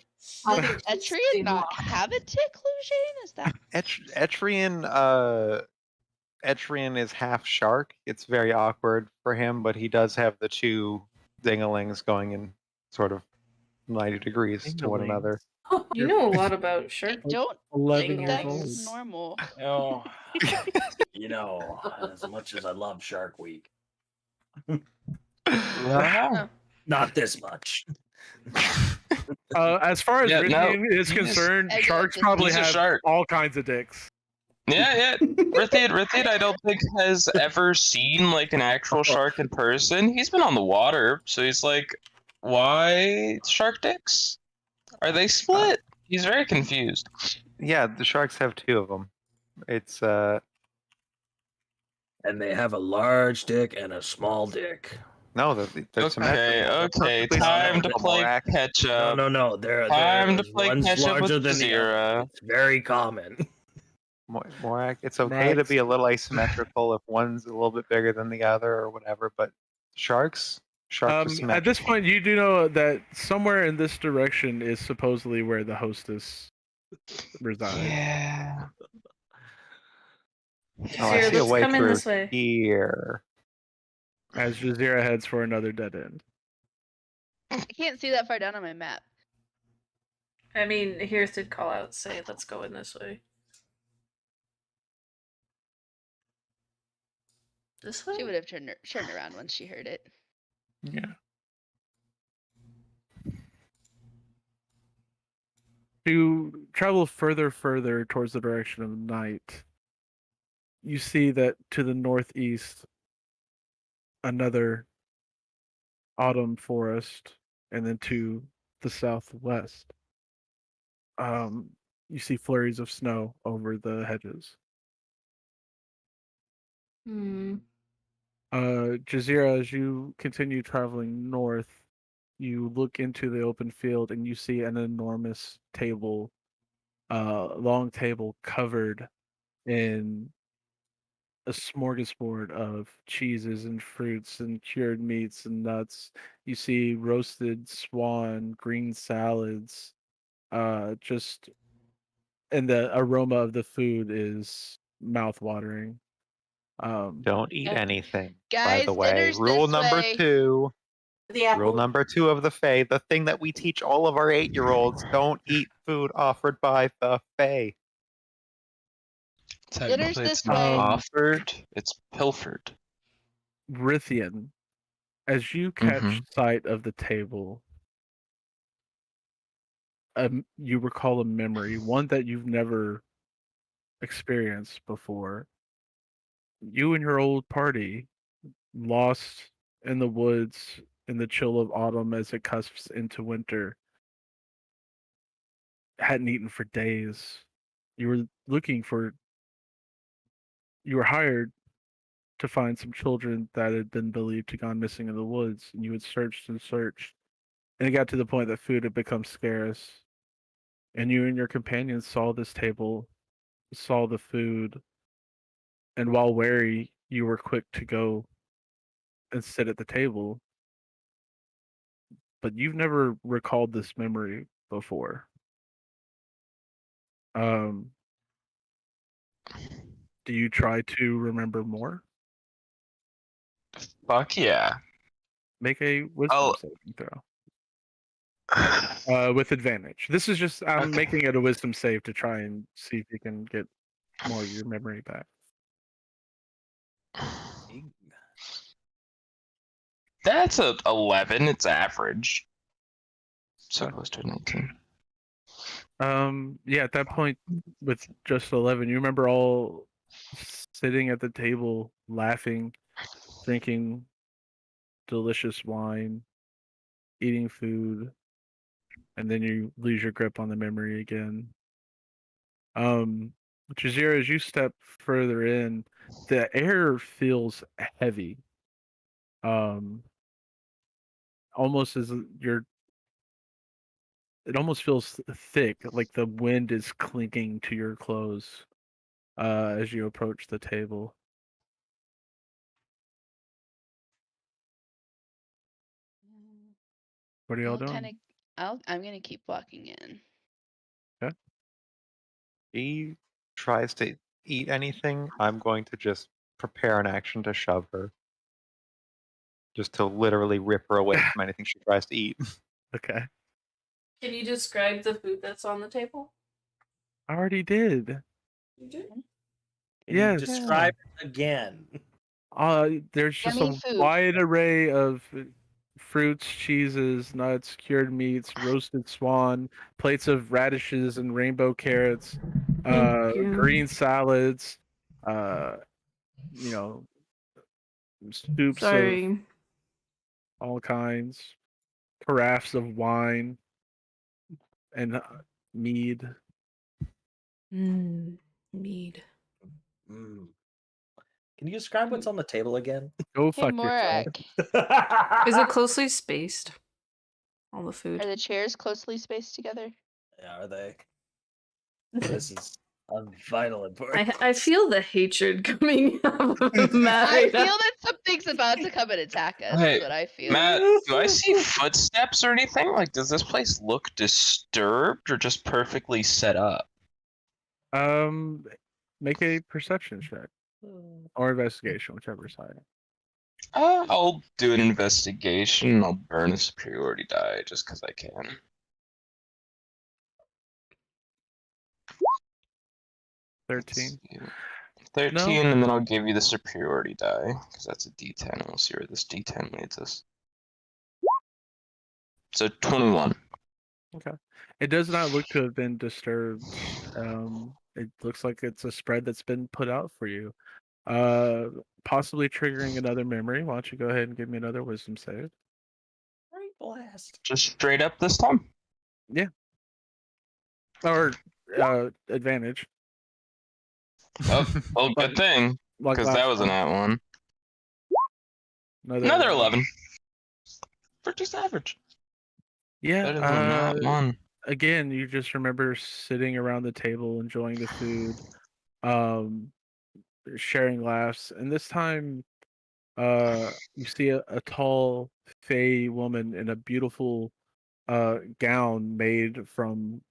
I Does think it's too Adyrn not much. have a tick, Lucian? Is that Etrian is half shark. It's very awkward for him, but he does have the two dingalings going in sort of 90 degrees to one Dingalings. another. You know a lot about I shark. don't 11 think years that's old. normal. Oh, you know, as much as I love Shark Week, not this much. As far as Yeah, no, Rithian is he's- concerned, I go sharks this probably He's a have shark. all kinds of dicks. Yeah. Rithian, I don't think has ever seen like an actual shark in person. He's been on the water, so he's like, why shark dicks? Are they split? He's very confused. Yeah, the sharks have two of them. It's And they have a large dick and a small dick. no, they're Okay, symmetrical. They're okay, perfectly time to symmetrical, play Morak. catch No, up. no. Time to There's play one's catch up with larger than the other. Jazeera. It's very common. Morak, it's okay to Max. be a little asymmetrical if one's a little bit bigger than the other or whatever, but sharks are symmetrical. At this point, you do know that somewhere in this direction is supposedly where the hostess resides. Yeah. Oh, I Here, see a let's way come in through this way. here. As Jazeera heads for another dead end. I can't see that far down on my map. I mean, Hearth did call out, say, let's go in this way. This way? She would have turned around once she heard it. Yeah. To travel further towards the direction of night, you see that to the northeast, another autumn forest, and then to the southwest, you see flurries of snow over the hedges. Hmm. Jazeera, as you continue traveling north, you look into the open field and you see an enormous table, long table covered in a smorgasbord of cheeses and fruits and cured meats and nuts. You see roasted swan, green salads, just and the aroma of the food is mouth-watering. Don't eat Uh, anything. By the Guys, way, dinner's rule this number way. 2. The apple. Rule number 2 of the Fae, the thing that we teach all of our 8-year-olds: don't eat food offered by the Fae. Technically, this it's not way. offered; it's pilfered. Rithian, as you catch sight of the table, you recall a memory, one that you've never experienced before. You and your old party, lost in the woods in the chill of autumn as it cusps into winter, hadn't eaten for days. You were looking for, you were hired to find some children that had been believed to gone missing in the woods, and you had searched and searched, and it got to the point that food had become scarce, and you and your companions saw this table, saw the food, and while wary, you were quick to go and sit at the table, but you've never recalled this memory before. Um, do you try to remember more? Fuck yeah. Make a wisdom Oh. saving throw. With advantage. This is just I'm Okay. making it a wisdom save to try and see if you can get more of your memory back. That's a 11. It's average. So Okay. close to an 18. Yeah, at that point with just 11, you remember all sitting at the table laughing, drinking delicious wine, eating food, and then you lose your grip on the memory again. Jazeera, as you step further in, the air feels heavy. Almost as it almost feels thick, like the wind is clinking to your clothes, as you approach the table. What are y'all doing? I'm gonna keep walking in. Okay. He tries to eat anything, I'm going to just prepare an action to shove her. Just to literally rip her away from anything she tries to eat. Okay. Can you describe the food that's on the table? I already did. You did. Can Yeah. you describe it again? There's just Yummy a food. wide array of fruits, cheeses, nuts, cured meats, roasted swan, plates of radishes and rainbow carrots, Thank you. green salads, uh, you know, soups of Sorry. all kinds, carafes of wine, and mead. Mead. Mm. Can you describe what's on the table again? Go Hey, fuck yourself. Morak, Is it closely spaced? All the are food. the chairs closely spaced together? Yeah, are they? This is of vital importance. I feel the hatred coming out of Matt. I right feel now. that something's about to come and attack us. Hey, Is what I feel. Matt, do I see footsteps or anything? Like, does this place look disturbed or just perfectly set up? Make a perception check or investigation, whichever side. I'll do an investigation. I'll burn a superiority die just because I can. 13. 13, and then I'll give you the superiority die because that's a D10. And we'll see where this D10 leads us. So 21. Okay. It does not look to have been disturbed. It looks like it's a spread that's been put out for you. Possibly triggering another memory. Why don't you go ahead and give me another wisdom save? Great blast. Just straight up this time. Or advantage. Oh, well, Like- good thing, Like because that last was an time. at one. Another 11. Pretty average. Yeah. Better than not one. Again, you just remember sitting around the table, enjoying the food, sharing laughs, and this time, you see a tall, fey woman in a beautiful gown made from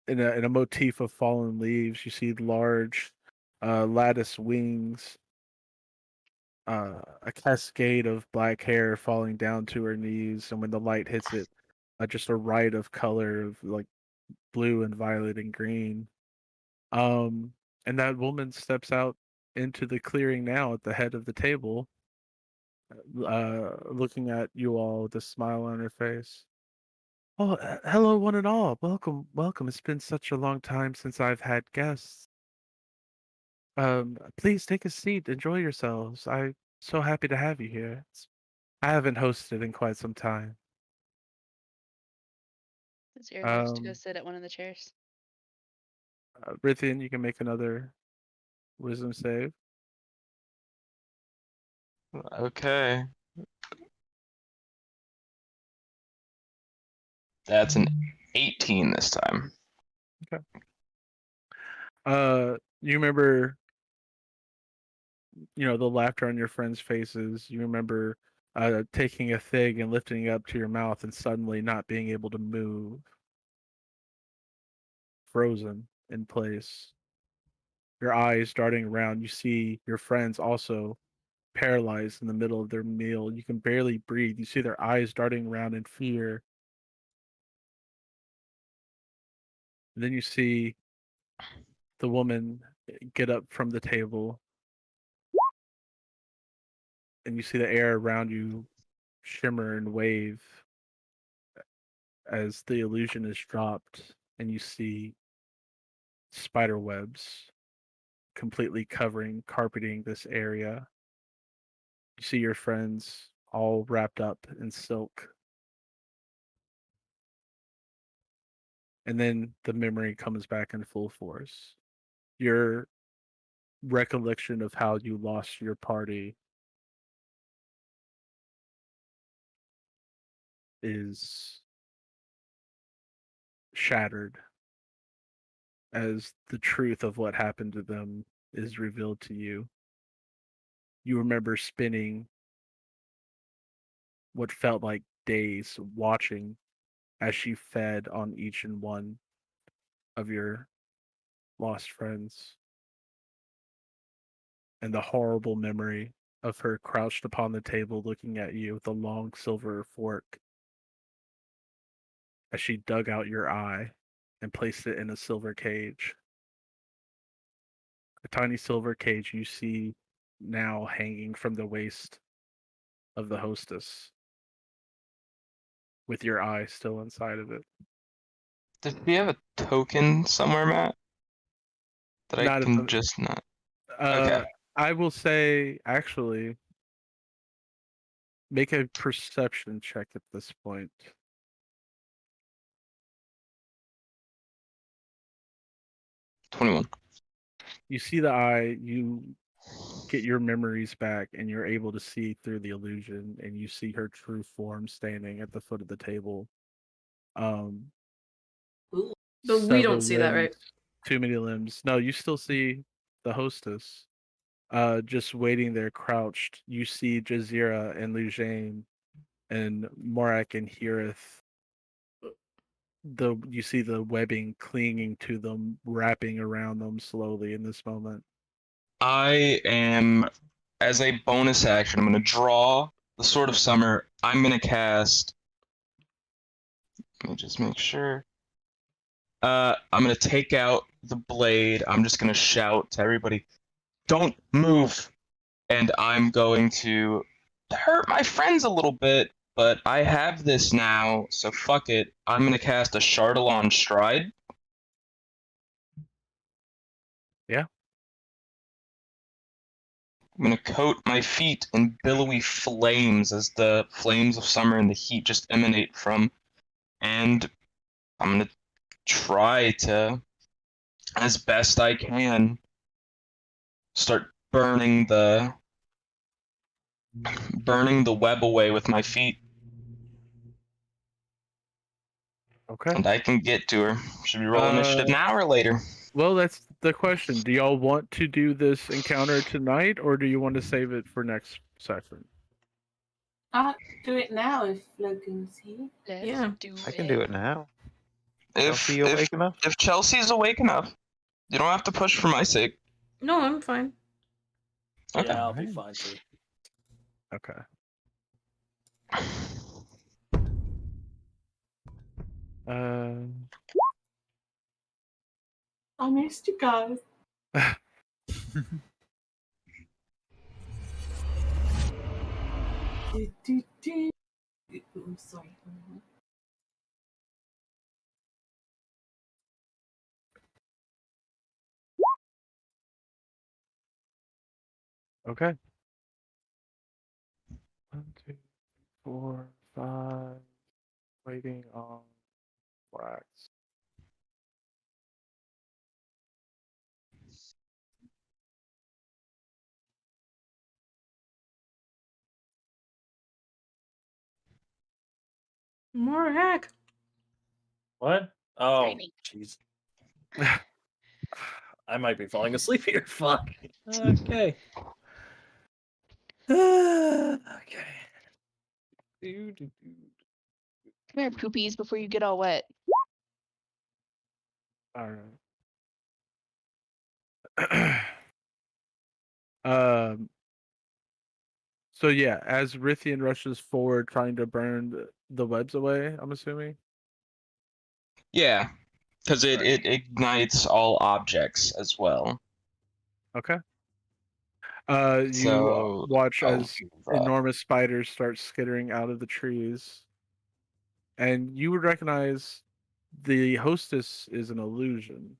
in a motif of fallen leaves. You see large lattice wings, a cascade of black hair falling down to her knees, and when the light hits it, just a riot of color of like blue and violet and green. Um, and that woman steps out into the clearing now at the head of the table, looking at you all with a smile on her face. Oh, hello, one and all. Welcome, welcome. It's been such a long time since I've had guests. Please take a seat. Enjoy yourselves. I'm so happy to have you here. I haven't hosted in quite some time. Zero goes to go Um, sit at one of the chairs. Rithian, you can make another wisdom save. Okay. That's an 18 this time. You remember, the laughter on your friends' faces. You remember taking a fig and lifting it up to your mouth and suddenly not being able to move, frozen in place. Your eyes darting around. You see your friends also paralyzed in the middle of their meal. You can barely breathe. You see their eyes darting around in fear. And then you see the woman get up from the table, and you see the air around you shimmer and wave as the illusion is dropped, and you see spider webs completely covering, carpeting this area. You see your friends all wrapped up in silk. And then the memory comes back in full force. Your recollection of how you lost your party is shattered as the truth of what happened to them is revealed to you. You remember spending what felt like days watching as she fed on each and one of your lost friends, and the horrible memory of her crouched upon the table looking at you with a long silver fork as she dug out your eye and placed it in a silver cage. A tiny silver cage you see now hanging from the waist of the hostess, with your eye still inside of it. Does we have a token somewhere, Matt? That I Not at can the just not. uh Okay. I will say actually make a perception check at this point. 21. You see the eye, you get your memories back, and you're able to see through the illusion, and you see her true form standing at the foot of the table. Um Ooh. But we several don't see that, right? limbs, too many limbs. No, you still see the hostess. Just waiting there crouched. You see Jazira and Lujane and Morak and Hirith. You see the webbing clinging to them, wrapping around them slowly in this moment. I am, as a bonus action, I'm going to draw the Sword of Summer. I'm going to cast. Let me just make sure. I'm going to take out the blade. I'm just going to shout to everybody, don't move. And I'm going to hurt my friends a little bit, but I have this now, so fuck it. I'm going to cast a Chardalon Stride. Yeah. I'm gonna coat my feet in billowy flames as the flames of summer and the heat just emanate from, and I'm gonna try to, as best I can, start burning the web away with my feet, Okay. and I can get to her. Should we roll initiative now or later? Well, that's the question. Do y'all want to do this encounter tonight, or do you want to save it for next session? I'll do it now if Logan's here. Let's Yeah. do I can do it now. If Chelsea, you awake enough? if Chelsea's awake enough, you don't have to push for my sake. No, I'm fine. Okay. Yeah, I'll be fine too. Okay. I missed you guys. Ooh, sorry. Okay. 1, 2, 4, 5. Waiting on wax. More heck. What? Oh, Training. jeez. I might be falling asleep here. Fuck. Okay. Okay. Come here, poopies, before you get all wet. All right. So yeah, as Rithian rushes forward, trying to burn the webs away, I'm assuming. Yeah, because it ignites all objects as well. Okay. You So watch I'll as do that. enormous spiders start skittering out of the trees, and you would recognize the hostess is an illusion.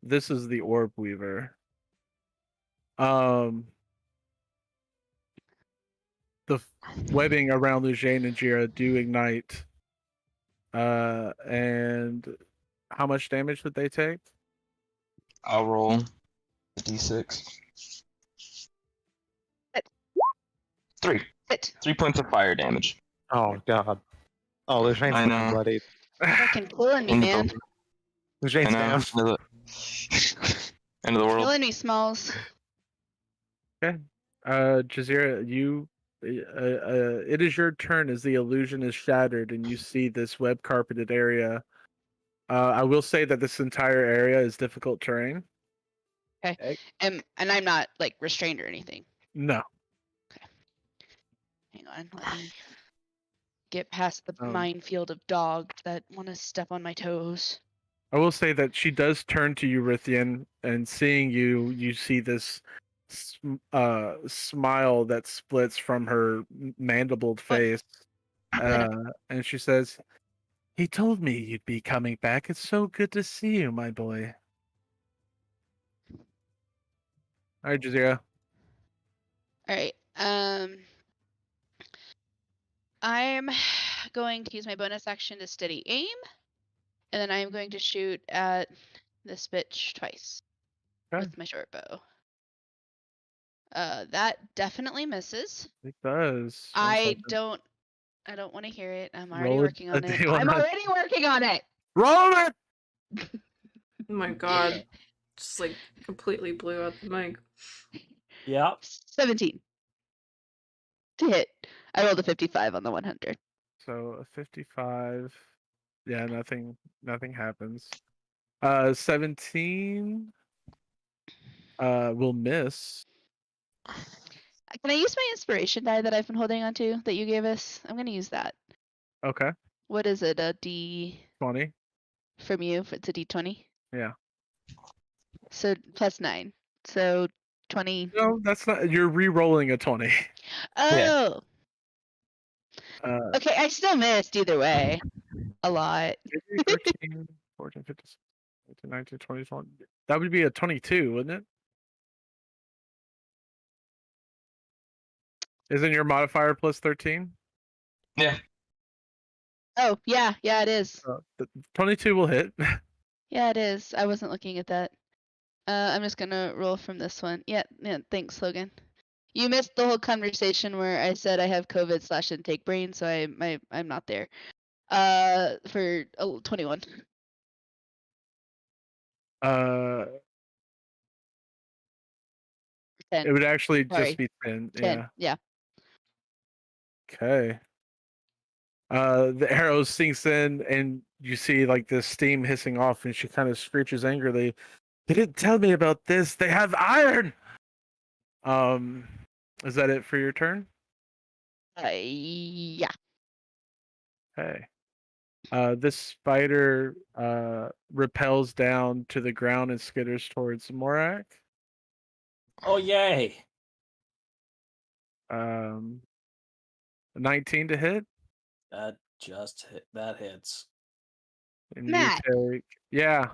This is the orb weaver. The webbing around Lujane and Jira do ignite. And how much damage would they take? I'll roll the d6. Sit. 3. Sit. 3 points of fire damage. Oh god. Oh, Lucian's I looking know. bloody. Fucking killing me, End man. of the, I Lucian's know. down. End of the world. Killing me, Smalls. Okay. Jazeera, you. It is your turn as the illusion is shattered and you see this web carpeted area. I will say that this entire area is difficult terrain. Okay. And I'm not like restrained or anything. No. Hang on, let me get past the Um, minefield of dogs that want to step on my toes. I will say that she does turn to you, Rithian, and seeing you, you see this smile that splits from her mandibled face. And she says, "He told me you'd be coming back. It's so good to see you, my boy." All right, Jazeera. All right. I'm going to use my bonus action to steady aim, and then I'm going to shoot at this bitch twice with my short bow. That definitely misses. It does. I don't want to hear it. I'm already Roll working on a it. D100. I'm already working on it. Roll it. Oh my god. Just like completely blew out the mic. Yeah. 17 to hit. I rolled a 55 on the 100. So a 55. Yeah, nothing happens. 17 will miss. Can I use my inspiration die that I've been holding on to that you gave us? I'm gonna use that. Okay. What is it? A D 20. from you? It's a D20. Yeah. So plus 9. So 20. No, that's not. You're re-rolling a 20. Oh. Uh, Okay, I still missed either way. A lot. 13, 14, 15, 18, 19, 20, 21. That would be a 22, wouldn't it? Isn't your modifier plus 13? Yeah. Oh, yeah, it is. 22 will hit. Yeah, it is. I wasn't looking at that. I'm just gonna roll from this one. Yeah, thanks, Logan. You missed the whole conversation where I said I have COVID/intake brain, so I'm not there. For 21. It 10. would actually Sorry. just be 10. 10. Yeah. Yeah. Okay. The arrow sinks in, and you see like this steam hissing off, and she kind of screeches angrily. They didn't tell me about this. They have iron. Is that it for your turn? Yeah. Okay. This spider repels down to the ground and skitters towards Morak. Oh yay! 19 to hit. That just hit. That hits. And Matt. you take, yeah.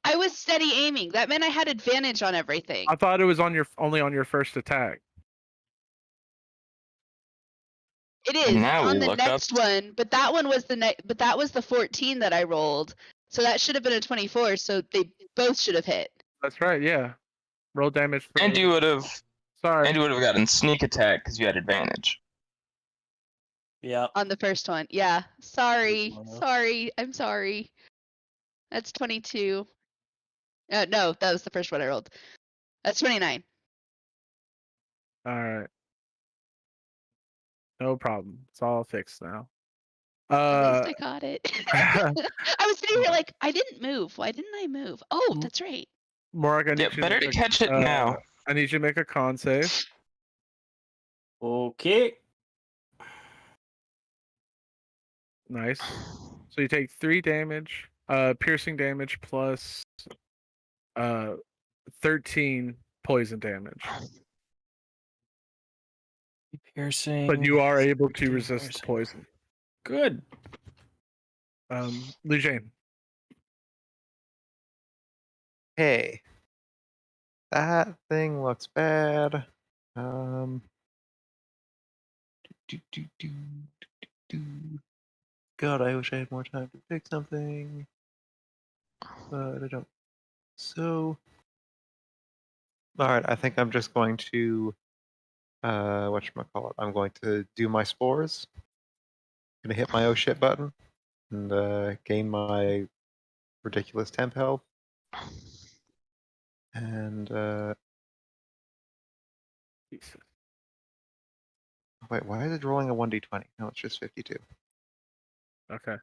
I was steady aiming. That meant I had advantage on everything. I thought it was only on your first attack. It is And now we on the look up- next one, but that one was but that was the 14 that I rolled. So that should have been a 24, so they both should have hit. That's right. Yeah. Roll damage. For And you would have. Sorry. And you would have gotten sneak attack because you had advantage. Yeah. On the first one. Yeah. Sorry. Wow. Sorry. I'm sorry. That's 22. No, that was the first one I rolled. That's 29. All right. No problem. It's all fixed now. At least I got it. I was sitting here like, I didn't move. Why didn't I move? Oh, that's right. Mark, I need Yeah, you better to make catch it now. I need you to make a con save. Okay. Nice. So you take 3 damage, piercing damage plus 13 poison damage. Piercing. But you are able to 13 resist the piercing. poison. Good. Lujane. Hey, that thing looks bad. God, I wish I had more time to pick something, but I don't. So, all right, I think I'm just going to, whatchamacallit, I'm going to do my spores. Gonna hit my oh shit button and gain my ridiculous temp health. And wait, why is it rolling a 1d20? No, it's just 52. Okay.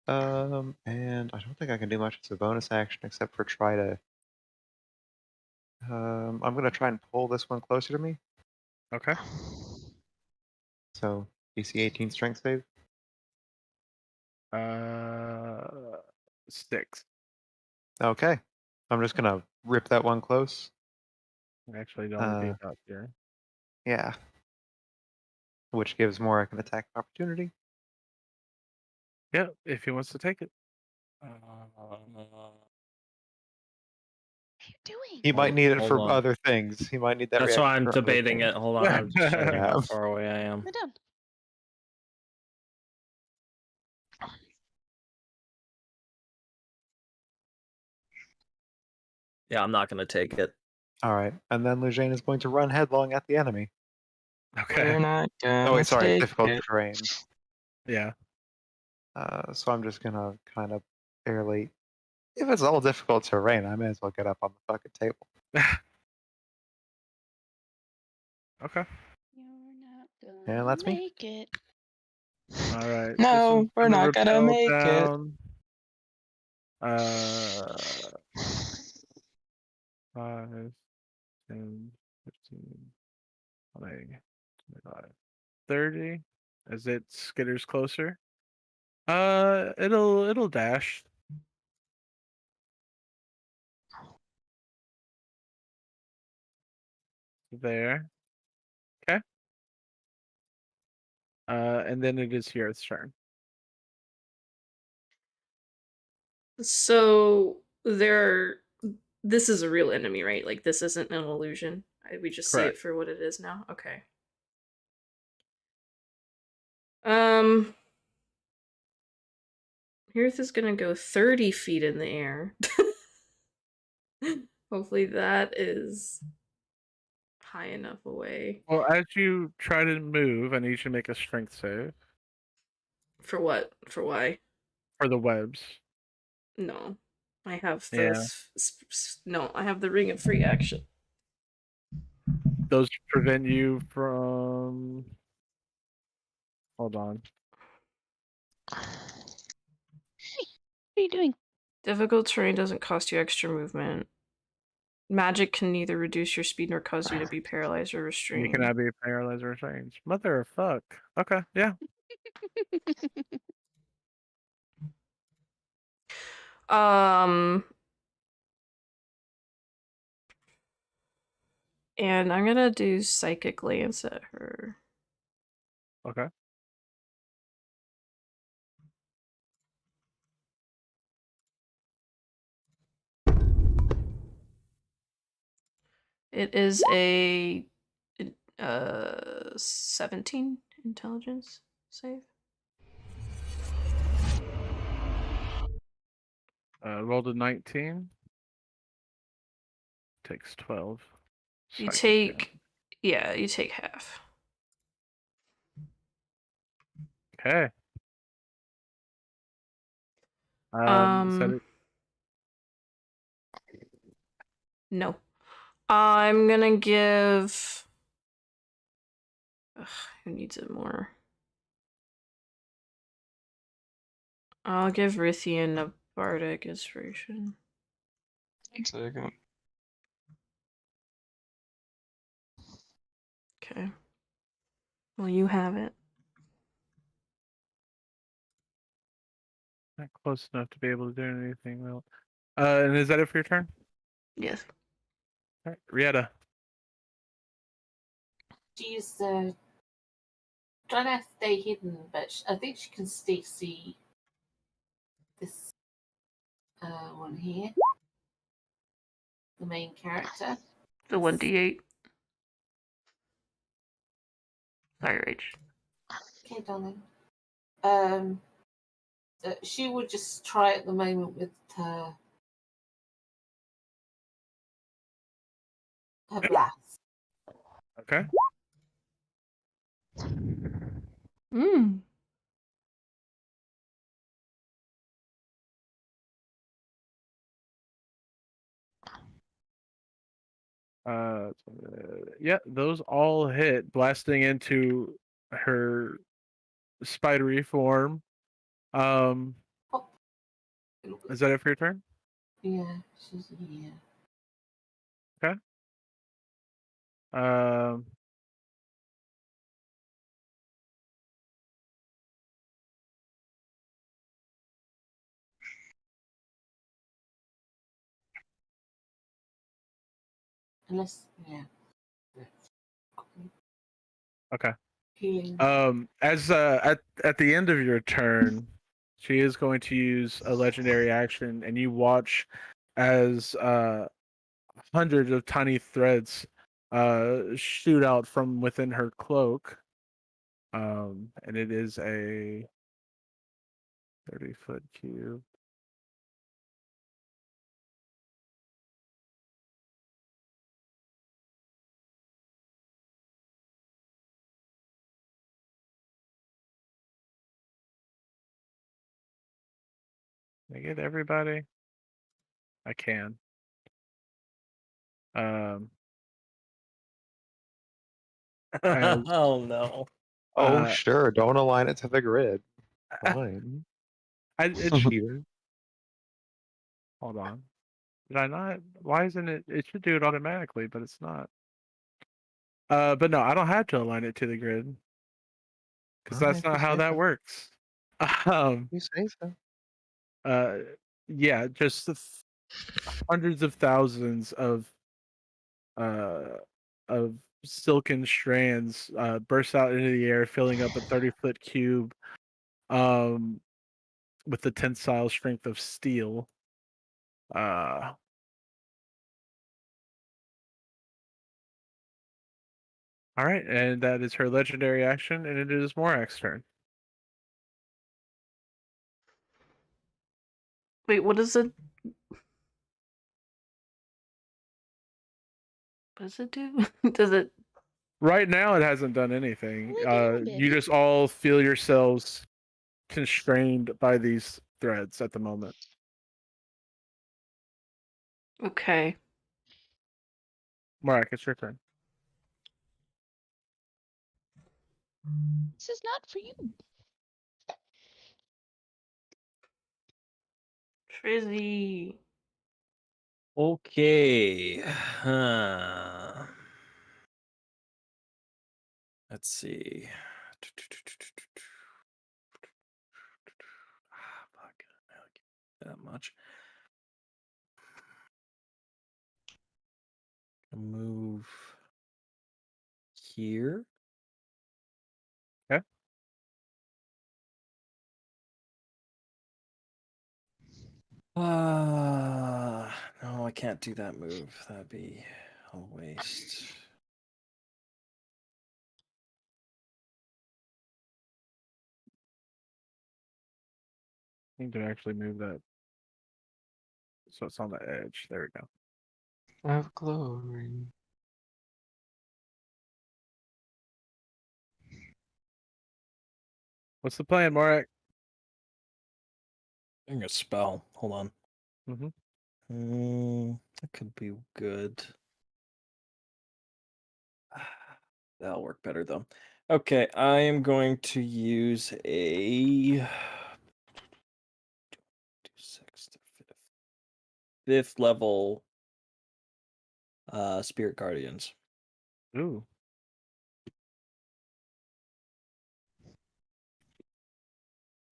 And I don't think I can do much as a bonus action except for try to. I'm gonna try and pull this one closer to me. Okay. So DC 18 strength save. 6. Okay. I'm just gonna rip that one close. I actually don't be up here. Yeah. Which gives Morak an attack opportunity. Yeah, if he wants to take it. What are you doing? He might need it Hold for on. other things. He might need that. That's why I'm reaction for other debating things. it. Hold on. I'm just checking Yeah. how far away I am. I'm done. Yeah, I'm not going to take it. All right, and then Lujane is going to run headlong at the enemy. Okay. We're not gonna Oh wait, sorry, take difficult it. terrain. Yeah. So I'm just gonna kind of barely. If it's all difficult terrain, I may as well get up on the fucking table. Okay. You're not Yeah, gonna that's me. make it. All right. this No, one's we're not gonna repel make it. down. 5, 10, 15, 20, 25, 30. As it skitters closer. It'll dash. There. Okay. And then it is Hero's turn. So this is a real enemy, right? Like this isn't an illusion. We just see it Correct. for what it is now. Okay. Hearth is gonna go 30 feet in the air. Hopefully that is high enough away. Well, as you try to move, I need you to make a strength save For what? For why? for the webs. No. I have the Yeah. no, I have the ring of free action. Those prevent you from. Hold on. What are you doing? Difficult terrain doesn't cost you extra movement. Magic can neither reduce your speed nor cause you to be paralyzed or You restrained. cannot be paralyzed or restrained. Mother of fuck. Okay, yeah. And I'm gonna do psychic glance at her. Okay. It is a 17 intelligence save. Rolled a 19. Takes 12. You Psychic take, damage. yeah, you take half. Okay. Is that it? No. I'm gonna give. Ugh, who needs it more? I'll give Rithian a bardic inspiration. Second. Okay. Well, you have it. Not close enough to be able to do anything. Well, and is that it for your turn? Yes. All right, Rieta. She's trying to stay hidden, but I think she can still see this one here, the main character. The 1d8. Sorry, Rage. Okay, darling. She would just try at the moment with her blast. Okay. Hmm. Yeah, those all hit, blasting into her spidery form. Um, Oh, is that it for your turn? yeah, she's here. Okay. Um, Unless, yeah. okay. Healing. As at the end of your turn, she is going to use a legendary action, and you watch as hundreds of tiny threads shoot out from within her cloak. And it is a 30-foot cube. Can I get everybody? I can. As, Oh no. Oh, Uh, sure. Don't align it to the grid. Fine. it's cheater. Hold on. Did I not? Why isn't it? It should do it automatically, but it's not. But no, I don't have to align it to the grid because All that's right, not you how say that so. works. Um, You say so. yeah, just hundreds of thousands uh of silken strands burst out into the air, filling up a 30-foot cube with the tensile strength of steel. All right, and that is her legendary action, and it is Morak's turn. Wait, what is it? What does it do? Does it? Right now, it hasn't done anything. Look at it, You baby. just all feel yourselves constrained by these threads at the moment. Okay. Marek, it's your turn. This is not for you. Trizzy. Okay. Let's see. Fuck. I don't get that much. Move here. Okay. No, I can't do that move. That'd be a waste. I need to actually move that so it's on the edge. There we go. Of glory. What's the plan, Marek? I think a spell. Hold on. Mm-hmm. That could be good. That'll work better though. Okay, I am going to use a 6 to 5th level Spirit Guardians. Ooh.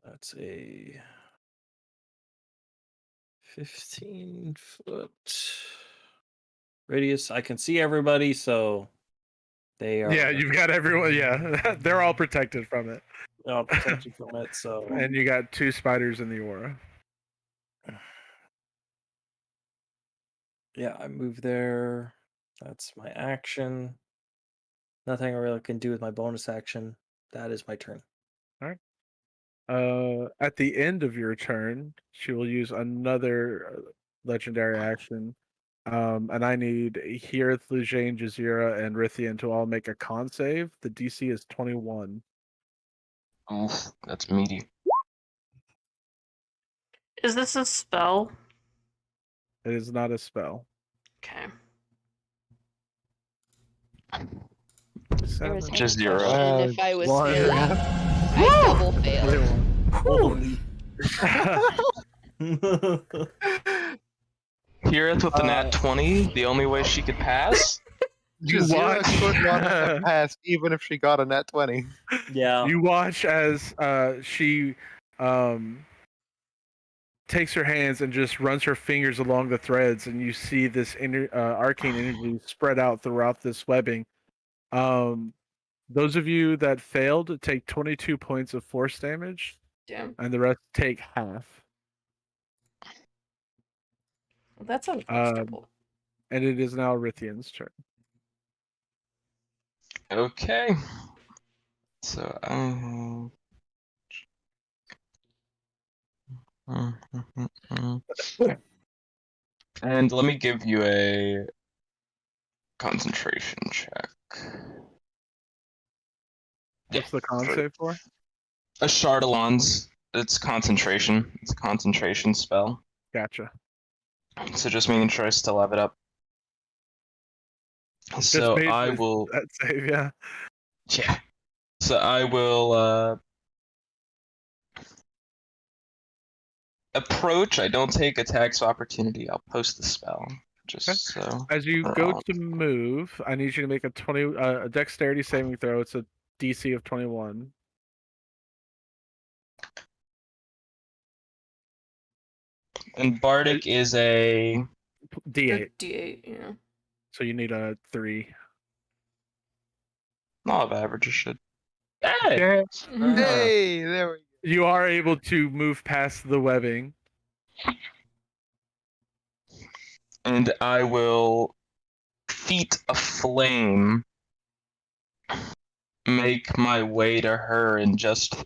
That's a 15-foot radius. I can see everybody, so they are. Yeah, you've got everyone. Yeah, they're all protected from it. protected from it. So And you got 2 spiders in the aura. yeah, I move there. That's my action. Nothing I really can do with my bonus action. That is my turn. All right. At the end of your turn, she will use another legendary action. And I need Hirith, Lujane, Jazeera, and Rithian to all make a con save. The DC is 21. Oof, that's meaty. Is this a spell? It is not a spell. Okay. There was 7. any Just zero. question if I was One. failing. I double failed. Holy. Hirith with the nat 20, the only way she could pass? Jazeera watch- could not have passed even if she got a nat 20. Yeah. You watch as she takes her hands and just runs her fingers along the threads, and you see this arcane energy spread out throughout this webbing. Those of you that failed take 22 points of force damage, Damn. and the rest take half. Well, that's uncomfortable. And it is now Rithian's turn. Okay. So I and let me give you a concentration check. What's the con save for? A Chardalon's. It's concentration. It's a concentration spell. Gotcha. So just making sure I still have it up. Just So made I this- will. that save, yeah. Yeah. So I will approach. I don't take attacks of opportunity. I'll post the spell. Just Okay. so. As you we're go all- to move, I need you to make a dexterity saving throw. It's a DC of 21. And Bardic is a. D8. D8, yeah. So you need a 3. Law of averages should. Hey! Yes. Mhm. Hey, there we go. You are able to move past the webbing. And I will feet a flame, make my way to her, and just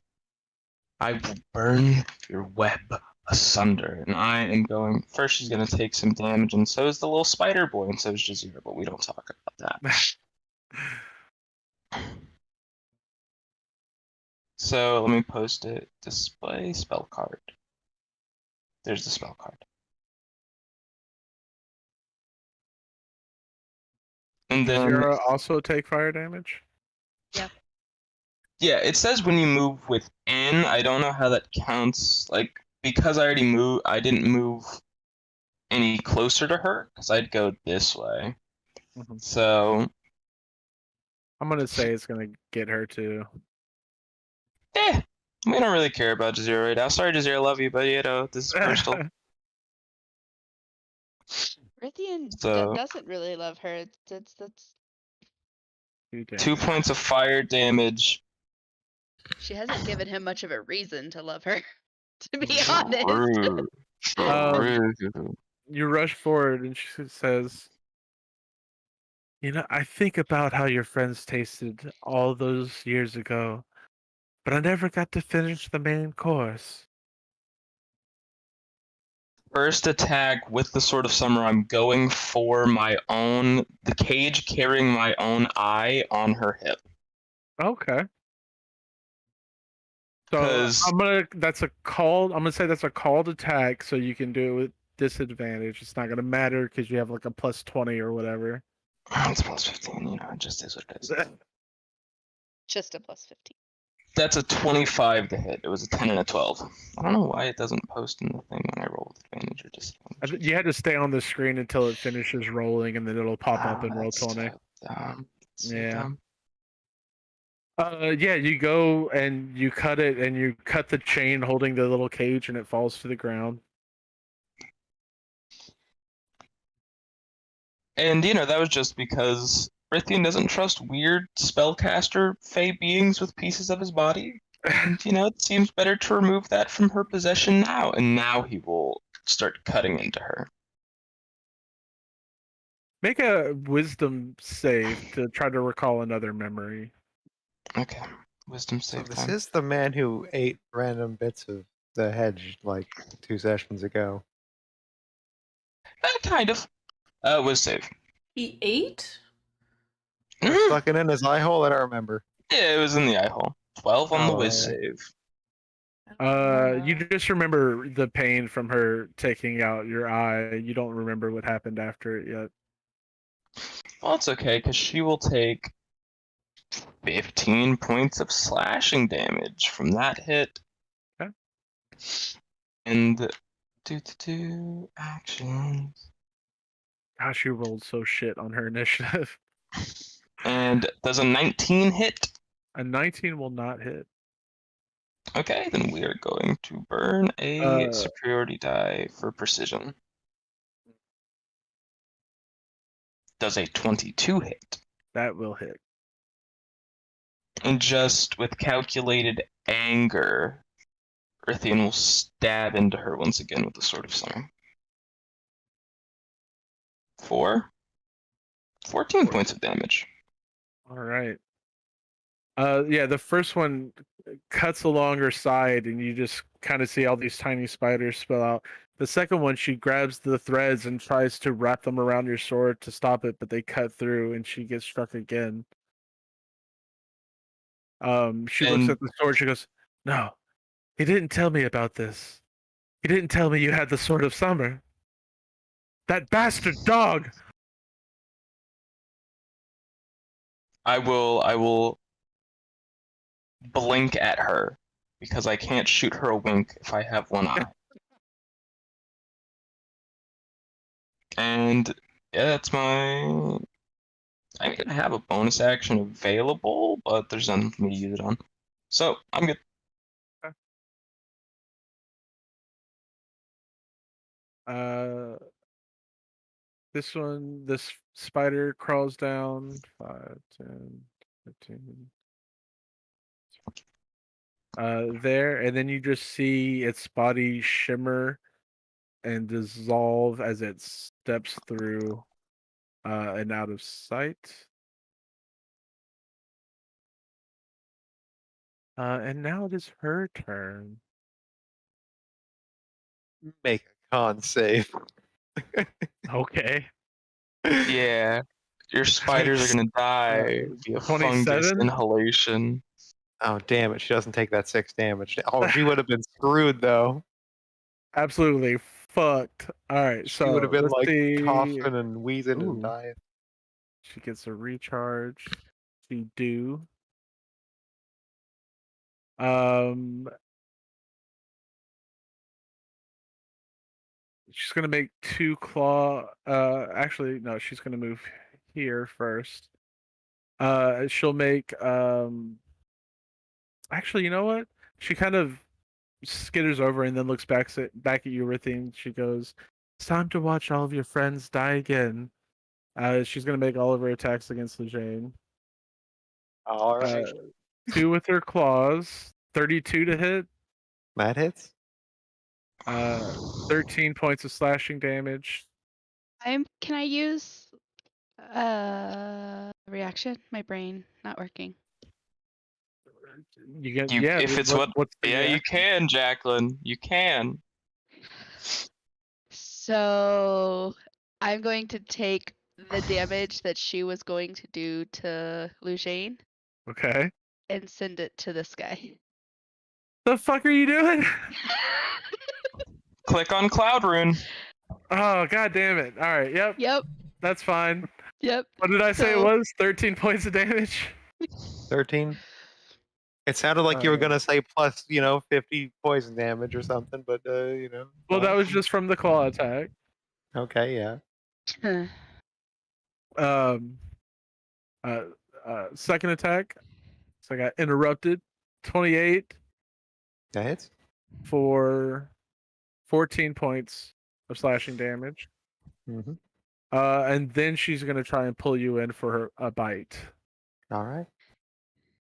I will burn your web asunder, and I am going first. She's going to take some damage, and so is the little spider boy, and so is Jazeera, but we don't talk about that. So let me post it. Display spell card. There's the spell card. And Does then, Zero also take fire damage? yeah, it says when you move within. I don't know how that counts. Like, because I already moved, I didn't move any closer to her, because I'd go this way. Mhm. So, I'm gonna say it's gonna get her too. we don't really care about Jazeera right now. Sorry, Jazeera, love you, but this is personal. Rithian So, doesn't really love her. That's 2 2 damage. points of fire damage. she hasn't given him much of a reason to love her, to be True. honest. True. You rush forward and she says, "You know, I think about how your friends tasted all those years ago, but I never got to finish the main course." First attack with the Sword of Summer, I'm going for the cage carrying my own eye on her hip. Okay. So Because I'm gonna say that's a called attack, so you can do it with disadvantage. It's not gonna matter because you have like a plus 20 or whatever. it's plus 15, it just is what it is. Just a plus 15. That's a 25 to hit. It was a 10 and a 12. I don't know why it doesn't post in the thing when I roll with advantage or disadvantage. You had to stay on the screen until it finishes rolling, and then it'll pop up and roll That's 20. so Yeah. dumb. Yeah, you go and you cut it, and you cut the chain holding the little cage, and it falls to the ground. And that was just because Rithian doesn't trust weird spellcaster fey beings with pieces of his body. And it seems better to remove that from her possession now, and now he will start cutting into her. Make a wisdom save to try to recall another memory. Okay. Wisdom So save this time. is the man who ate random bits of the hedge like 2 sessions ago. Kind of. Whiz save. He ate? Or Mhm. stuck it in his eye hole. I don't remember. Yeah, it was in the eye hole. 12 on the whiz Oh. save. You just remember the pain from her taking out your eye. You don't remember what happened after it yet. Well, it's okay, because she will take 15 points of slashing damage from that hit. Okay. And actions. Gosh, you rolled so shit on her initiative. And does a 19 hit? A 19 will not hit. Okay, then we are going to burn a Uh, superiority die for precision. Does a 22 hit? That will hit. And just with calculated anger, Rithian will stab into her once again with the Sword of Summer. 14 points of damage. All right. Yeah, the first one cuts along her side, and you just kind of see all these tiny spiders spill out. The second one, she grabs the threads and tries to wrap them around your sword to stop it, but they cut through, and she gets struck again. She looks And- at the sword. She goes, "No, he didn't tell me about this. He didn't tell me you had the Sword of Summer. That bastard dog!" I will blink at her because I can't shoot her a wink if I have one eye. And yeah, that's my. I mean, I have a bonus action available, but there's nothing for me to use it on. So I'm good. This spider crawls down 5, 10, 15. There, and then you just see its body shimmer and dissolve as it steps through and out of sight. And now it is her turn. Make a con save. Okay. Yeah. Your spiders are gonna die via fungus 27? inhalation. Oh damn it! She doesn't take that 6 damage. Oh, she would have been screwed though. Absolutely fucked. All right, She would so have been let's like see. coughing and wheezing and Ooh. dying. She gets a recharge. She do. She's gonna make 2 claw. Actually, no. She's gonna move here first. She'll make. Actually, you know what? She kind of skitters over and then looks back at you, Rithine. She goes, "It's time to watch all of your friends die again." She's gonna make all of her attacks against Lejane. All right, 2 with her claws. 32 to hit. that hits. 13 points of slashing damage. Can I use reaction? My brain not working. You get You, yeah. if it's what's the yeah, you can, Jacqueline. You can. So I'm going to take the damage that she was going to do to Lujane Okay. and send it to this guy. The fuck are you doing? Click on Cloud Rune. Oh god damn it! All right. Yep. Yep. That's fine. Yep. What did I say it So- was? 13 points of damage. 13. It sounded like you were gonna say plus, 50 poison damage or something, but Well, that was just from the claw attack. okay. Yeah. Second attack. So I got interrupted. 28 That hits. for 14 points of slashing damage. Mm-hmm. And then she's gonna try and pull you in for a bite, All right.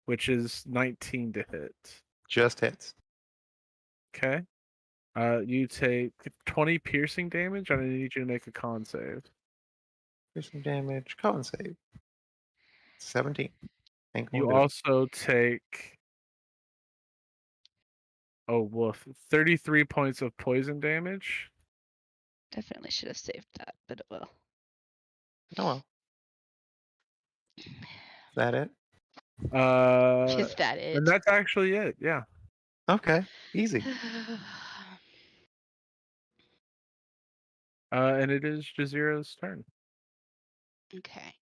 which is 19 to hit. Just hits. Okay. You take 20 piercing damage, and I need you to make a con save. Piercing damage. Con save. 17. Ain't gonna You do it. also take 33 points of poison damage. Definitely should have saved that, but it will. Oh well. Is that it? Is that it? And that's actually it. Yeah. Okay. Easy. And it is Jazeera's turn. Okay.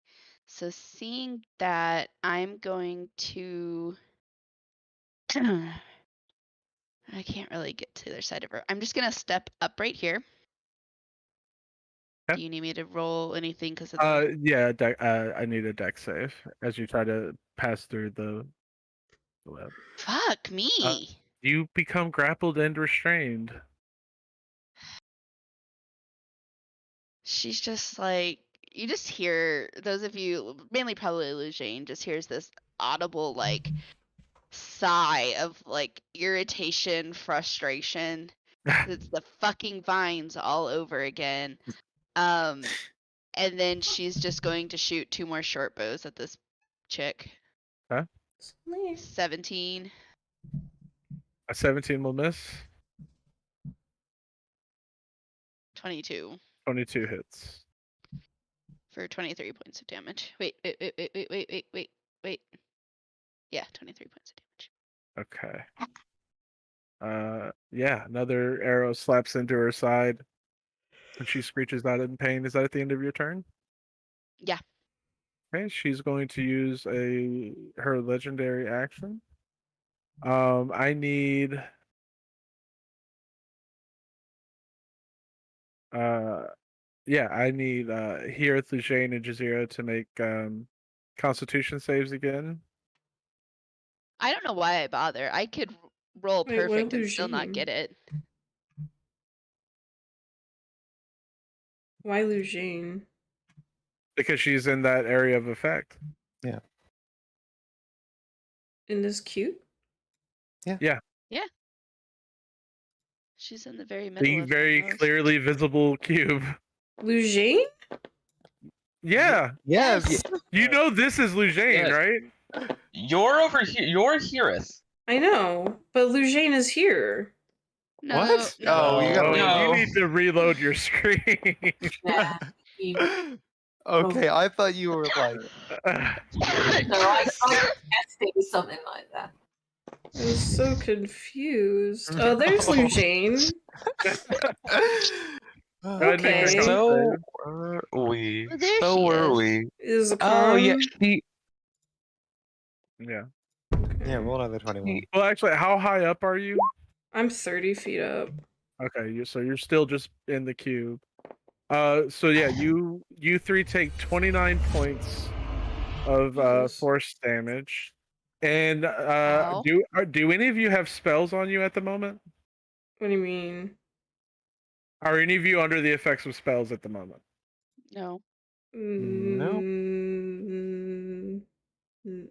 So seeing that, I'm going to. I can't really get to the other side of her. I'm just gonna step up right here. Okay. Do you need me to roll anything? Because it's Yeah. I need a deck save as you try to pass through the web. fuck me. You become grappled and restrained. She's just like, you just hear, those of you, mainly probably Lujane, just hears this audible like sigh of like irritation, frustration. It's the fucking vines all over again. And then she's just going to shoot 2 more short bows at this chick. Okay. 17. A 17 will miss. 22 22 hits. for 23 points of damage. Wait. Yeah, 23 points of damage. Okay. Yeah, another arrow slaps into her side and she screeches out in pain. Is that at the end of your turn? Yeah. Okay, she's going to use her legendary action. I need here Lujane and Jazeera to make Constitution saves again. I don't know why I bother. I could roll Wait, what perfect and still not Lujane? get it. Why Lujane? Because she's in that area of effect. In this cute? Yeah. She's in the very middle The of very almost. clearly visible cube. Lujane? Yeah. Yes. You know this is Lujane, Yes. right? You're over here. You're Heareth. I know, but Lujane is here. No, What? no. Oh, you gotta Oh, reload. you No. need to reload your screen. Yeah. You, Okay, I thought you were like. no, I guessed it was something like that. I was so confused. Oh, there's Lujane. Go ahead and make your Okay. con So save. were we. Oh, there So she were is. we. Is a Oh yeah, con. Yeah. Yeah, Okay. roll another 21. Well, actually, how high up are you? I'm 30 feet up. Okay, so you're still just in the cube. So yeah, you three take 29 points of Jesus. force damage. And Ow. do any of you have spells on you at the moment? What do you mean? Are any of you under the effects of spells at the moment? No. Nope.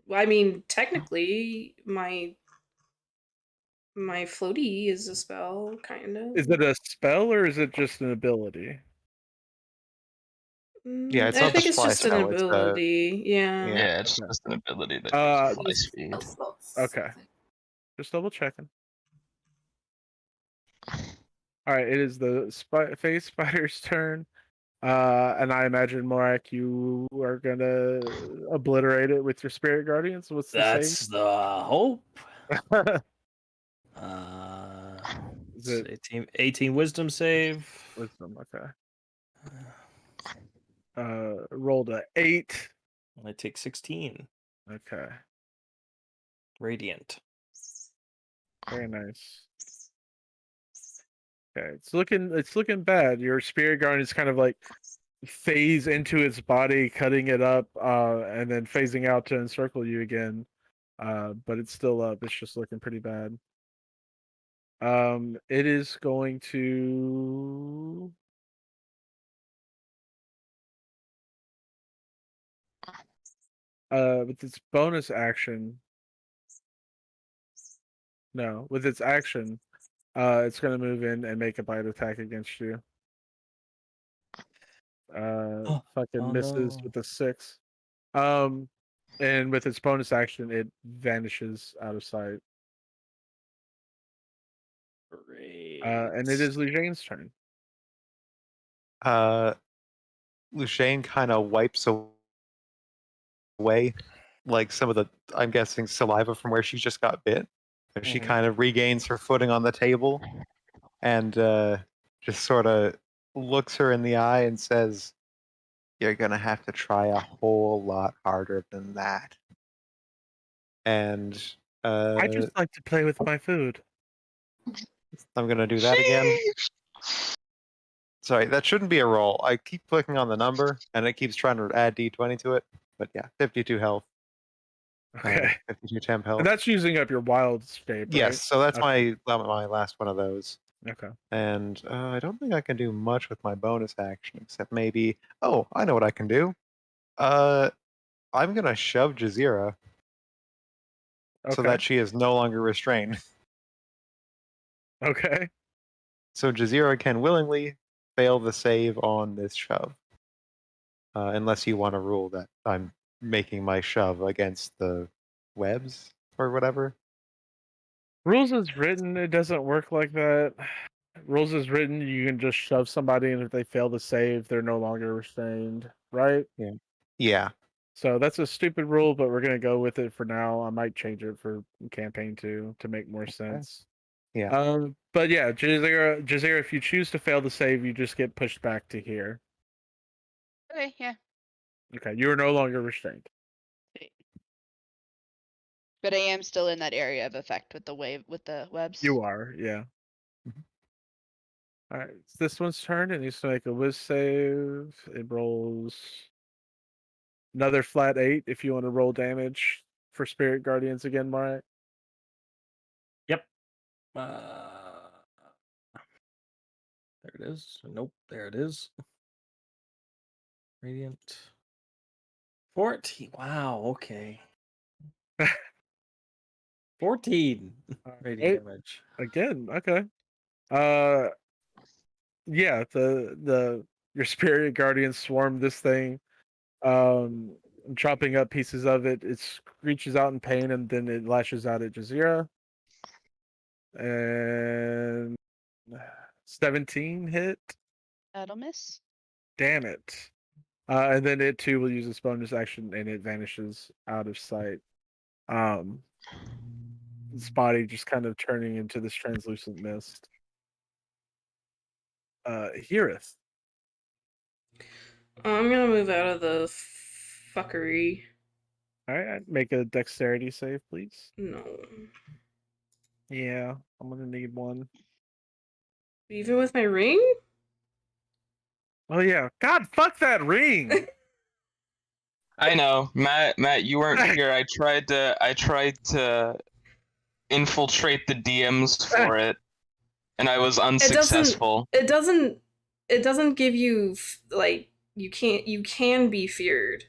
Well, I mean, technically, my floaty is a spell, kind of. Is it a spell or is it just an ability? Yeah, it's I not the think it's fly just an spell. It's ability. Yeah. yeah. Yeah, it's Okay. just an ability that gives you fly Use speed. spell slots, Okay. I think. Just double checking. All right, it is the phase spider's turn. And I imagine Morak, you are gonna obliterate it with your spirit guardians. What's the save? That's the hope. Is it 18 wisdom save. wisdom? Okay. Rolled a 8. I take 16. Okay. Radiant. Very nice. Okay, it's looking bad. Your spirit guardian is kind of like phase into its body, cutting it up, and then phasing out to encircle you again. But it's still up. It's just looking pretty bad. It is going to. With its bonus action. No, with its action, it's going to move in and make a bite attack against you. Fucking misses no. with a 6. And with its bonus action, it vanishes out of sight. Great. And it is Lujane's turn. Lushane kind of wipes away like some of the, I'm guessing, saliva from where she just got bit. And she Mhm. kind of regains her footing on the table and just sort of looks her in the eye and says, "You're going to have to try a whole lot harder than that." And I just like to play with my food. I'm going to do that again. Sorry, that shouldn't be a roll. I keep clicking on the number and it keeps trying to add d20 to it. But yeah, 52 health. Okay. 52 temp health. And that's using up your wild shape, right? Yes, so that's Okay. my last one of those. Okay. And I don't think I can do much with my bonus action, except maybe. Oh, I know what I can do. I'm gonna shove Jazeera so Okay. that she is no longer restrained. Okay. So Jazeera can willingly fail the save on this shove, unless you want to rule that I'm making my shove against the webs or whatever. Rules is written, it doesn't work like that. Rules is written, you can just shove somebody, and if they fail to save, they're no longer restrained, right? Yeah. So that's a stupid rule, but we're gonna go with it for now. I might change it for campaign 2 to make more sense. Yeah. But yeah, Jazeera, if you choose to fail to save, you just get pushed back to here. Okay, yeah. Okay, you are no longer restrained. But I am still in that area of effect with the webs. You are, yeah. All right, it's this one's turn. It needs to make a whiz save. It rolls another flat 8 if you want to roll damage for Spirit Guardians again, Marek. Yep. There it is. Nope. There it is. Radiant. 14. Wow. Okay. 14 radiant damage. Again, okay. Yeah, your Spirit Guardians swarm this thing, chopping up pieces of it. It screeches out in pain, and then it lashes out at Jazeera. And 17 hit. That'll miss. Damn it. And then it too will use its bonus action and it vanishes out of sight. Its body just kind of turning into this translucent mist. Heareth. I'm gonna move out of the fuckery. Alright, make a dexterity save, please. No. Yeah, I'm gonna need one. Even with my ring? Oh yeah. God, fuck that ring! I know, Matt, you weren't here. I tried to infiltrate the DMs for it, and I was unsuccessful. It doesn't give you like you can be feared.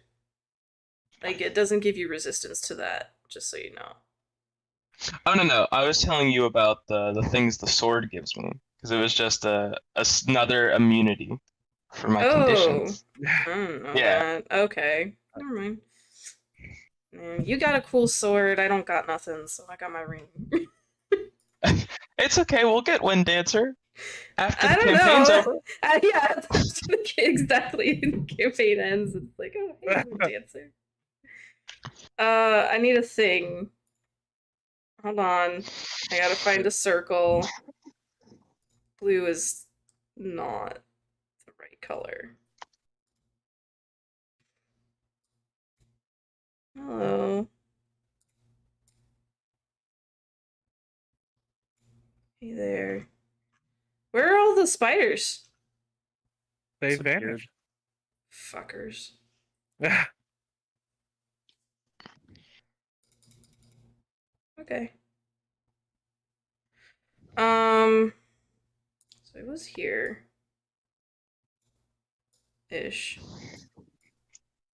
Like it doesn't give you resistance to that, just so you know. Oh no, I was telling you about the things the sword gives me, because it was just another immunity for my conditions. I don't know Yeah. that. Okay. Never mind. You got a cool sword, I don't got nothing, so I got my ring. It's okay, we'll get Wind Dancer after I the don't campaign's know. over. Yeah, exactly. The campaign ends. It's like, oh, hey, we're dancer. I need a thing. Hold on. I gotta find a circle. Blue is not the right color. Hello. Hey there. Where are all the spiders? They Disappeared. vanished. Fuckers. Okay. So it was here. Ish.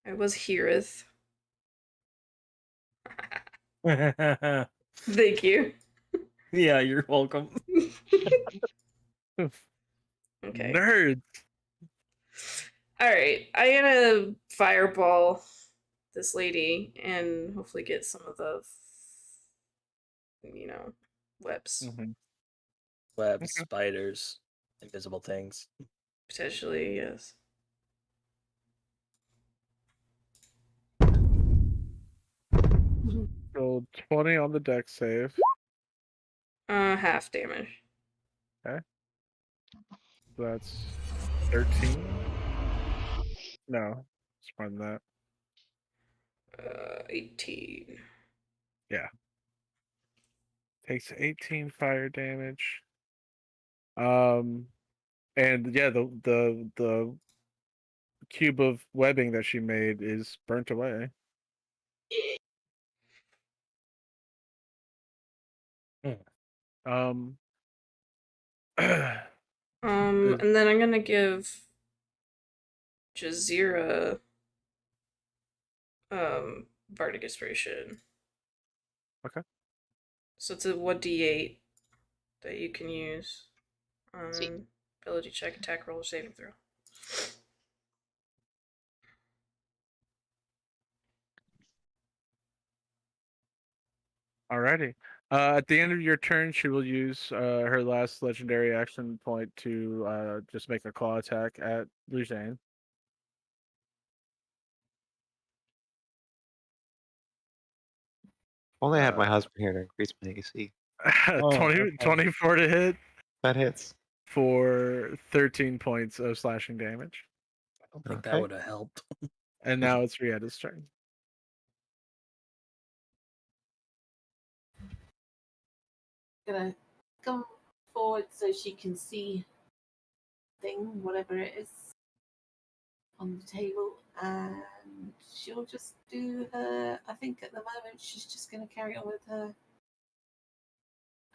I was heareth. Thank you. Yeah, you're welcome. Okay. Nerds. Alright, I'm gonna fireball this lady and hopefully get some of the, webs. Mhm. Webs, spiders, invisible things. Potentially, yes. Rolled 20 on the dex save. Half damage. So that's 13. No, it's more than that. 18. Takes 18 fire damage. And yeah, the cube of webbing that she made is burnt away. Um And then I'm gonna give Jazeera Bardic Inspiration. Okay. So it's a 1d8 that you can use on Sweet. ability check, attack roll, or saving throw. Alrighty. At the end of your turn, she will use her last legendary action point to just make a claw attack at Lujane. If only I had my husband here to increase my AC. 24 to hit That hits. for 13 points of slashing damage. I don't think Okay. that would have helped. And now it's Rietta's turn. Gonna come forward so she can see thing, whatever it is, on the table, and she'll just do her. I think at the moment she's just gonna carry on with her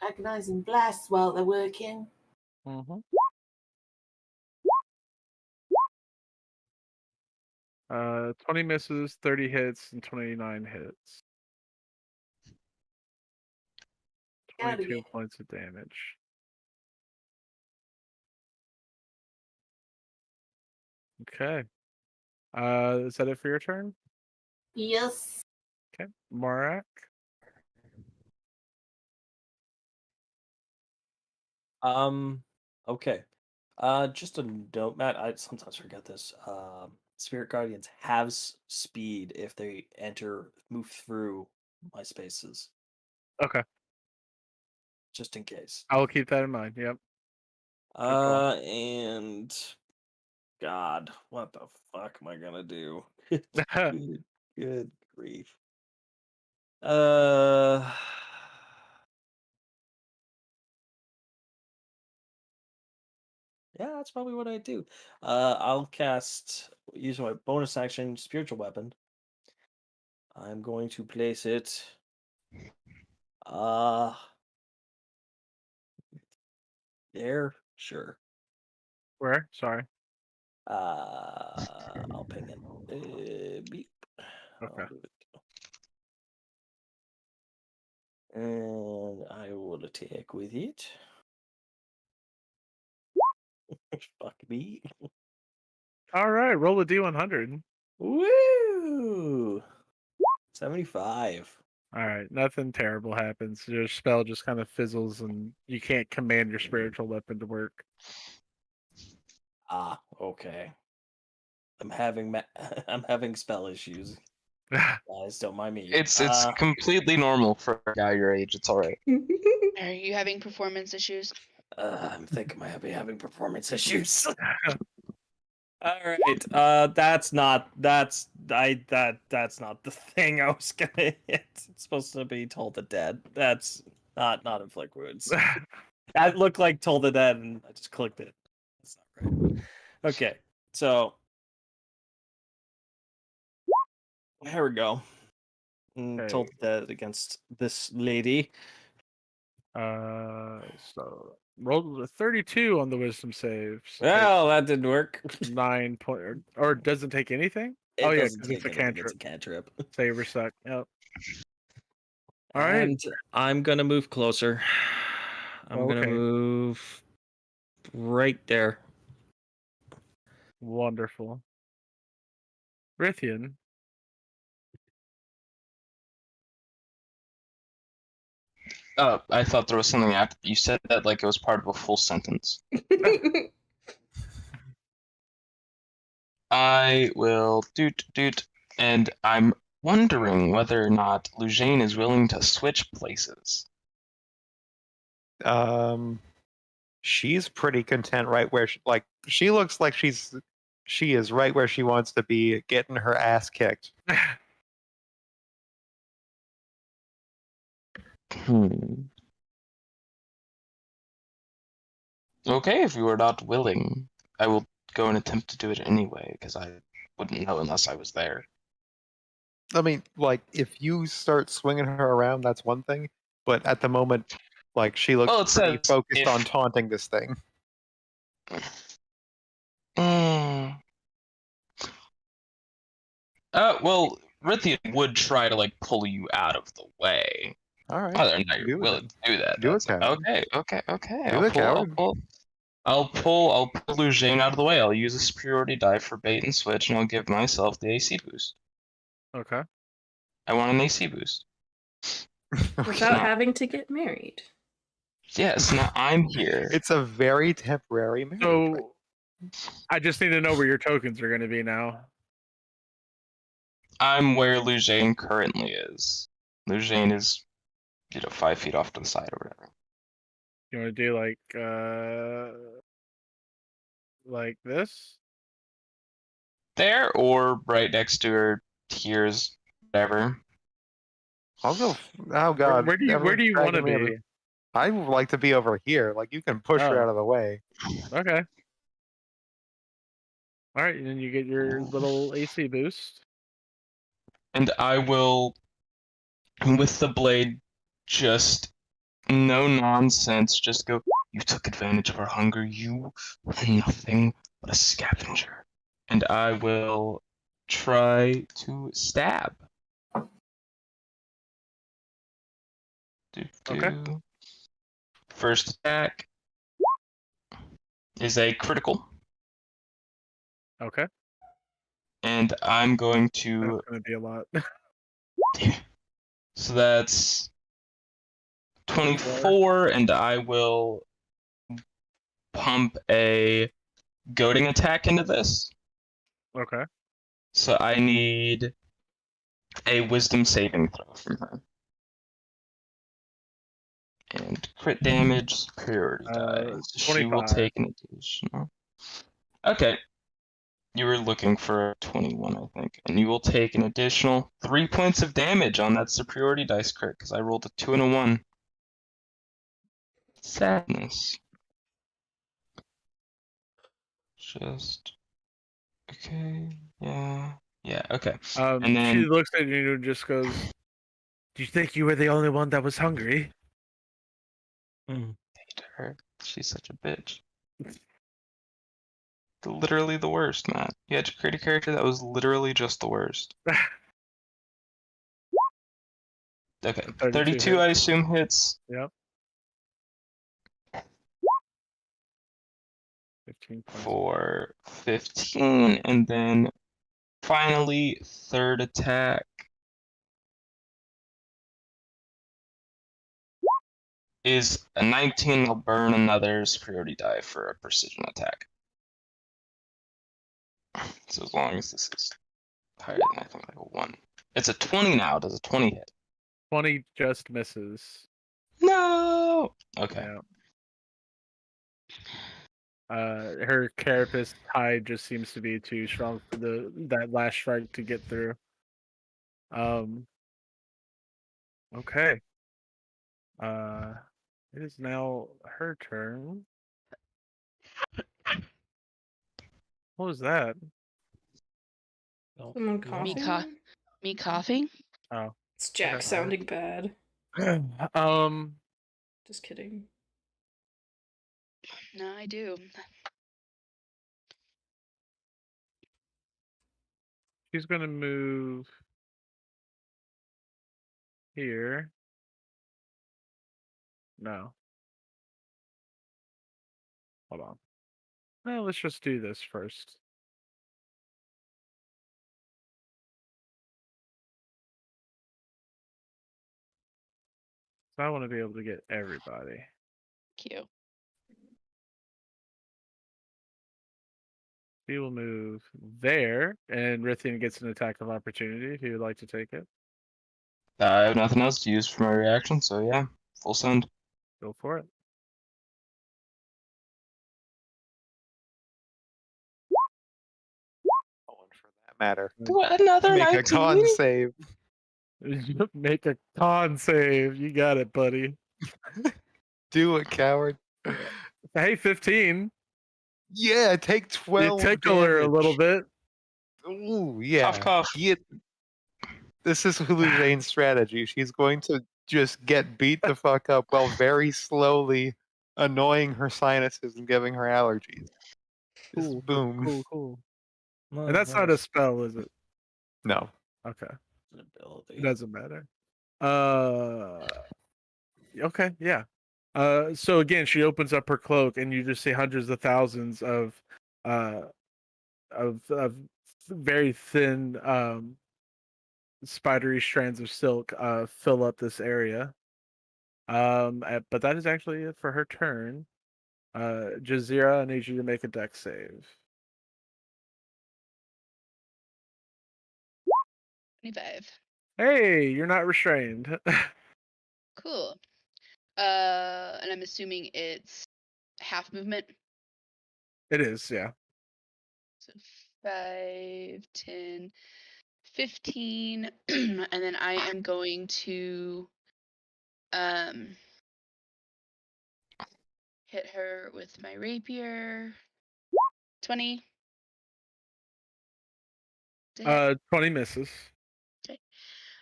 agonizing blast while they're working. Mm-hmm. 20 misses, 30 hits, and 29 hits. Out of 22 it. points of damage. Okay. Is that it for your turn? Yes. Okay. Morak. Um, Okay. Just a note, Matt. I sometimes forget this. Spirit Guardians have speed if they move through my spaces, Okay. just in case. I will keep that in mind. Yep. Good call. And God, what the fuck am I gonna do? Good grief. Yeah, that's probably what I do. I'll cast using my bonus action spiritual weapon. I'm going to place it. There, sure. Where? Sorry. I'll ping it. Beep. Okay. I'll do it. And I will attack with it. Fuck me. All right. Roll a D100. Woo! 75. All right. Nothing terrible happens. Your spell just kind of fizzles, and you can't command your spiritual weapon to work. Ah, okay. I'm having I'm having spell issues. Guys, don't mind me. It's completely normal for a guy your age. It's all right. Are you having performance issues? I'm thinking I might be having performance issues. All right. That's not the thing I was gonna hit. It's supposed to be Toll the Dead. That's not inflict wounds. That looked like Toll the Dead, and I just clicked it. That's not right. Okay, so here we go. Toll the Dead against this lady. So rolled a 32 on the wisdom saves. Well, that didn't work. 9 point, or doesn't take anything. It Oh yeah, doesn't because it's a take anything, cantrip. It's a cantrip. Saver suck. Yep. All right. And I'm gonna move closer. I'm gonna Okay. move right there. Wonderful. Rithian. I thought there was something after you said that like it was part of a full sentence. I will doot, and I'm wondering whether or not Lujane is willing to switch places. She's pretty content right where she looks like she is right where she wants to be, getting her ass kicked. Okay, if you are not willing, I will go and attempt to do it anyway, because I wouldn't know unless I was there. I mean, like, if you start swinging her around, that's one thing. But at the moment, like, she looks pretty focused on taunting this thing. Well, Rithian would try to, like, pull you out of the way. All right. Whether or not you're willing to do that. Do it, coward. Okay. I'll pull Lujane out of the way. I'll use a superiority die for bait and switch, and I'll give myself the AC boost. Okay. I want an AC boost. Without having to get married. Yes, now I'm here. It's a very temporary marriage. So, I just need to know where your tokens are going to be now. I'm where Lujane currently is. Lujane is, 5 feet off to the side or whatever. You want to do like this? There, or right next to her, here's whatever. I'll go. Oh God, Where do you want to be? I would like to be over here. Like, you can push her out of the way. Okay. All right, and then you get your little AC boost. And I will, with the blade, just no nonsense, just go, you took advantage of our hunger, you are nothing but a scavenger. And I will try to stab. Okay. First attack is a critical. Okay. And I'm going to... That's going to be a lot. So that's 24, and I will pump a goading attack into this. Okay. So I need a wisdom saving throw from her. And crit damage, superiority dice. She will 25. take an additional. Okay. You were looking for a 21, I think. And you will take an additional 3 points of damage on that superiority dice crit, because I rolled a 2 and a 1. Sadness. Just. Okay. Yeah. Yeah, okay. And She then. looks at you and just goes, "Do you think you were the only one that was hungry?" Hate her. She's such a bitch. Literally the worst, Matt. You had to create a character that was literally just the worst. Okay, 32 I assume hits. Yep. 15 points. For 15, and then finally, third attack is a 19. I'll burn another superiority die for a precision attack. So as long as this is higher than, I think, like a 1. It's a 20 now. Does a 20 hit? 20 just misses. No! Okay. Yeah. Her carapace hide just seems to be too strong for that last strike to get through. Okay. It is now her turn. What was that? Someone Yeah. coughing? Me coughing? Oh. It's Jack Okay. sounding bad. Just kidding. No, I do. She's gonna move here. No. Hold on. No, let's just do this first. So I want to be able to get everybody. Cute. We will move there, and Rithian gets an attack of opportunity if you would like to take it. I have nothing else to use for my reaction, so yeah, full send. Go for it. Oh, and for that matter, Another make a 19? con save. Make a con save. You got it, buddy. Do it, coward. Hey, 15. Yeah, take 12 You tickle her a little damage. bit. Ooh, yeah. Cough, cough. This is Hulu Jane's strategy. She's going to just get beat the fuck up while very slowly annoying her sinuses and giving her allergies. Just Cool. boom. Cool. Well, And that's not a spell, is it? No. Okay. an ability. It doesn't matter. Okay, yeah. So again, she opens up her cloak, and you just see hundreds of thousands of very thin, spidery strands of silk fill up this area. But that is actually it for her turn. Jazeera, I need you to make a dex save. 25. Hey, you're not restrained. Cool. And I'm assuming it's half movement. It is, yeah. So 5, 10, 15. And then I am going to hit her with my rapier. 20. 20 misses.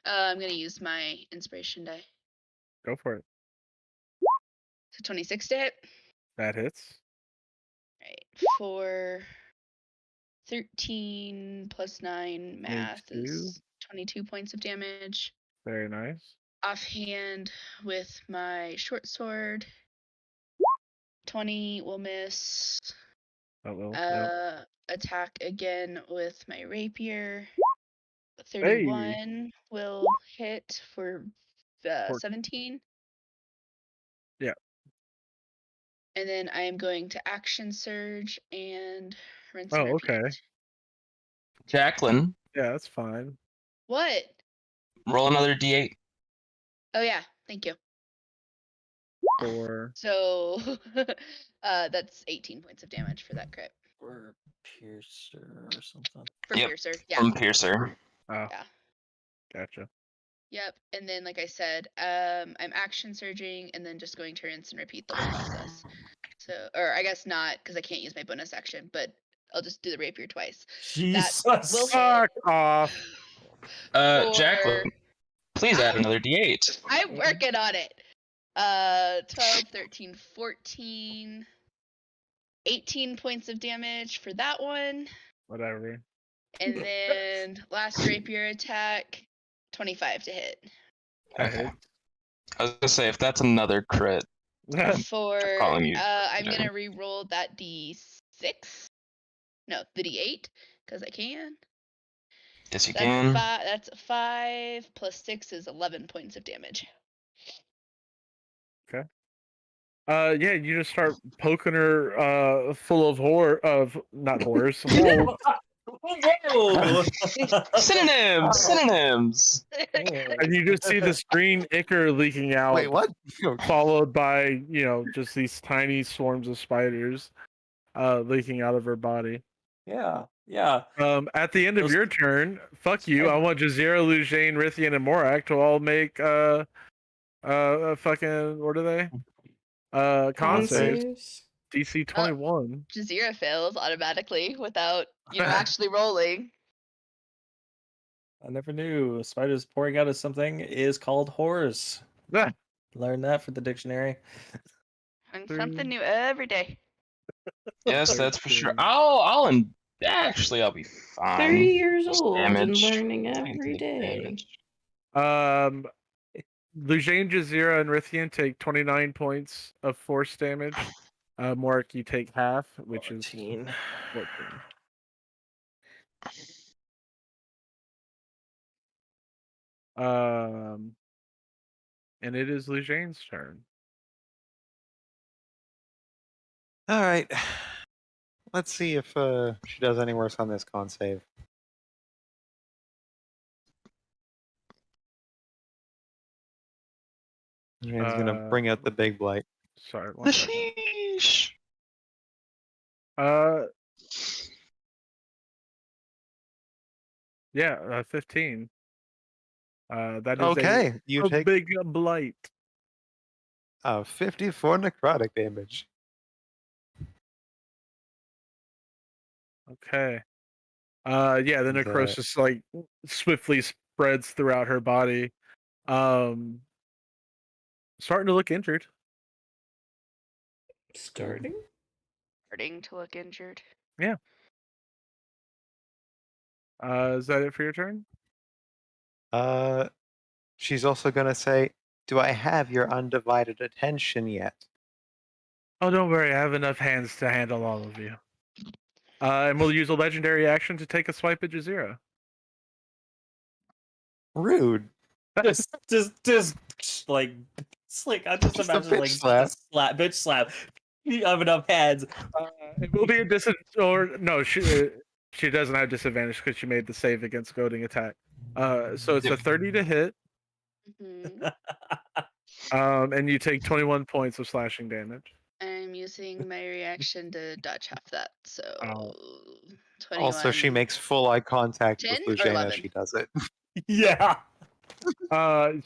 I'm gonna use my inspiration die. Go for it. So 26 to hit. That hits. Right. For 13 plus 9 math 22. is 22 points of damage. Very nice. Offhand with my short sword. 20 will miss. Oh well. Yep. Attack again with my rapier. Hey. 31 will hit for 17. Yeah. And then I am going to action surge and rinse Oh, and repeat. okay. Jacqueline, Yeah, that's fine. What? roll another d8. Oh yeah, thank you. For So that's 18 points of damage for that crit. Or Piercer or something. For Yep, Piercer, yeah. From Piercer. oh, Yeah. gotcha. Yep. And then like I said, I'm action surging and then just going to rinse and repeat the whole process. So, or I guess not, because I can't use my bonus action, but I'll just do the rapier twice. Jesus. Will hit. Fuck off. For- Jacqueline, please add another d8. I'm working on it. 12, 13, 14, 18 points of damage for that one. Whatever. And then last rapier attack, 25 to hit. That Okay. hits. I was gonna say, if that's another crit, For calling you I'm Adyrn. gonna re-roll that d6. No, the d8, because I can. Yes, you That's can. that's 5 plus 6 is 11 points of damage. Yeah, you just start poking her full of not horrors, holes. Whoa! Synonyms. And you just see this green ichor leaking out, Wait, what? followed by, just these tiny swarms of spiders leaking out of her body. Yeah. At the end of Those- your turn, fuck you. I want Jazeera, Lujane, Rithian, and Morak to all make fucking, what are they? Con Con saves. saves. DC 21. Jazeera fails automatically without, actually rolling. I never knew spiders pouring out of something is called horrors. Ah, Learn that for the dictionary. And something new every day. Yes, that's for sure. 13. I'll be fine. 30 years Just old damage. and learning I can every take day. damage. Lujane, Jazeera, and Rithian take 29 points of force damage. Morak, you take half, which is 14. 14. And it is Lujane's turn. All right. Let's see if she does any worse on this con save. He's gonna bring out the big blight. Sorry, one second. Sheesh. Yeah, 15. That is Okay, you a take big blight. 54 necrotic damage. Okay. Yeah, the And, necrosis like swiftly spreads throughout her body. Starting to look injured. Starting? Starting to look injured. Yeah. Is that it for your turn? She's also gonna say, "Do I have your undivided attention yet?" Oh, don't worry. I have enough hands to handle all of you. And we'll use a legendary action to take a swipe at Jazeera. Rude. just like it's like I just Just a imagine bitch like slap. bitch slap. You have enough hands. It will be a disadvantage. Or no, she doesn't have disadvantage because she made the save against goading attack. So it's a 30 to hit. Mm-hmm. And you take 21 points of slashing damage. I'm using my reaction to dodge half that, so Oh. 21. Also, she makes full eye contact 10 with or Lujane 11? as she does it. Yeah.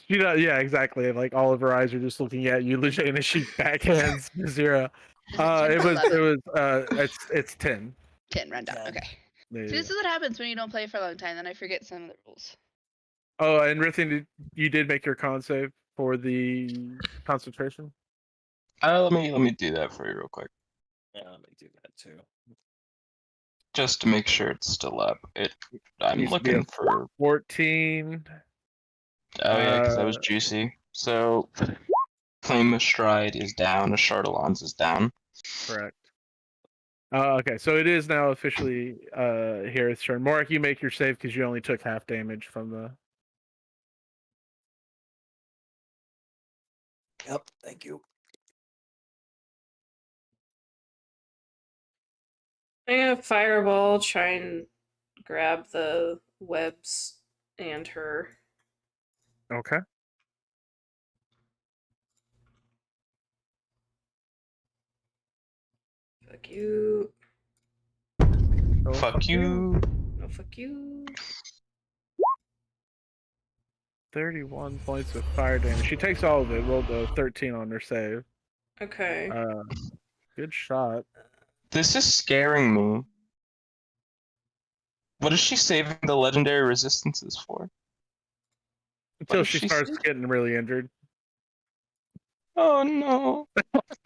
She does, yeah, exactly. Like all of her eyes are just looking at you, Lujane, as she backhands Jazeera. It's 10. 10 rundown. 10. Okay. Yeah, See, this is what happens when you don't play for a long time. Then I forget some of the rules. Oh, and Rithian, you did make your con save for the concentration. Let me do that for you real quick, Yeah, let me do that too. just to make sure it's still up. I'm Needs to be looking for. 14. Oh yeah, because that was juicy. So, Flame of Stride is down. A Chardalon's is down. Correct. Okay, so it is now officially Harith's turn. Morak, you make your save because you only took half damage from the. Yep, thank you. I'm gonna fireball, try and grab the webs and her. Okay. Fuck you. Oh, Fuck you. No, fuck you. 31 points of fire damage. She takes all of it. Rolled a 13 on her save. Okay. Good shot. This is scaring me. What is she saving the legendary resistances for? Until did she she starts say? getting really injured. Oh no.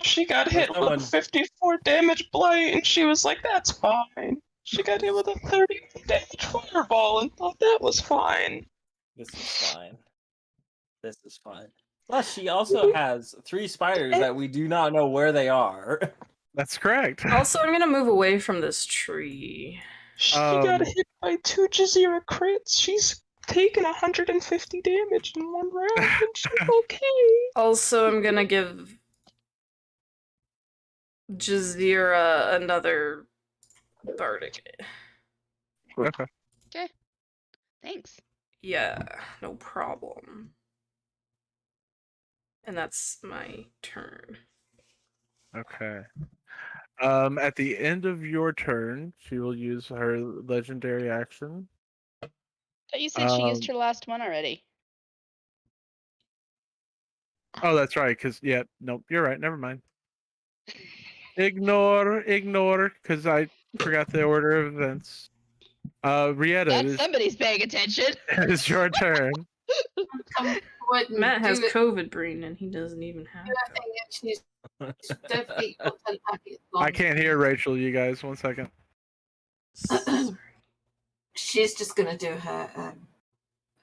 She got hit that with one. 54 damage blight and she was like, that's fine. She got hit with a 30 damage fireball and thought that was fine. This is fine. This is fine. Plus, she also has 3 spiders that we do not know where they are. That's correct. Also, I'm gonna move away from this tree. She got Um, hit by 2 Jazeera crits. She's taken 150 damage in one round and she's okay. Also, I'm gonna give Jazeera another bardic. Okay. Thanks. Yeah, no problem. And that's my turn. Okay. At the end of your turn, she will use her legendary action. Thought you said she used her last one already. Oh, that's right. Because nope, you're right. Never mind. Ignore, because I forgot the order of events. Rieta, Glad somebody's paying attention. it is your turn. Come forward and Matt has do it. COVID brain and he doesn't even have Do that it. thing and she's don't forget your telepathy. I can't hear Rachel. You guys, 1 second. She's just gonna do her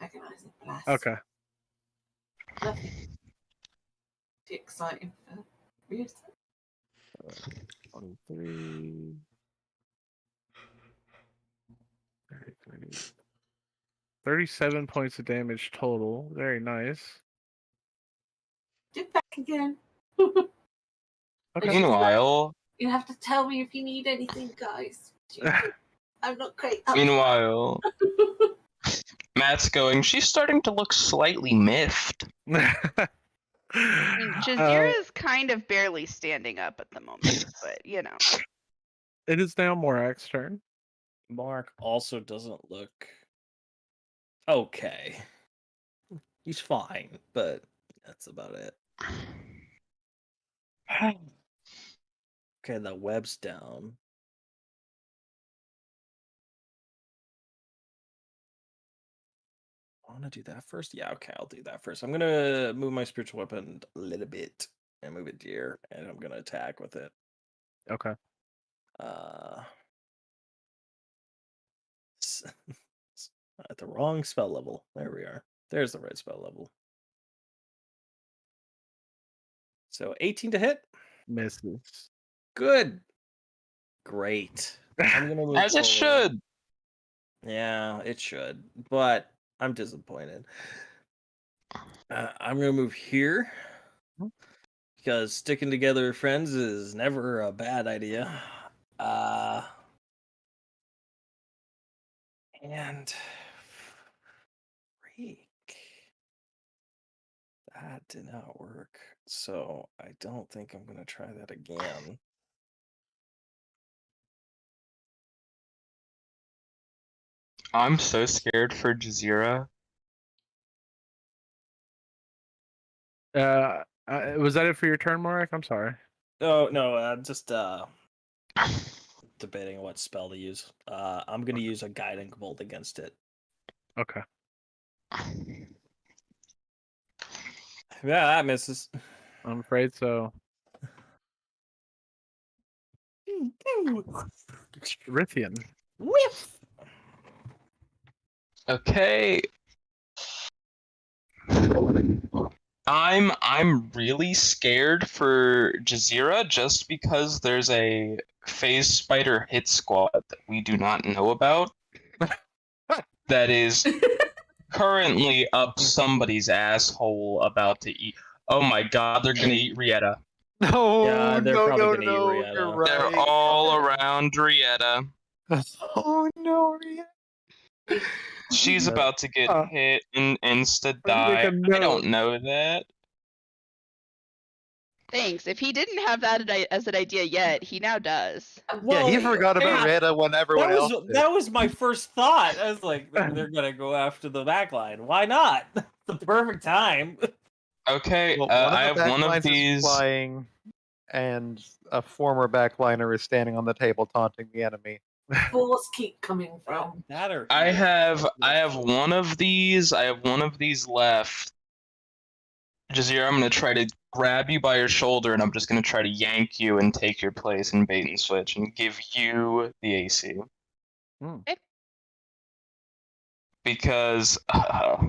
agonizing blast. Okay. Nothing too exciting for Rieta. 23. 33. 37 points of damage total. Very nice. Do it back again. Okay. Meanwhile, You have to tell me if you need anything, guys. I'm not great. meanwhile, Matt's going, she's starting to look slightly miffed. I mean, Jazeera is kind of barely standing up at the moment, but you know. It is now Morak's turn. Mark also doesn't look okay. He's fine, but that's about it. Okay, the web's down. I want to do that first. Yeah, okay, I'll do that first. I'm gonna move my spiritual weapon a little bit and move it here, and I'm gonna attack with it. Okay. At the wrong spell level. There we are. There's the right spell level. So 18 to hit. Misses. Good. Great. I'm gonna move As it forward. should. Yeah, it should, but I'm disappointed. I'm gonna move here because sticking together with friends is never a bad idea. And freak, that did not work. So I don't think I'm gonna try that again. I'm so scared for Jazeera. Was that it for your turn, Morak? I'm sorry. Oh no, I'm just debating what spell to use. I'm gonna use a guiding bolt against it. Okay. Yeah, that misses. I'm afraid so. Rithian. Whiff. Okay. I'm really scared for Jazeera just because there's a phase spider hit squad that we do not know about that is currently up somebody's asshole about to eat. Oh my god, they're gonna eat Rieta. No, Yeah, they're no, probably no, gonna eat no. Rieta. You're right. They're all around Rieta. Oh no, Rieta. She's Yeah. about to get Huh. hit and insta Let me make die. a I don't note. know that. Thanks. If he didn't have that as an idea yet, he now does. Yeah, he forgot about yeah, Rita when everyone else did. that was my first thought. I was like, they're gonna go after the backline. Why not? The perfect time. Okay, Well, I one of the have one of backlines is these. flying, and a former backliner is standing on the table taunting the enemy. Force keep coming from. That or I have one of these. I have one of these left. Jazeera, I'm gonna try to grab you by your shoulder, and I'm just gonna try to yank you and take your place in bait and switch, and give you the AC. Okay. Because I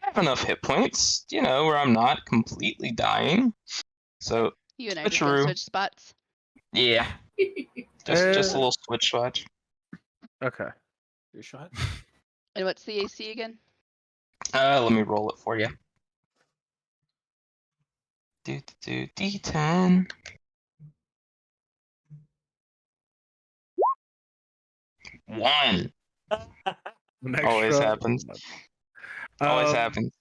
have enough hit points, where I'm not completely dying. So You and I just can switcheroo. switch spots. Yeah, just a little switch swatch. Okay. Your shot. And what's the AC again? Let me roll it for you. D10. One. An Always extra- happens. Always happens.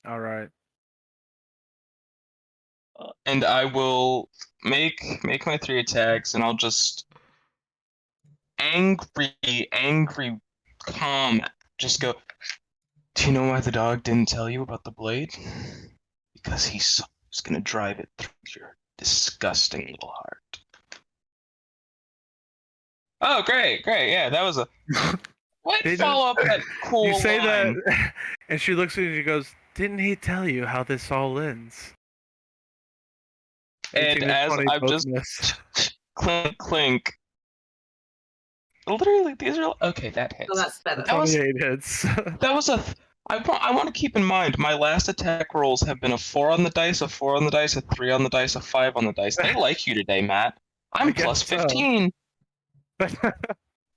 All right. And I will make my 3 attacks, and I'll just angry, calm. Just go. Do you know why the dog didn't tell you about the blade? Because he's gonna drive it through your disgusting little heart. Oh, great, yeah, that was a. What follow up that cool You say line? that, and she looks at you and she goes, "Didn't he tell you how this all ends?" And 18 as 20 I've both just miss. clink, clink. Literally, these are okay. That hits. So that's better. That was 28 hits. that was a. I want to keep in mind my last attack rolls have been a 4 on the dice, a 4 on the dice, a 3 on the dice, a 5 on the dice. They like you today, Matt. I I'm guess plus so. 15.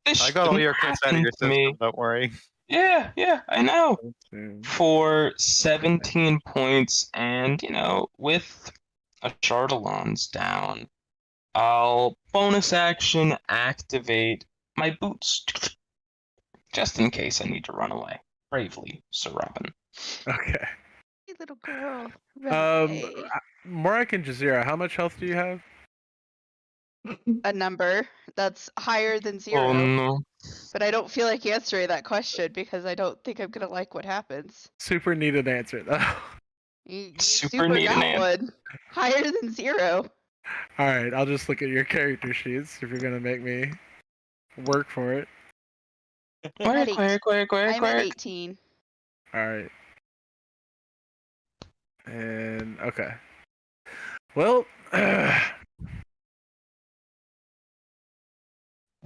This I got all your shouldn't crits out of your happen to me. system, don't worry. Yeah, I know. For 17 points, and with a Chardalon's down, I'll bonus action activate my boots, just in case I need to run away. Bravely, Sir Robin. Okay. Hey, little girl. Run away. Morak and Jazeera, how much health do you have? A number that's higher than 0. Oh no. But I don't feel like answering that question because I don't think I'm gonna like what happens. Super need an answer though. You Super need an got answer. one. Higher than 0. All right, I'll just look at your character sheets if you're gonna make me work for it. At Quick. I'm at 18. All right. And okay. Well,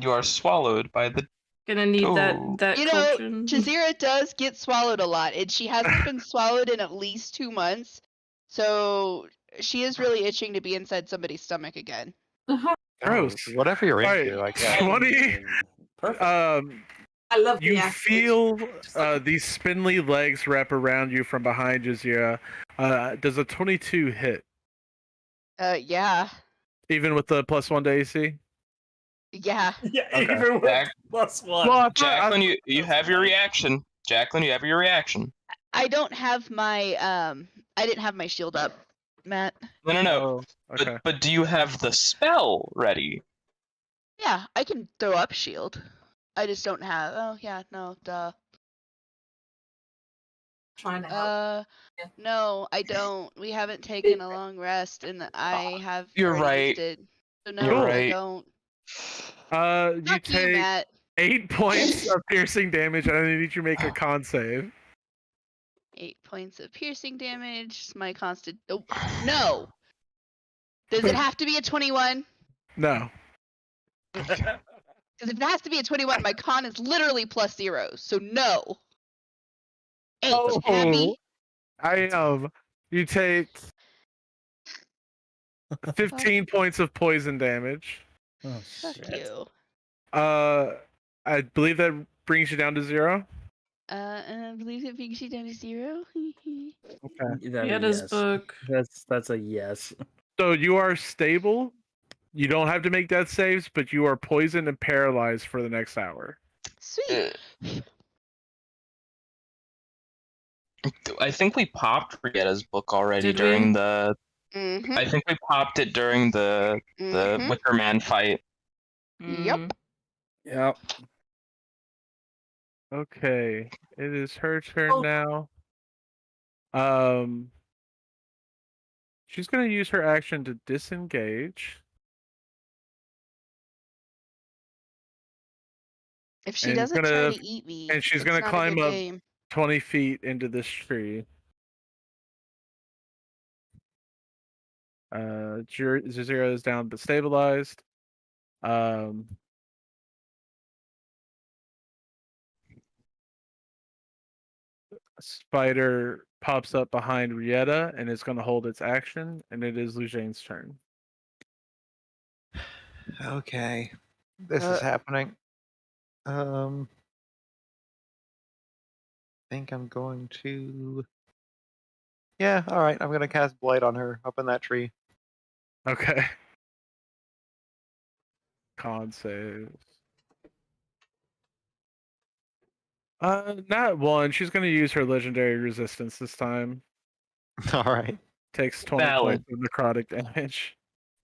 You are swallowed by the. Gonna need Oh. that You know, cauldron. Jazeera does get swallowed a lot, and she hasn't been swallowed in at least 2 months. So she is really itching to be inside somebody's stomach again. gross. Whatever you're All right. into, I guess. 20. Perfect. I love the You acid. feel Just like- these spindly legs wrap around you from behind Jazeera. Does a 22 hit, Yeah. even with the +1 to AC? Yeah. Yeah, Okay. even with Back- +1. Well, Jacqueline, you have your reaction. Jacqueline, you have your reaction. I don't have my I didn't have my shield up, Matt. No. Oh, okay. But do you have the spell ready? Yeah, I can throw up shield. I just don't have. Oh yeah, no, duh. Trying to help. Yeah. No, I don't. We haven't taken a long rest, and I have. You're already right. used it. So no, You're I right. don't. You Fuck you, take Matt. 8 points of piercing damage, and I need you to make a con save. 8 points of piercing damage. My constant. Oh no. Does it have to be a 21? No. Because if it has to be a 21, my con is literally +0. So no. 8. Oh. Happy. You take 15 points of poison damage. Oh, Fuck shit. you. I believe that brings you down to 0. And I believe it brings you down to 0. Okay. Rietta's Yes. book. That's a yes. So you are stable. You don't have to make death saves, but you are poisoned and paralyzed for the next hour. Sweet. I think we popped Rietta's book already Did during we? the. Mm-hmm. I think we popped it during the Mhm. Wicker Man fight. Yep. Mm. Yep. Okay. It is her turn Oh. now. She's gonna use her action to disengage. If she And doesn't try gonna to eat me, and she's it's gonna not a climb good up game. 20 feet into this tree. Zero is down but stabilized. Spider pops up behind Rietta and is going to hold its action, and it is Lujane's turn. Okay, this is happening. Think I'm going to. Yeah, all right. I'm gonna cast Blight on her up in that tree. Okay. Con saves. Not one. She's going to use her legendary resistance this time. All right. Takes 20 Valid. points of necrotic damage.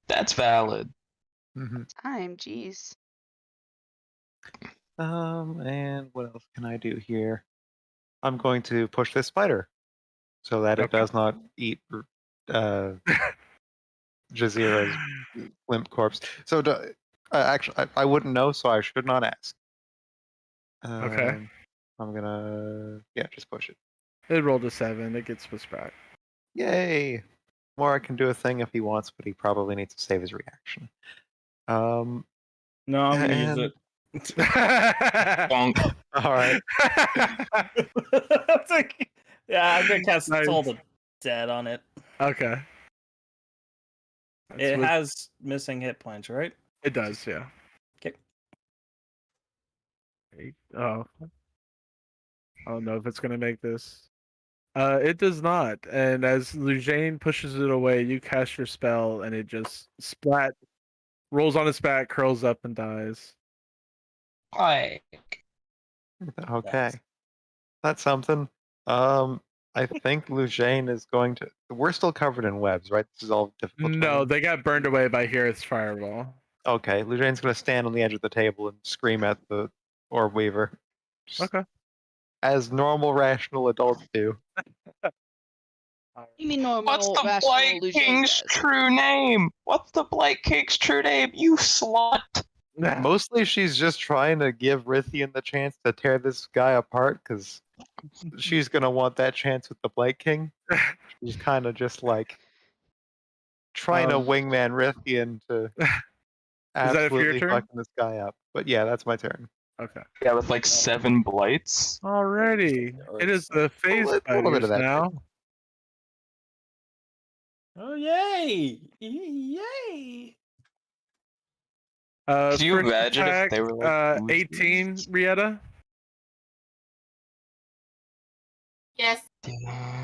That's valid. Time, jeez. And what else can I do here? I'm going to push this spider so that it Okay. does not eat Jazira's limp corpse. So, actually, I wouldn't know, so I should not ask. Okay. I'm gonna, just push it. It rolled a 7. It gets pushed back. Yay! Mora can do a thing if he wants, but he probably needs to save his reaction. No, I'm gonna use it. Bonk. All right. It's like, yeah, I'm gonna cast Nice. Toll the Dead on it. Okay. It has missing hit points, right? It does, yeah. Okay. Oh. I don't know if it's going to make this. It does not. And as Lujane pushes it away, you cast your spell, and it just splat, rolls on its back, curls up, and dies. Like, Okay. That's something. I think Lujane is going to. We're still covered in webs, right? This is all difficult. No, terrain? they got burned away by Hearth's fireball. Okay, Lujane's going to stand on the edge of the table and scream at the Orb Weaver. Okay. As normal, rational adults do. You mean normal, what's the rational Blight Lucian King's does. true name? What's the Blight King's true name? You slut. Mostly, she's just trying to give Rithian the chance to tear this guy apart because she's going to want that chance with the Blight King. She's kind of just like trying to wingman Rithian to absolutely turn? fucking this guy up. But yeah, that's my turn. Okay. Yeah, with like 7 blights. Alrighty. It is the phase A little bit spiders of that. now. Oh yay! Yay! Can you First imagine attack, if they were like 18, Rietta. Yes.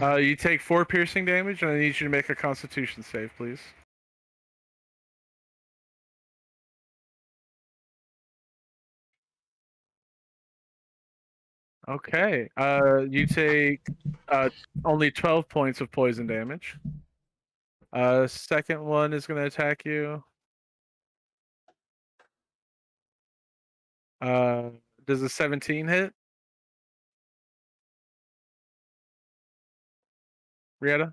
You take 4 piercing damage, and I need you to make a Constitution save, please. Okay. You take only 12 points of poison damage. Second one is going to attack you. Does a 17 hit? Rietta?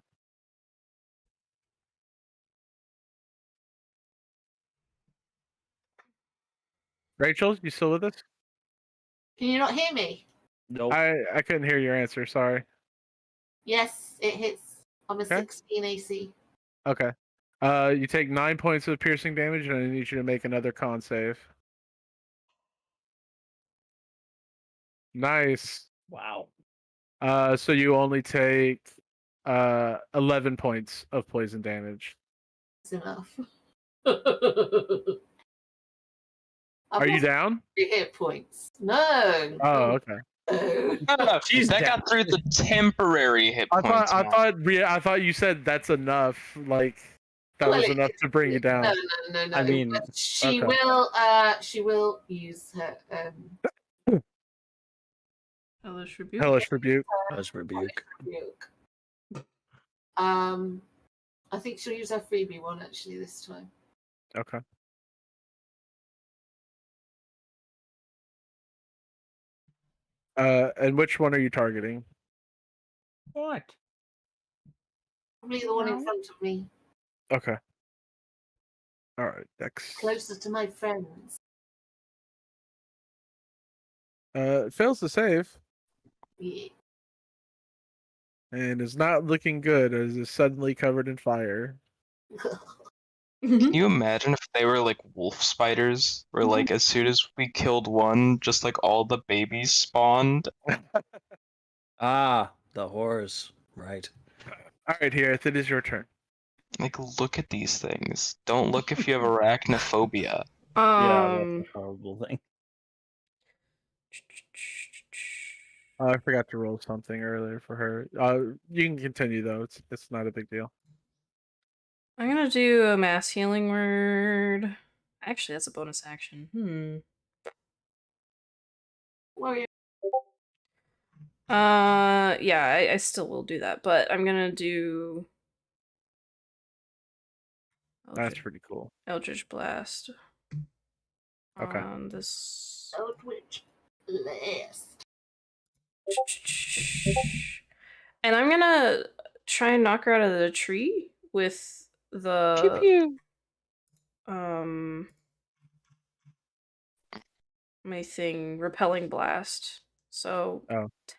Rachel, you still with us? Can you not hear me? Nope. I couldn't hear your answer. Sorry. Yes, it hits. I'm a Okay. 16 AC. Okay. You take 9 points of piercing damage, and I need you to make another con save. Nice. Wow. So you only take 11 points of poison damage. It's enough. Are you down? 3 hit points. No. Oh, okay. Oh. No, She's that dead. got through the temporary hit I points. thought, Matt. I thought you said that's enough. Like that Well, was it- enough to bring you down. No. I mean, But she okay. she will use her Hellish rebuke. Hellish rebuke. Hellish rebuke. rebuke. I think she'll use her freebie one actually this time. Okay. And which one are you targeting? What? Probably the one in front of me, Okay. All right, Dex. closer to my friends. It fails to save Yeah. and is not looking good as it's suddenly covered in fire. Can you imagine if they were like wolf spiders, where like as soon as we killed one, just like all the babies spawned? Ah, the horrors. Right. All right, here, it is your turn. Like, look at these things. Don't look if you have arachnophobia. Yeah, that's a horrible thing. I forgot to roll something earlier for her. You can continue though. It's not a big deal. I'm gonna do a mass healing word. Actually, that's a bonus action. Warrior. Yeah, I still will do that, but I'm gonna do. That's pretty cool. Eldritch Blast. Okay. On this. Eldritch Blast. And I'm gonna try and knock her out of the tree with the Pew pew. my thing repelling blast. So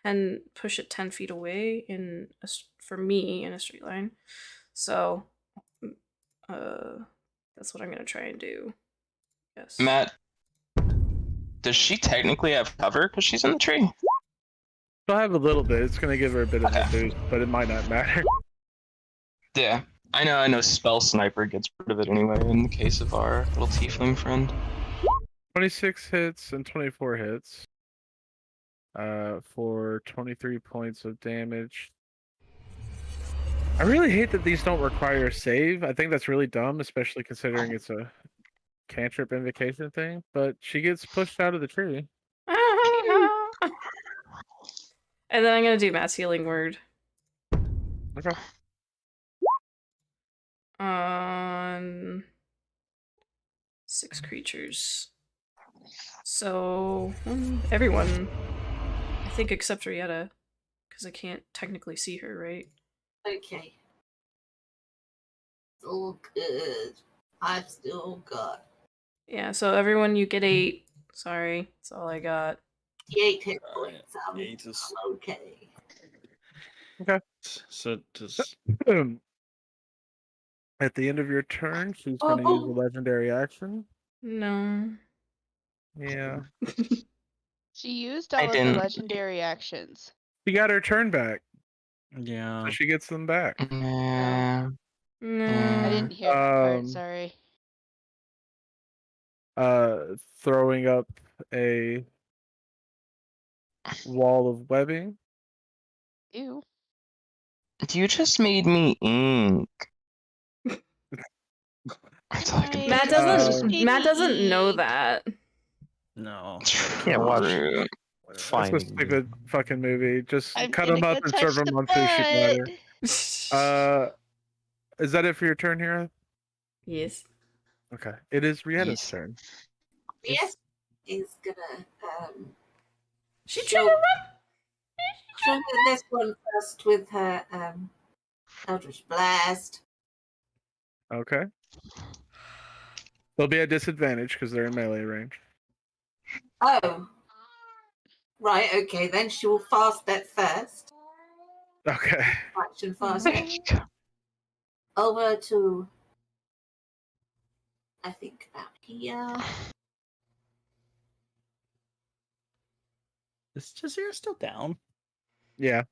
10 push it 10 feet away for me in a straight line. So that's what I'm gonna try and do. Yes. Matt, does she technically have cover because she's in the tree? She'll have a little bit. It's gonna give her a bit of a boost, but it might not matter. Yeah, I know. Spell Sniper gets rid of it anyway in the case of our little tiefling friend. 26 hits and 24 hits. For 23 points of damage. I really hate that these don't require a save. I think that's really dumb, especially considering it's a cantrip invocation thing. But she gets pushed out of the tree. And then I'm gonna do mass healing word. Okay. On 6 creatures. So everyone, I think, except Rieta, because I can't technically see her, right? Okay. It's all good. I've still got Yeah. So everyone, you get 8. Sorry, that's all I got. 8 hit points. I'm 8 is okay. Okay. so does At the end of your turn, she's going to use a legendary action. No. Yeah. She used all of the legendary actions. She got her turn back. Yeah. So she gets them back. Nah. I didn't hear that part, sorry. Throwing up a wall of webbing. Ew. You just made me ink. Matt doesn't know that. No. Can't watch That's a Finding stupid fucking movie. Just I'm cut gonna them up go and touch serve them the on sushi butt. platter. Is that it for your turn here? Yes. Okay. It is Rieta's turn. Yes, is gonna She she'll do this one first with her Eldritch Blast. Okay. They'll be at disadvantage because they're in melee range. Oh. Right, okay, then she will fast step first. Okay. Action fast step. Over to I think about here. Is Jazeera still down? Yeah.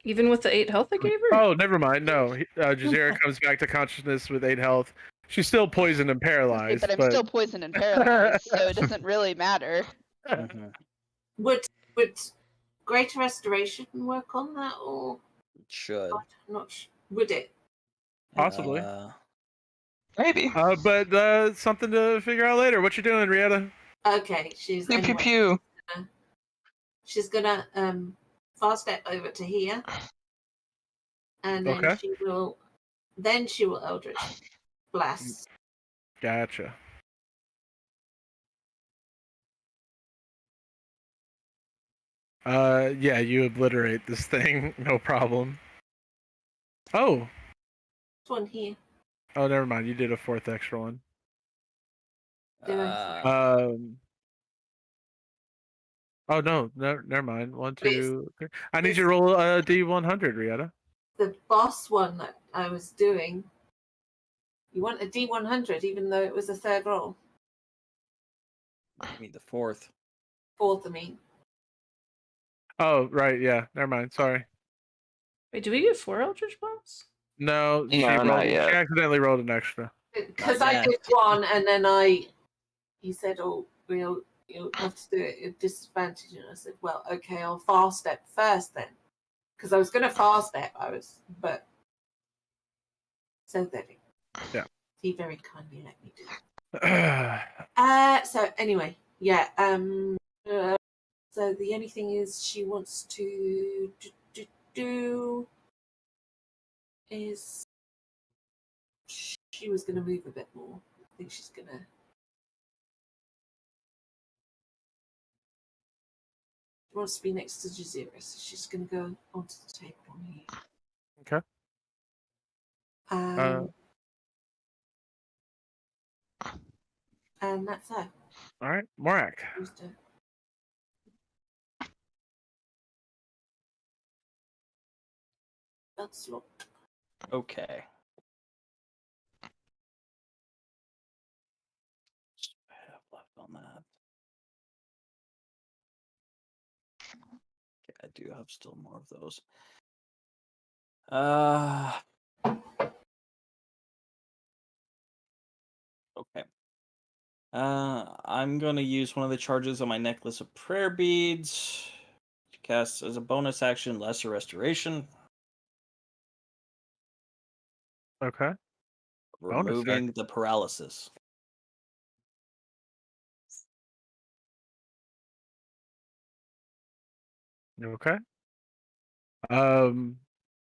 Even with the 8 health I gave her? Oh, never mind. No. Jazeera comes back to consciousness with 8 health. She's still poisoned and paralyzed. But I'm still poisoned and paralyzed, so it doesn't really matter. Would Greater Restoration work on that, or Should. I'm not would it? Possibly. Maybe. But something to figure out later. What you doing, Rieta? Okay, she's Pew pew anyway. pew. She's gonna fast step over to here, and then Okay. she will Eldritch Blast. Gotcha. Yeah, you obliterate this thing, no problem. Oh, This one here. oh, never mind. You did a fourth extra one. Um. Oh no, never mind. One, two, three. I need you to roll a D100, Rieta. The boss one that I was doing. You want a D100, even though it was a third roll. I mean the fourth. Fourth, I mean. Oh, right. Yeah, never mind. Sorry. Wait, do we get 4 Eldritch Blasts? No, she No, not rolled. She yet. accidentally rolled an extra. Because Not I yet. did one, and then he said, "Oh, you'll have to do it at disadvantage," and I said, "Well, okay, I'll fast step first then," because I was going to fast step. But so there. Yeah. He very kindly let me do it. So anyway, yeah. So the only thing is, she wants to do is she was going to move a bit more. I think she's going to. She wants to be next to Jazeera, so she's going to go onto the table on here. Okay. And that's her. All right, Morak. Used her. That's lot. Okay. I have left on that. Okay, I do have still more of those. Okay. I'm gonna use one of the charges on my necklace of prayer beads to cast as a bonus action Lesser Restoration, Okay. Bonus removing the paralysis. Okay. Then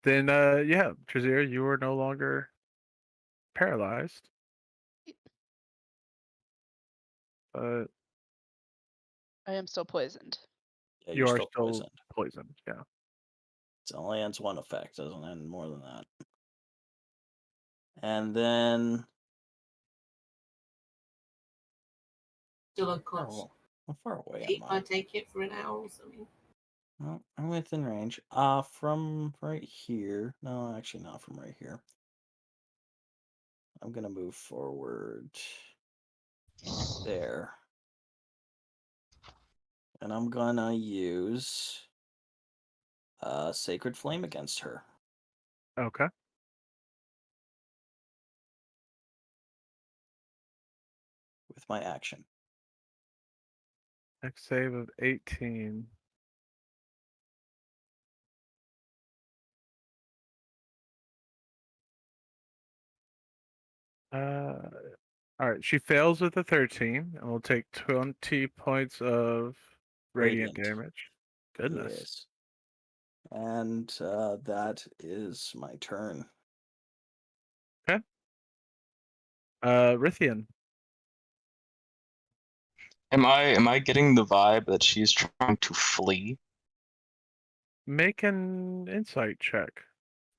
yeah, Jazeera, you are no longer paralyzed. I am still poisoned. Yeah, You you're are still still poisoned. poisoned. Yeah. It only ends one effect, doesn't end more than that. And then Still unconscious. how far away Keep am I? I take it for an hour or something. Well, I'm within range. From right here. No, actually not from right here. I'm gonna move forward there. And I'm gonna use Sacred Flame against her Okay. with my action. Next save of 18. All right. She fails with a 13, and will take 20 points of radiant damage. Goodness. Yes. And that is my turn. Okay. Rithian. Am I getting the vibe that she's trying to flee? Make an insight check.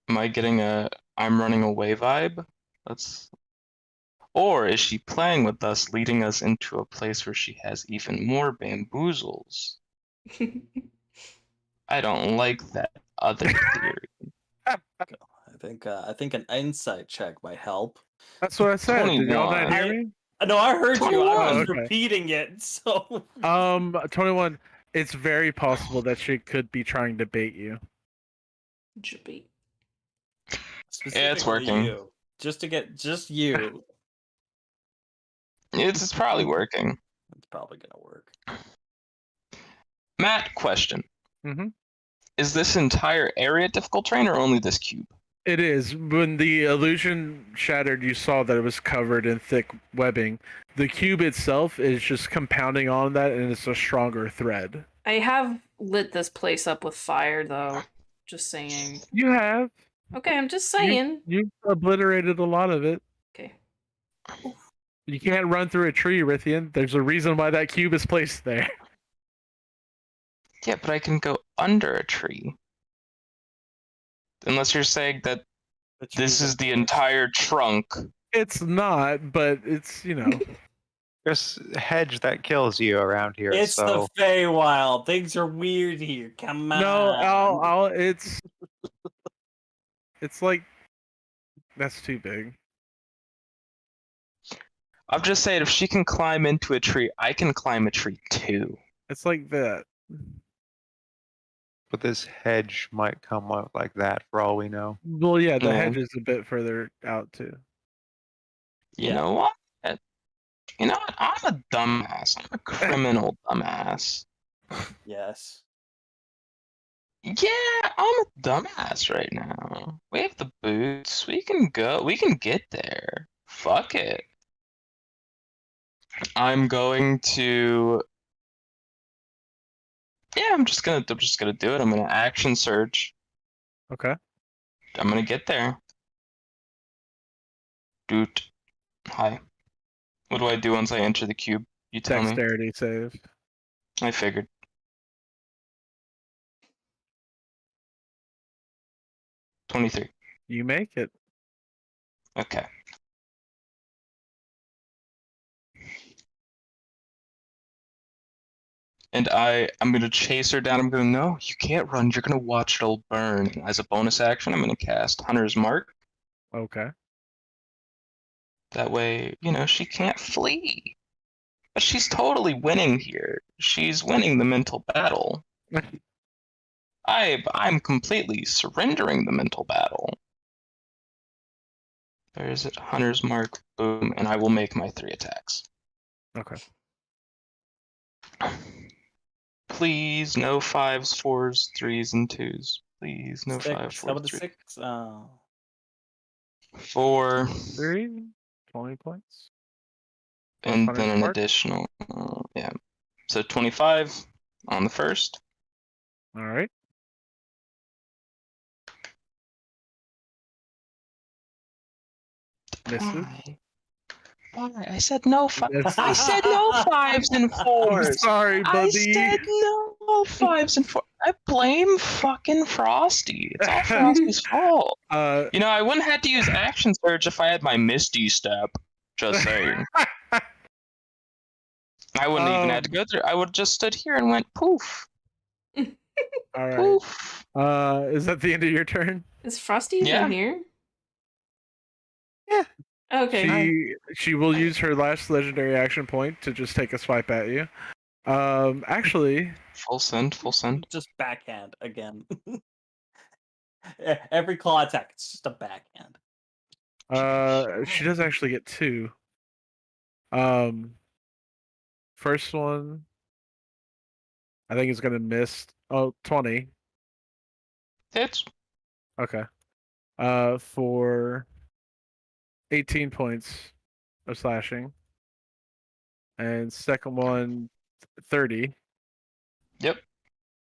Am I getting a I'm running away vibe? Or is she playing with us, leading us into a place where she has even more bamboozles? I don't like that other theory. I think an insight check might help. That's what I said. Did y'all not 21. hear me? No, I heard you. I was 21. repeating it. So 21. It's very possible that she could be trying to bait you. Jippy. Yeah, it's working. You. Just to get just you. It's probably working. It's probably gonna work. Matt, question. Mhm. Is this entire area difficult terrain or only this cube? It is. When the illusion shattered, you saw that it was covered in thick webbing. The cube itself is just compounding on that, and it's a stronger thread. I have lit this place up with fire, though. Just saying. You have. Okay, I'm just saying. You obliterated a lot of it. Okay. You can't run through a tree, Rithian. There's a reason why that cube is placed there. Yeah, but I can go under a tree. Unless you're saying that this is the entire trunk. It's not, but it's, There's a hedge that kills you around here. It's so the Feywild. Things are weird here. Come on. No, it's like that's too big. I'm just saying, if she can climb into a tree, I can climb a tree too. It's like that. But this hedge might come up like that for all we know. Well, yeah, the Yeah. hedge is a bit further out too. You know what? You know what? I'm a dumbass. I'm a criminal dumbass. Yes. Yeah, I'm a dumbass right now. We have the boots. We can go. We can get there. Fuck it. I'm going to. Yeah, I'm just gonna do it. I'm gonna action surge. Okay. I'm gonna get there. Dude. Hi. What do I do once I enter the cube? You tell me. Dexterity save. I figured. $23. You make it. Okay. And I'm gonna chase her down. I'm going, no, you can't run. You're gonna watch it all burn. And as a bonus action, I'm gonna cast Hunter's Mark. Okay. That way, she can't flee. But she's totally winning here. She's winning the mental battle. I'm completely surrendering the mental battle. There is it. Hunter's Mark. Boom. And I will make my 3 attacks. Okay. Please, no 5s, 4s, 3s, and 2s. Please, no 5, 6. 4, How about the 3. 6? Oh. 4, 3, 20 points. and Hunter's then an Mark? additional. Yeah. So 25 on the first. All right. Misses. Why? I said no 5. Yes. I said no 5s and 4s. I'm sorry, I buddy. said no 5s and 4s. I blame fucking Frosty. It's all Frosty's fault. I wouldn't have had to use action surge if I had my Misty Step. Just saying. I wouldn't even had to go through. I would have just stood here and went poof. All right. Poof. Is that the end of your turn? Is Frosty Yeah. even here? Yeah. Okay. She will use her last legendary action point to just take a swipe at you. Actually, Full send. Just backhand again. Every claw attack, it's just a backhand. she does actually get 2. First one, I think is gonna miss. Oh, 20. Hits. Okay. For 18 points of slashing. And second one, 30. Yep.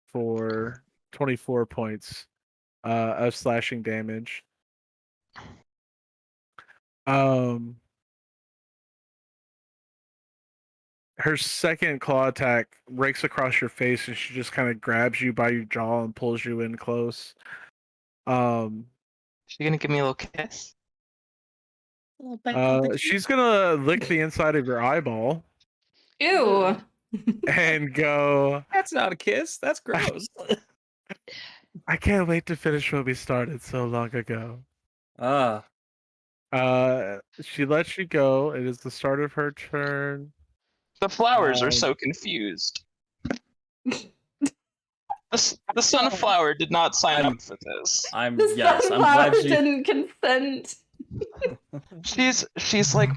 For 24 points of slashing damage. Her second claw attack rakes across your face, and she just kind of grabs you by your jaw and pulls you in close. She gonna give me a little kiss? She's gonna lick the inside of your eyeball Ew. and go, That's not a kiss. That's gross. I can't wait to finish what we started so long ago. She lets you go. It is the start of her turn. The flowers are so confused. The sunflower did not sign up for this. I'm The glad sunflower she. didn't consent. She's like,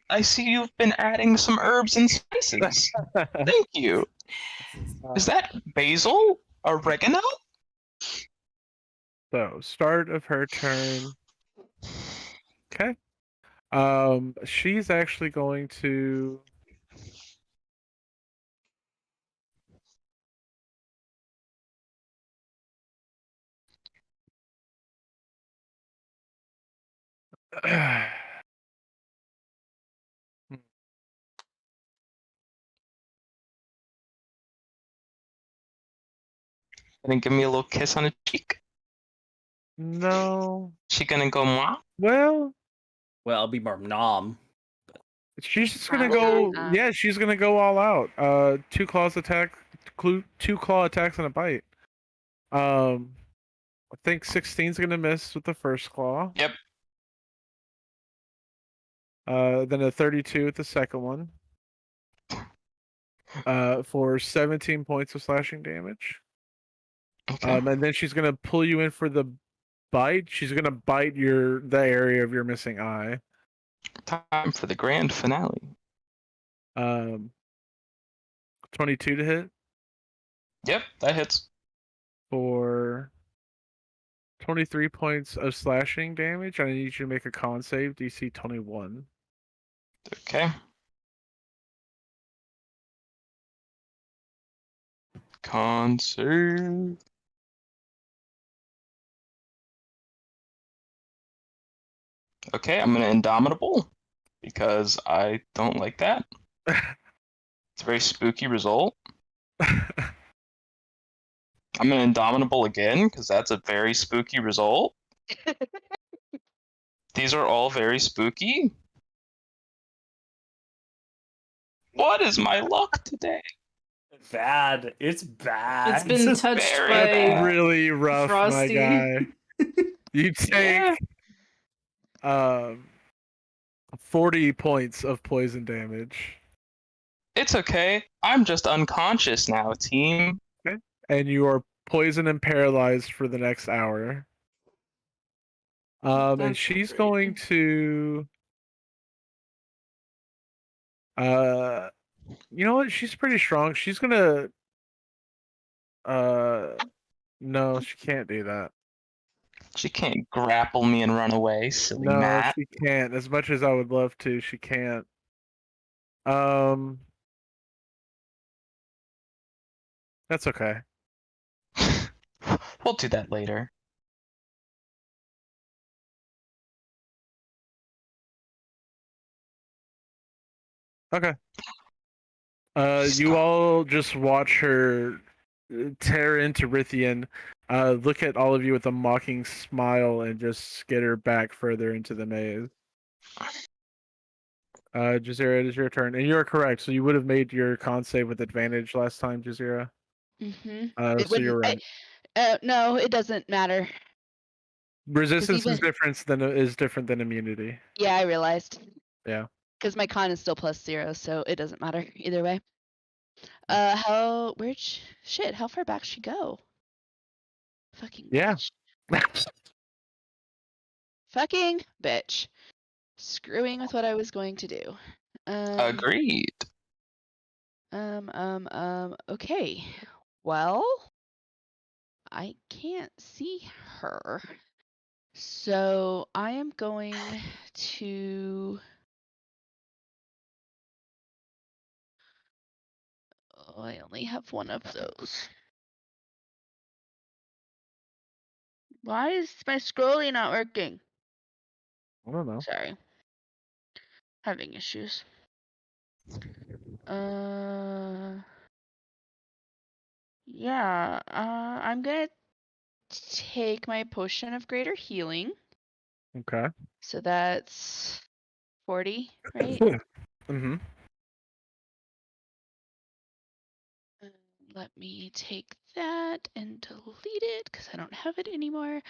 I see you've been adding some herbs and spices. Thank you. Is that basil? Oregano? So start of her turn. Okay. She's actually going to. Gonna give me a little kiss on the cheek. No. She gonna go mwah? Well, Well, I'll be more nom. she's just gonna Probably go. not. Yeah, she's gonna go all out. 2 claws attack, 2 claw attacks and a bite. I think 16's gonna miss with the first claw. Yep. Then a 32 with the second one. For 17 points of slashing damage. Okay. And then she's gonna pull you in for the bite. She's gonna bite the area of your missing eye. Time for the grand finale. 22 to hit Yep, that hits. for 23 points of slashing damage. I need you to make a con save, DC 21. Okay. Con save. Okay, I'm gonna Indomitable because I don't like that. It's a very spooky result. I'm gonna Indomitable again because that's a very spooky result. These are all very spooky. What is my luck today? Bad. It's bad. It's been touched very by bad. Really rough, Frosty. my guy. You take Yeah. 40 points of poison damage. It's okay. I'm just unconscious now, team. And you are poisoned and paralyzed for the next hour. And That's she's great. going to you know what? She's pretty strong. She's gonna no, she can't do that. She can't grapple me and run away, silly No, Matt. she can't. As much as I would love to, she can't. That's okay. We'll do that later. Okay. You all just watch her tear into Rithian, look at all of you with a mocking smile, and just skitter back further into the maze. Jazeera, it is your turn. And you're correct, so you would have made your con save with advantage last time, Jazeera. Mm-hmm. So you're right. No, it doesn't matter. Resistance even- is different than immunity. Yeah, I realized. Yeah. Because my con is still +0, so it doesn't matter either way. How far back should she go? Fucking Yeah. bitch. Fucking bitch. Screwing with what I was going to do. Agreed. Okay. Well, I can't see her. So I am going to I only have one of those. Why is my scrolling not working? I don't know. Sorry. Having issues. Yeah, I'm gonna take my potion of greater healing. Okay. So that's 40, right? Mm-hmm. Let me take that and delete it because I don't have it anymore.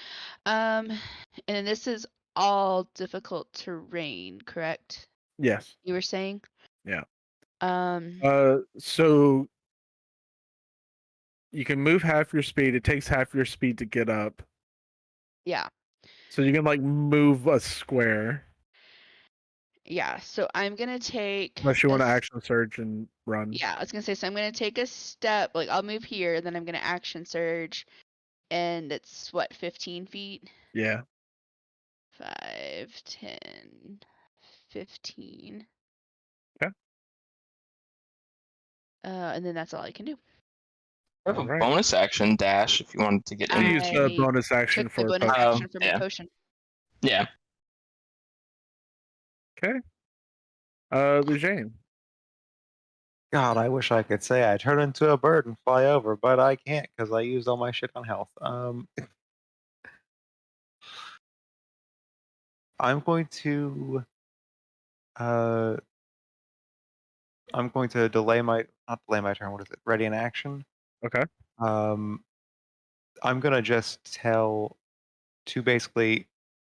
And this is all difficult terrain, correct? Yes. You were saying? Yeah. So you can move half your speed. It takes half your speed to get up. yeah. So you can like move a square. Yeah, so I'm gonna take. Unless you want to a s- action surge and run. Yeah, I was gonna say, so I'm gonna take a step. Like, I'll move here, then I'm gonna action surge, and it's what, 15 feet? Yeah. 5, 10, 15. Okay. And then that's all I can do. I have All a right. bonus action dash if you wanted to get You in. use the I bonus action Took for the a bonus potion. action for my yeah. potion. Yeah. Okay. Lujane. God, I wish I could say I turn into a bird and fly over, but I can't because I used all my shit on health. I'm going to delay my not delay my turn. What is it? Ready in action. Okay. I'm gonna just tell to basically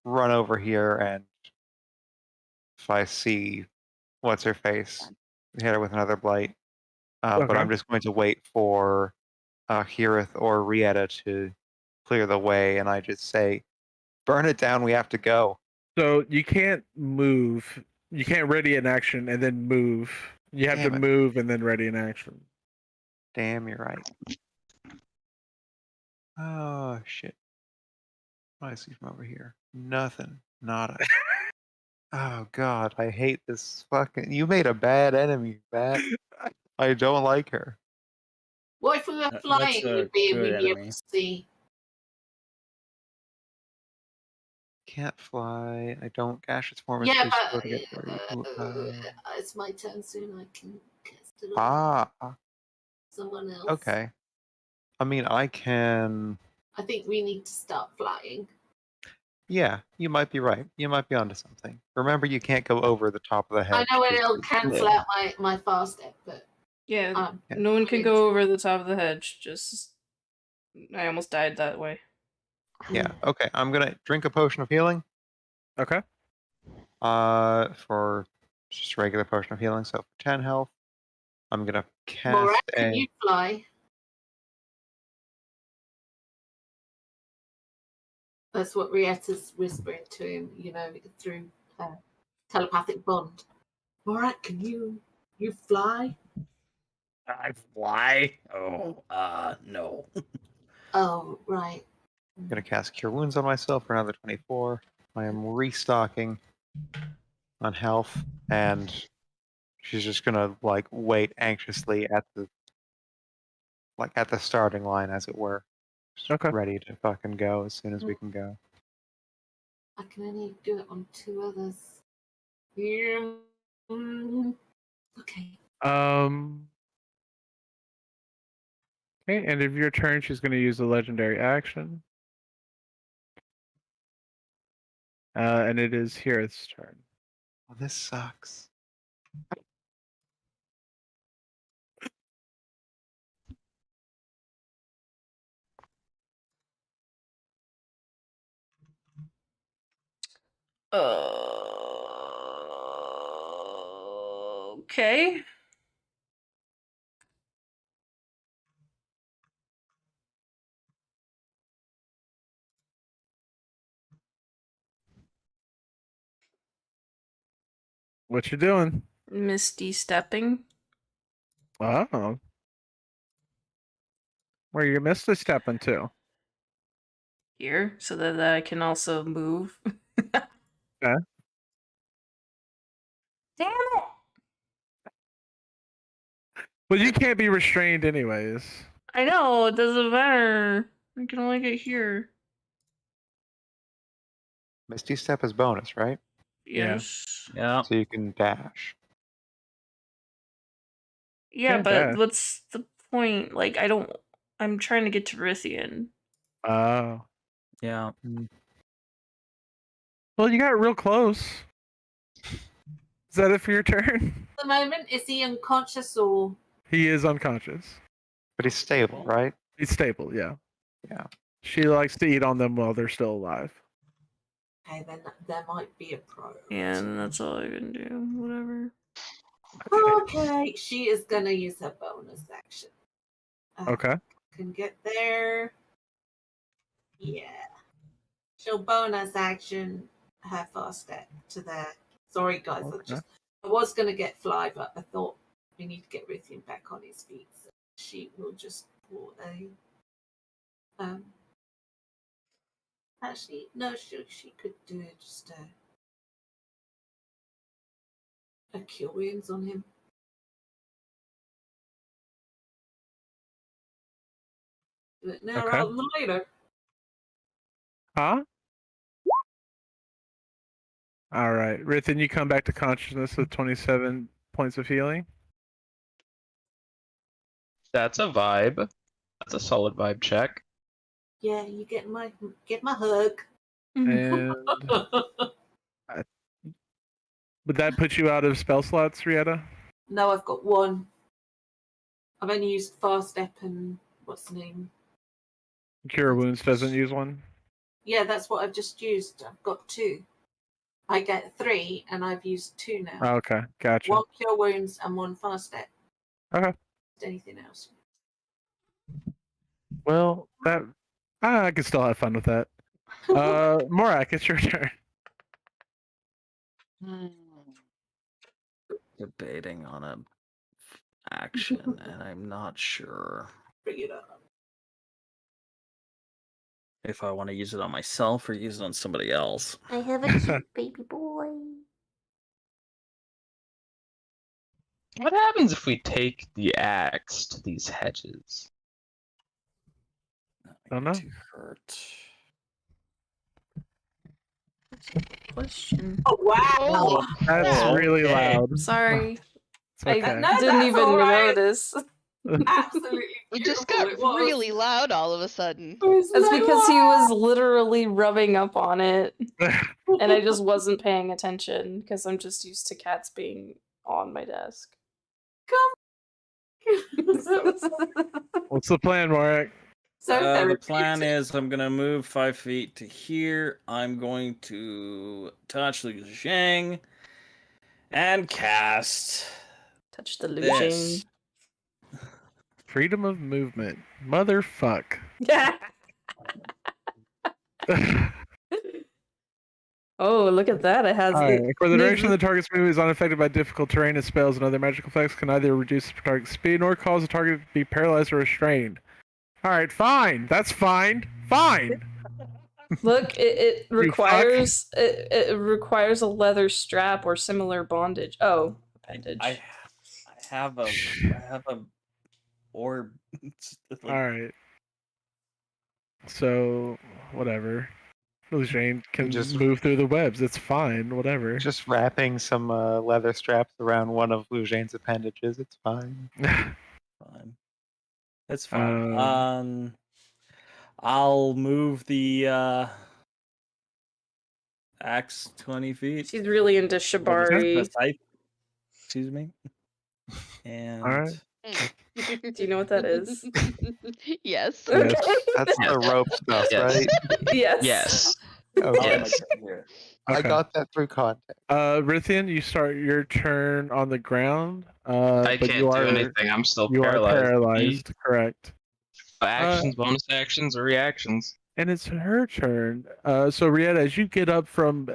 run over here, and if I see what's her face, hit her with another blight. But Okay. I'm just going to wait for Hirith or Rieta to clear the way, and I just say, "Burn it down. We have to go." So you can't move. You can't ready in action and then move. You have Damn to it. move and then ready in action. Damn, you're right. Oh shit! What do I see from over here? Nothing. Nada. Oh god, I hate this fucking. You made a bad enemy, Bat. I don't like her. What if we were That's flying? a We'd be good able enemy. to see. Can't fly. I don't. Gash's form is Yeah, too slow to get where you. it's my turn soon. I can cast it on Ah. someone else. Okay. I mean, I can. I think we need to start flying. Yeah, you might be right. You might be onto something. Remember, you can't go over the top of the I hedge. know 'cause it'll it's cancel slow. out my fast step, but Yeah, Yeah. no one can go over the top of the hedge. Just, I almost died that way. Yeah. Okay. I'm gonna drink a potion of healing. Okay. For just a regular potion of healing. So for 10 health, I'm gonna Morat, cast can a. you fly? That's what Rietta's whispering to him, through telepathic bond. Morat, can you fly? I fly. Oh, no. Oh, right. I'm gonna cast Cure Wounds on myself for another 24. I am restocking on health, and she's just gonna wait anxiously at the starting line, as it were, just Okay. ready to fucking go as soon as we can go. I can only do it on 2 others. Yeah. Okay. Okay, end of your turn, she's going to use a legendary action. And it is Hirith's turn. Well, this sucks. Okay. What you doing? Misty stepping. Oh. Where you missed a step into? Here, so that I can also move. Okay. Damn it! Well, you can't be restrained anyways. I know, it doesn't matter. I can only get here. Misty Step is bonus, right? Yeah. Yes. Yeah. So you can dash. Yeah, Yeah, but dash. what's the point? Like, I'm trying to get to Rithian. Oh. Yeah. Well, you got real close. Is that it for your turn? At the moment, is he unconscious or? He is unconscious. But he's stable, right? He's stable, yeah. Yeah. She likes to eat on them while they're still alive. Okay, then there might be a priority. Yeah, and that's all I can do. Whatever. Okay, she is gonna use her bonus action. Okay. Can get there. Yeah. She'll bonus action her fast step to there. Sorry, guys. Okay. I was going to get Fly, but I thought we need to get Rithian back on his feet. So she will just pull a. Actually, no, she could do just a cure wounds on him. Do it now Okay. rather than later. Huh? All right, Rithan, you come back to consciousness with 27 points of healing. That's a vibe. That's a solid vibe check. Yeah, you get my hug. And would that put you out of spell slots, Rieta? No, I've got one. I've only used Fast Step and what's the name? Cure Wounds doesn't use one? Yeah, that's what I've just used. I've got two. I get 3, and I've used 2 now. Oh, okay, gotcha. One Cure Wounds and one Fast Step. Okay. Anything else? Well, that I can still have fun with that. Morak, it's your turn. Debating on a action, and I'm not sure Bring it up. if I want to use it on myself or use it on somebody else. I have a cute baby boy. What happens if we take the axe to these hedges? Don't know. Too hurt. Question. Oh, wow! That's Oh, really okay. loud. Sorry, It's okay. I No, didn't that's even all right. notice. Absolutely It just beautiful got it was. really loud all of a sudden. It was It's like, because he was "Wow." literally rubbing up on it, and I just wasn't paying attention because I'm just used to cats being on my desk. What's the plan, Morak? So The therapeutic. plan is I'm gonna move 5 feet to here. I'm going to touch Liu Zhang and cast Touch the this. Lujing. Freedom of movement. Motherfuck. Oh, look at that! It has. Alright. It For the needs- direction of the target's move is unaffected by difficult terrain, and spells and other magical effects can neither reduce the target's speed nor cause the target to be paralyzed or restrained. Alright, fine. That's fine. Fine. Look, it You requires it requires a leather strap or similar bondage. Oh, appendage. I have a orb. Alright. So, whatever. Jane can Just- move through the webs. It's fine. Whatever. Just wrapping some leather straps around one of Lujane's appendages. It's fine. Fine. It's fine. Um, I'll move the axe 20 feet. She's really into Or the shibari. scythe. Excuse me. And Alright. Do you know what that is? Yes. Yes. That's the rope stuff, Yes. right? Yes. Yes. Okay. Yes. here. I Okay. got that through context. Rithian, you start your turn on the ground. I But can't you do are anything. I'm still you are paralyzed. paralyzed. Correct. Actions, bonus actions, or reactions. And it's her turn. So Rieta, as you get up from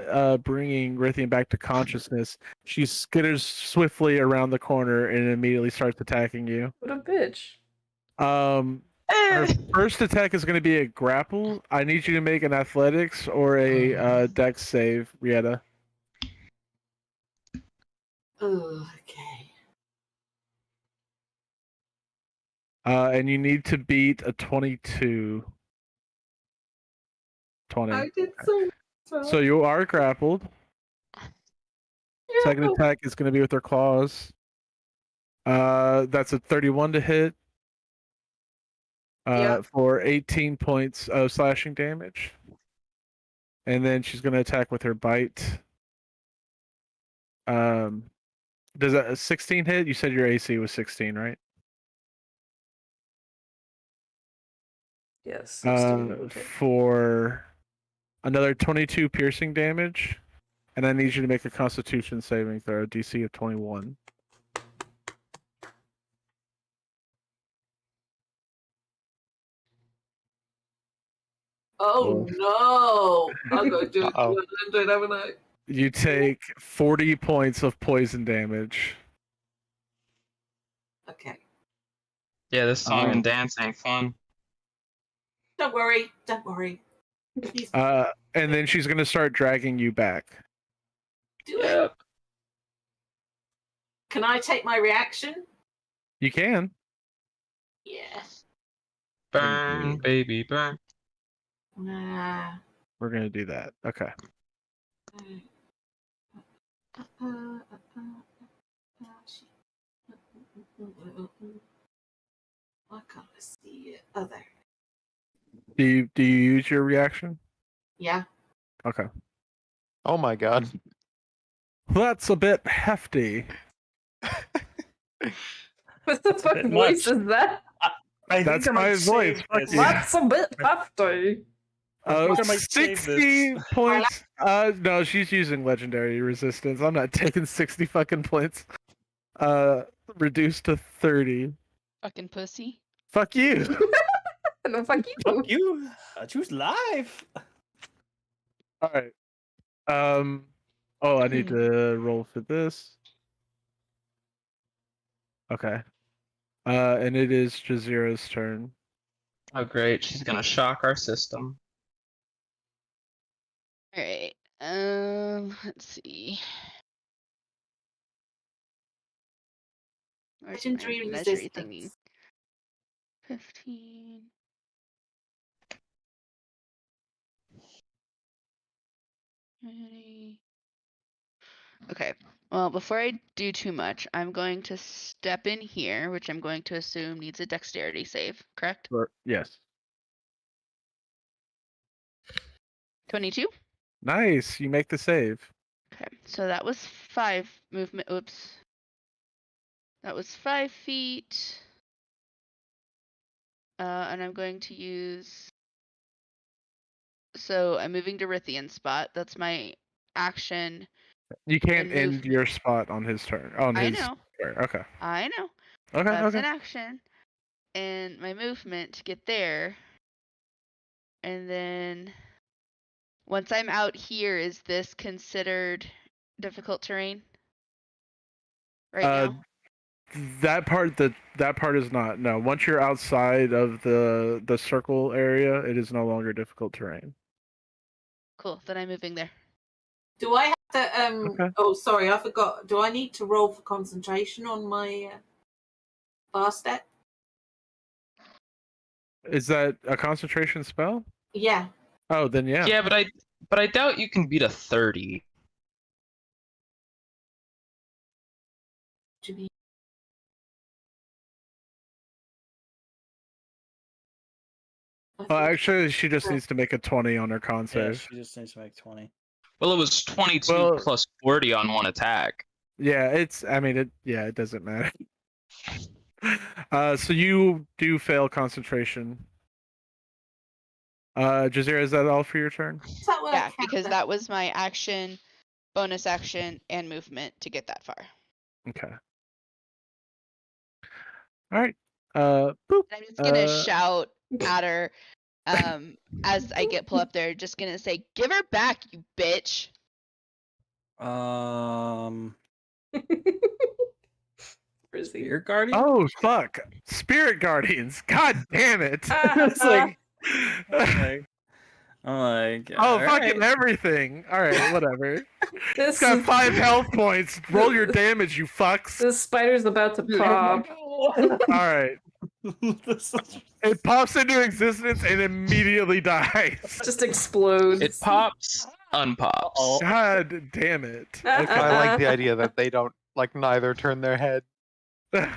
bringing Rithian back to consciousness, she skitters swiftly around the corner and immediately starts attacking you. What a bitch. Her first attack is going to be a grapple. I need you to make an athletics or a dex save, Rieta. Oh, okay. And you need to beat a 22. 20. I did so well. So you are grappled. Second attack is going to be with her claws. That's a 31 to hit. Yeah. For 18 points of slashing damage. And then she's going to attack with her bite. Does a 16 hit? You said your AC was 16, right? Yes. 16 would hit. For another 22 piercing damage. And I need you to make a Constitution saving throw, DC of 21. Oh no! I'm gonna do it. Uh-oh. I'm doing, haven't I? You take 40 points of poison damage. Okay. Yeah, this song Oh. and dance ain't fun. Don't worry. Don't worry. Please And then she's gonna start dragging you back. do it. Can I take my reaction? You can. Yes. Burn, baby, burn. Nah. We're gonna do that. Okay. Why can't I see it? Oh, there. Do you use your reaction? Yeah. Okay. Oh my god. That's a bit hefty. What the That's a fuck bit voice much. is that? I That's think I might my voice. save Fuck this. you. That's a bit hefty. I think I might save 60 this. points. No, she's using legendary resistance. I'm not taking 60 fucking points. Reduced to 30. Fucking pussy. Fuck you. No, fuck you. Fuck you. I choose life. All right. Oh, I need to roll for this. Okay. And it is Jazeera's turn. Oh, great. She's gonna shock our system. All right. Let's see. Where's my Legendary measury thingy? resistance. 15. 20. Okay. Well, before I do too much, I'm going to step in here, which I'm going to assume needs a dexterity save, correct? Yes. 22? Nice. You make the save. Okay. So that was 5 movement. Oops. That was 5 feet. And I'm going to use. So I'm moving to Rithian's spot. That's my action. You can't And end your movement. spot on his turn. On I his know. turn. Okay. I know. Okay. That's Okay. an action. And my movement to get there. And then once I'm out here, is this considered difficult terrain? Right now? That part is not. No. Once you're outside of the circle area, it is no longer difficult terrain. Cool. Then I'm moving there. Do I have to? Okay. Oh, sorry, I forgot. Do I need to roll for concentration on my bar step? Is that a concentration spell? Yeah. Oh, then yeah. Yeah, but I doubt you can beat a 30. Do you mean- I Well, think- actually, she just needs to make a 20 on her con Yeah, save. she just needs to make 20. Well, it was 22 Well- plus 40 on one attack. Yeah, it doesn't matter. So you do fail concentration. Jazeera, is that all for your turn? Does that work Yeah, out because then? that was my action, bonus action, and movement to get that far. Okay. All right. Boop. And I'm just gonna shout at her as I get pull up there, just gonna say, "Give her back, you bitch!" Frizzy. Spirit Guardian? Oh fuck! Spirit Guardians. God damn it! It's like, I'm like, Oh, all fucking right. everything. All right, whatever. This It's got 5 health points. Roll your damage, you fucks. This spider's about to pop. All right. It pops into existence and immediately dies. Just explodes. It pops, unpops. God damn it. I like the idea that they don't neither turn their head. Like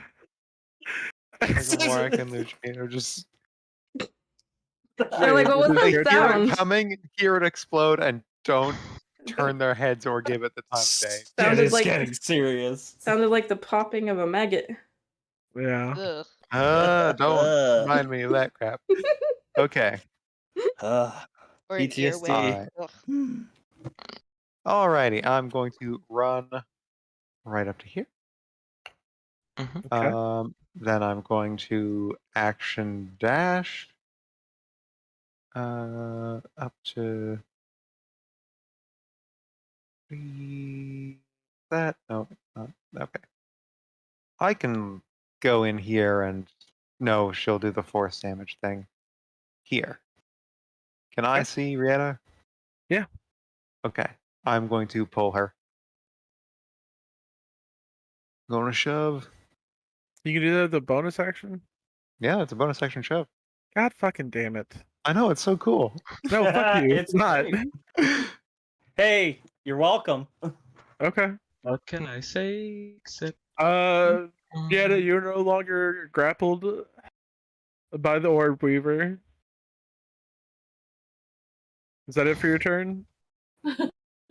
Warwick and Lucian are just They're like, well, what's they that hear sound? it coming, hear it explode, and don't turn their heads or give it the time of day. Sounded It's like getting serious. sounded like the popping of a maggot. Yeah. Ugh. Don't remind me of that crap. Okay. Or an PTSD. earwig. Ugh. Alrighty, I'm going to run right up to here. Mhm. Then I'm going to action dash up to That no, okay. I can go in here and no, she'll do the force damage thing. Here. Can I Okay. see Rieta? Yeah. Okay. I'm going to pull her. Going to shove. You can do that with the bonus action? Yeah, it's a bonus action shove. God fucking damn it. I know, it's so cool. No, fuck you. It's It's not. great. Hey, you're welcome. Okay. What can I say? Except Yeah, you're no longer grappled by the Orb Weaver. Is that it for your turn?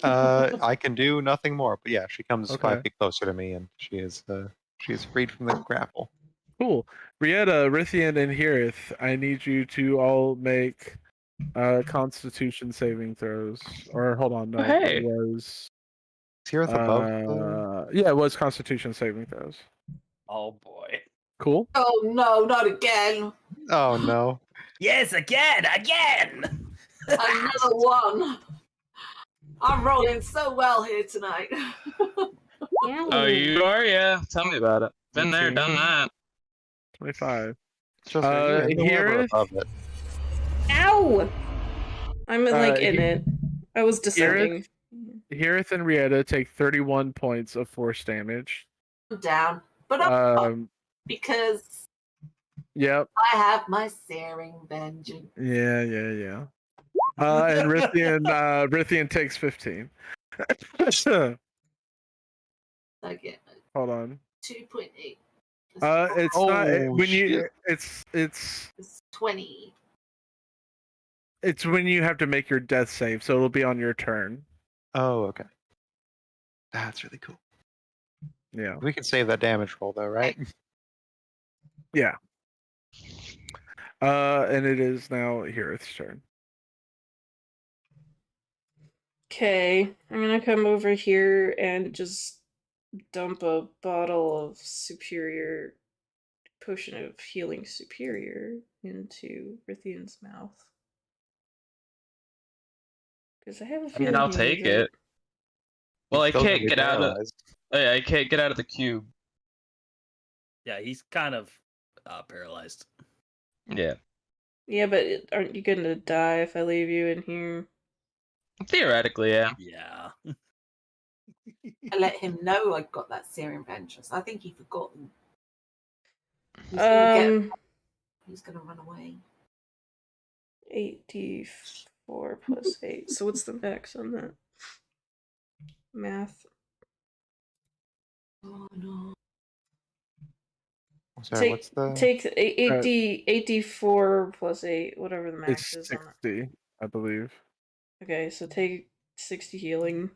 I can do nothing more, but yeah, she comes Okay. 5 feet closer to me, and she is freed from the grapple. Cool. Rieta, Rithian, and Hirith, I need you to all make Constitution saving throws. Or hold on, no, hey. it was. Is Hirith above? the- Yeah, it was Constitution saving throws. Oh boy. Cool. Oh no, not again. Oh no! Yes, again. Another one. I'm rolling so well here tonight. Oh, you are? Yeah. Tell me about it. Been there, 18. done that. 25. Just you're in the web or Hirith, above it. Ow! I'm like in he- it. I was descending. Hirith and Rieta take 31 points of force damage. I'm down, but I'm up because Yep. I have my searing vengeance. Yeah. And Rithian takes 15. I get Hold on. 2.8. It's not when you. shit. It's 20. It's when you have to make your death save, so it'll be on your turn. Oh, okay. That's really cool. Yeah. We can save that damage roll though, right? Yeah. And it is now Hirith's turn. Okay, I'm gonna come over here and just dump a bottle of superior potion of healing superior into Rithian's mouth. Because I have a I feeling mean, I'll he take needs it. Well, I Still gonna can't be get out of. paralyzed. Oh, yeah, I can't get out of the cube. Yeah, he's kind of paralyzed. Yeah. Yeah, but aren't you gonna die if I leave you in here? Theoretically, yeah. Yeah. I let him know I got that searing vengeance. I think he'd forgotten. He's gonna run away. 8d4 plus 8. So what's the max on that? Math. Oh no. Sorry, what's the? Take 8d4 plus 8, whatever the max It's is on 60, I believe. that. Okay, so take 60 healing.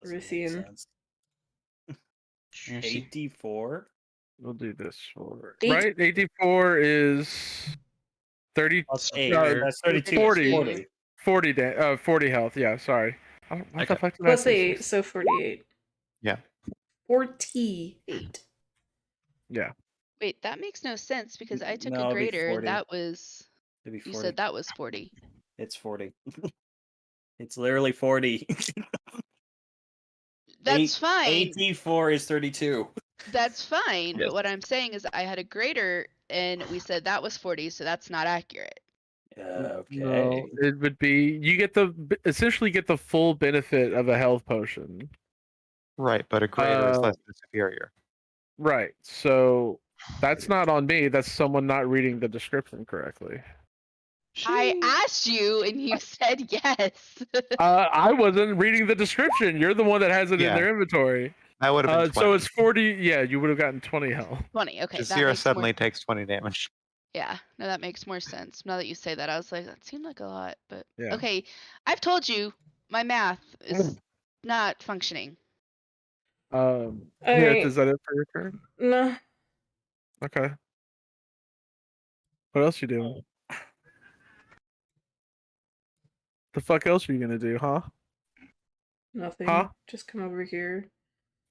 Doesn't make Rithian. sense. Juicy. 8d4. We'll do this for Eight- right. 84 is 30. Plus 8. No, That's 32. 40. 40 health. Yeah, sorry. What the Okay. fuck did Plus I say? 8, so 48. Yeah. 48. Yeah. Wait, that makes no sense because I took No, a it'd be greater. 40. That was It'd be you 40. said that was 40. It's 40. It's literally 40. That's fine. 8d4 is 32. That's fine. Yes. But what I'm saying is I had a greater and we said that was 40, so that's not accurate. Okay. No, it would be you get essentially get the full benefit of a health potion. Right, but a greater is less than superior. Right. So that's not on me. That's someone not reading the description correctly. I asked you and you said yes. I wasn't reading the description. You're the one that has it in Yeah. their inventory. That would have been 20. So it's 40. Yeah, you would have gotten 20 health. 20. Okay, that Jazira makes suddenly more... takes 20 damage. Yeah, no, that makes more sense. Now that you say that, I was like, that seemed like a lot, but Yeah. okay. I've told you my math is not functioning. Yeah, Alright. is that it for your turn? No. Okay. What else you doing? The fuck else are you gonna do, huh? Nothing. Huh? Just come over here.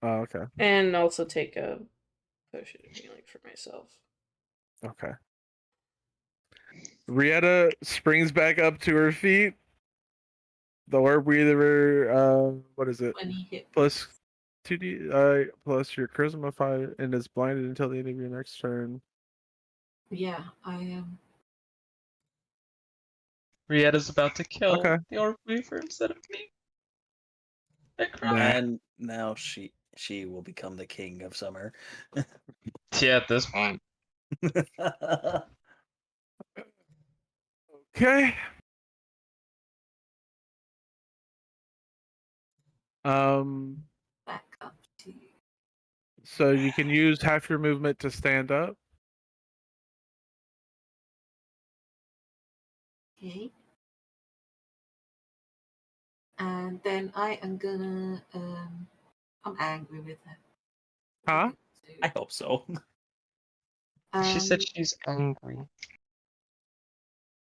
Oh, okay. And also take a potion of healing for myself. Okay. Rieta springs back up to her feet, the orb weaver. What is it? 20 hit Plus 2d plus your charisma 5, and is blinded until the end of your next turn. Yeah, I am. Rietta's about to kill Okay. the Orb Weaver instead of me. I cry. Nah. And now she will become the king of summer. Yeah, at this point. Okay. Back up to. So you can use half your movement to stand up. Okay. And then I am gonna. I'm angry with her. Huh? I hope so. She said Um, she's angry.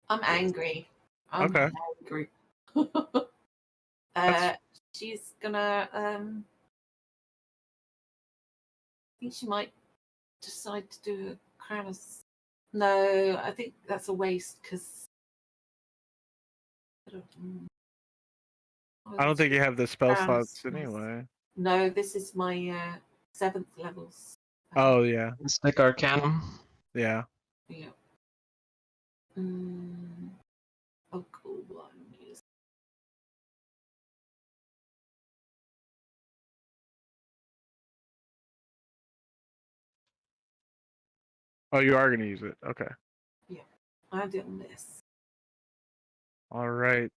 I'm angry. I'm Okay. angry. That's- She's gonna. I think she might decide to do a crown of. No, I think that's a waste because. I don't think you have the spell Crown slots of- anyway. No, this is my 7th levels. Oh yeah, Mystic Arcanum. yeah. Yeah. Oh, cool one. Yes. Oh, you are gonna use it. Okay. I didn't miss. All right.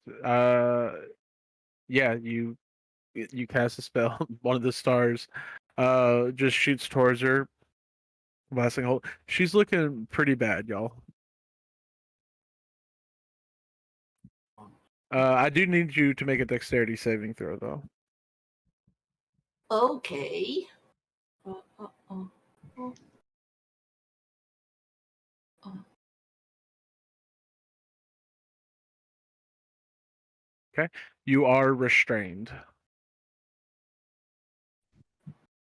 Yeah. You cast a spell. One of the stars, just shoots towards her. Blasting hole. She's looking pretty bad, y'all. I do need you to make a dexterity saving throw, though. Okay. You are restrained.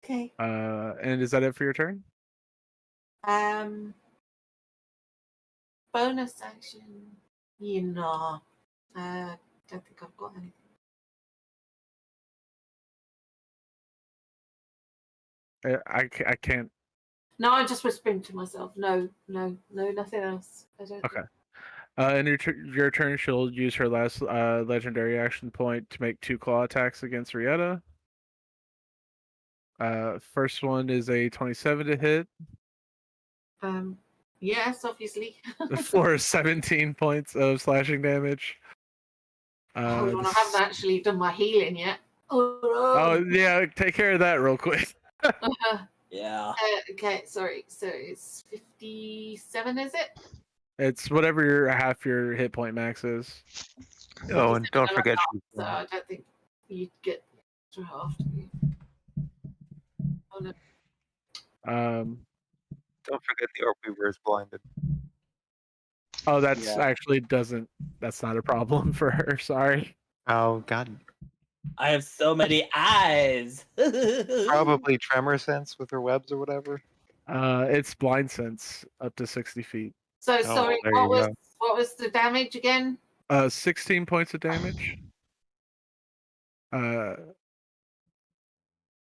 Okay. And is that it for your turn? Bonus action. You know. Don't think I've got anything. I can't. No, I'm just whispering to myself. No, nothing else. I don't. Okay. In your turn, she'll use her last legendary action point to make 2 claw attacks against Rieta. First one is a 27 to hit Yes, obviously. for 17 points of slashing damage. Hold on, I haven't actually done my healing yet. Oh yeah, take care of that real quick. Yeah. Okay, sorry. So it's 57, is it? It's whatever your half your hit point max is. Oh, and don't forget. So I don't think you'd get the extra half. Do you? Oh no. Don't forget the Orb Weaver is blinded. Oh, that's Yeah. actually doesn't. That's not a problem for her. Sorry. Oh God. I have so many eyes. Probably tremor sense with her webs or whatever. It's blind sense up to 60 feet. So sorry. there What you was go. what was the damage again? 16 points of damage. And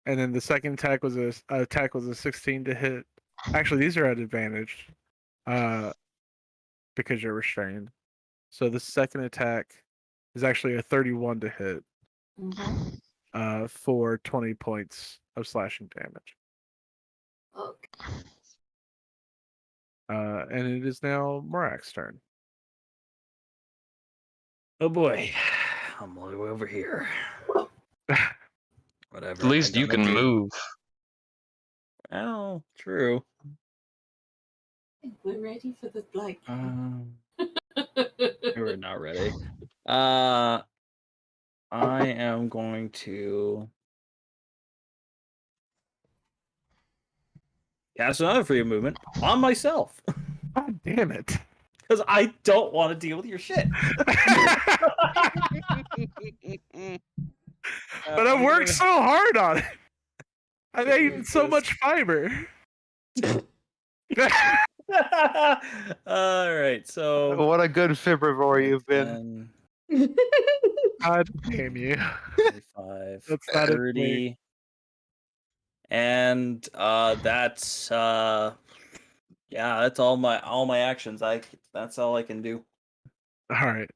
then the second attack was a 16 to hit. Actually, these are at advantage, because you're restrained. So the second attack is actually a 31 to hit, for 20 points of slashing damage. Okay. And it is now Morak's turn. Oh boy. I'm all the way over here. Whatever. At least you can move. Oh, true. We're ready for the Blake. We're not ready. I am going to cast another free movement on myself. God damn it. Because I don't want to deal with your shit. But I've worked so hard on it. I've eaten so much fiber. All right, so What a good fibrivore you've been. God damn you. 25, That's not a thing. 30. And that's yeah, that's all my actions. That's all I can do. Alright.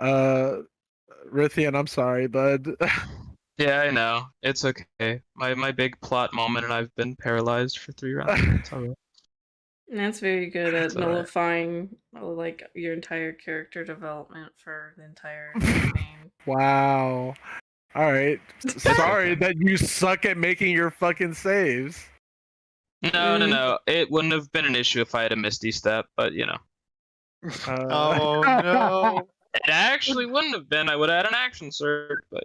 Rithian, I'm sorry, bud. Yeah, I know. It's okay. My big plot moment, and I've been paralyzed for 3 rounds. It's all right. That's very good at It's all right. nullifying like your entire character development for the entire campaign. Wow. Alright. Sorry that you suck at making your fucking saves. No. It wouldn't have been an issue if I had a Misty Step, but you know. Oh no. It actually wouldn't have been. I would have had an action surge, but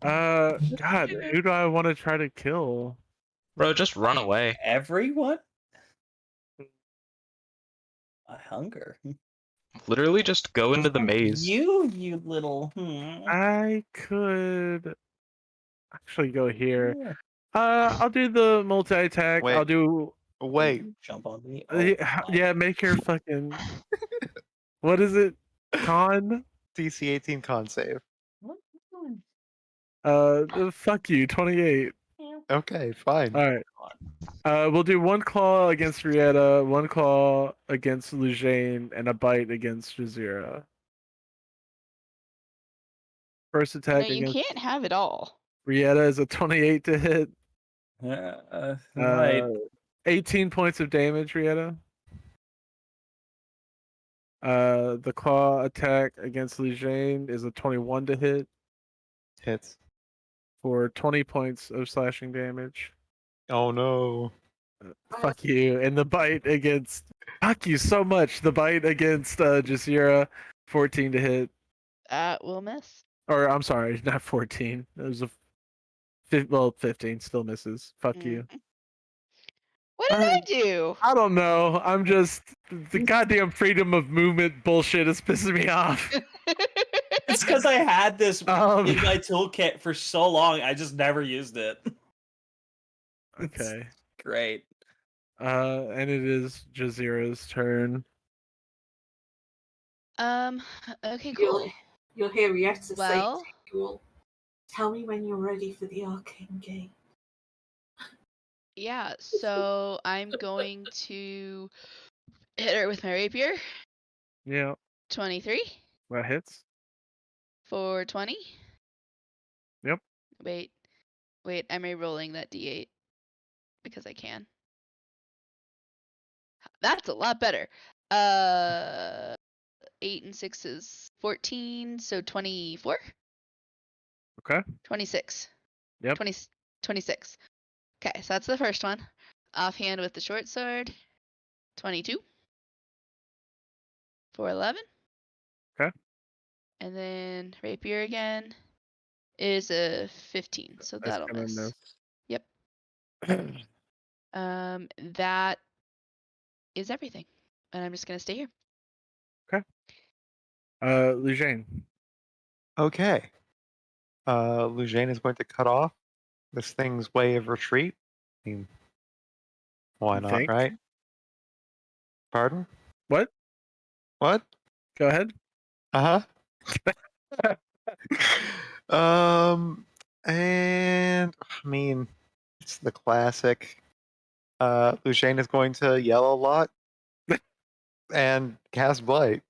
God, who do I want to try to kill? bro, just run away. Everyone? I hunger. Literally just go into the maze. You little. I could actually go here. I'll do the multi-attack. Wait. I'll do Wait. Jump on me. yeah, make your fucking what is it? Con? DC 18 con save. Fuck you, 28. Okay, fine. Alright. We'll do one claw against Rieta, one claw against Lujane, and a bite against Jazeera. First No, attack you against can't have it all. Rieta is a 28 to hit. Right. 18 points of damage, Rieta. The claw attack against Lujane is a 21 to hit Hits. for 20 points of slashing damage. Oh no. Fuck you. And the bite against fuck you so much. The bite against Jazeera, 14 to hit. Will miss. Or I'm sorry, not 14. It was a 15 still misses. Fuck you. What did I do? I don't know. I'm just the goddamn freedom of movement bullshit is pissing me off. It's because I had this in Um, my toolkit for so long, I just never used it. Okay. Great. And it is Jazeera's turn. Okay, cool. You'll hear Rieta Well- say to you all, tell me when you're ready for the arcane game. Yeah, so I'm going to hit her with my rapier. Yeah, 23 that hits. for 20. Yep. Wait, I'm re-rolling that d8 because I can. That's a lot better. 8 and 6 is 14, so 24? Okay. 26. Yep. 26. Okay, so that's the first one. Offhand with the short sword. 22. For 11. Okay. And then rapier again is a 15, so That's that'll gonna miss. miss. Yep. That is everything. And I'm just gonna stay here. Lujane. Okay. Lujane is going to cut off this thing's way of retreat. I mean, why You not, think? right? Pardon? What? What? Go ahead. Uh-huh. And I mean, it's the classic. Lujane is going to yell a lot and cast Blight.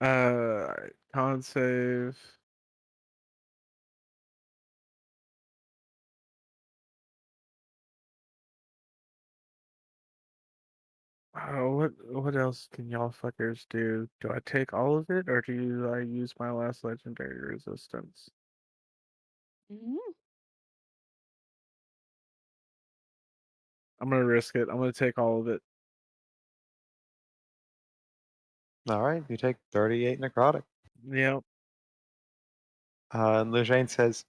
Alright, con save. What else can y'all fuckers do? Do I take all of it, or do I use my last legendary resistance? I'm gonna risk it. I'm gonna take all of it. All right, you take 38 necrotic. Yep. And Lujane says,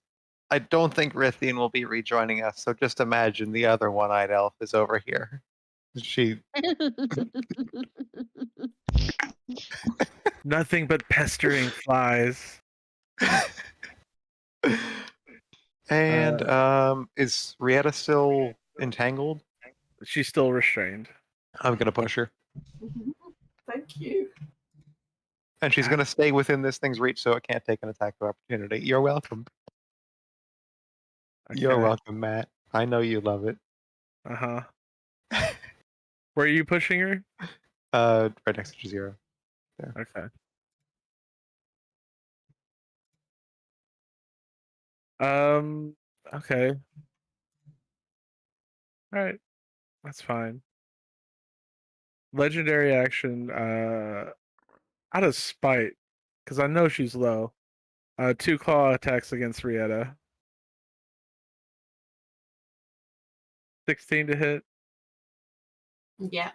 I don't think Rithian will be rejoining us, so just imagine the other one-eyed elf is over here. She Nothing but pestering flies. and is Rieta still entangled? She's still restrained. I'm gonna push her. Thank you. And she's going to stay within this thing's reach so it can't take an attack of opportunity. You're welcome. You're Okay. welcome, Matt. I know you love it. Uh-huh. Where are you pushing her? Right next to Zero. There. Okay. Okay. Alright. That's fine. Legendary action, out of spite, because I know she's low. 2 claw attacks against Rieta. 16 to hit Yeah.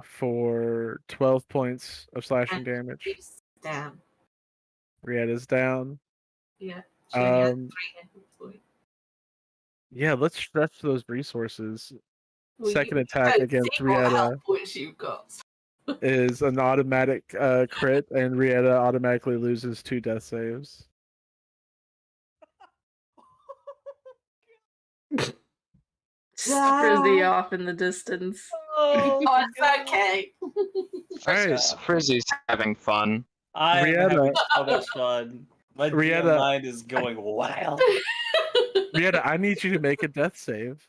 for 12 points of slashing damage. She's down. Rieta's down. Yeah. She only had 3 Um, hit points. yeah, let's stretch those resources. Well, Second you attack don't against see what Rieta health points you've got. is an automatic crit, and Rieta automatically loses 2 death saves. Frizzy off in the distance. Oh, it's okay. Frizzy's having fun. I am Rieta. having so much fun. My Rieta. DM mind is going wild. Rieta, I need you to make a death save.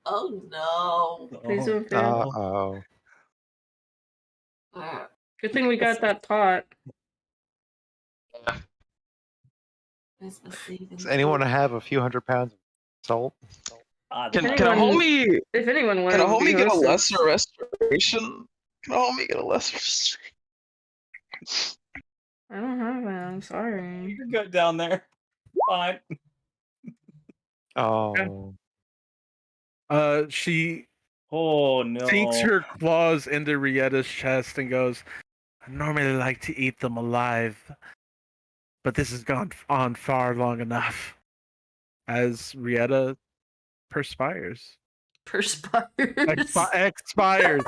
Oh no. Please don't fail. Uh-oh. Good thing we got that pot. Where's my saving Does anyone have a few $100 of salt? Can a anyone- homie If anyone can wants a to homie get a host us- lesser restoration? Can a homie get a lesser restoration? I don't have it. I'm sorry. You can go down there. Fine. Oh. She Oh no. sinks her claws into Rieta's chest and goes, I normally like to eat them alive, but this has gone on far long enough. As Rieta perspires. Perspires. Expires.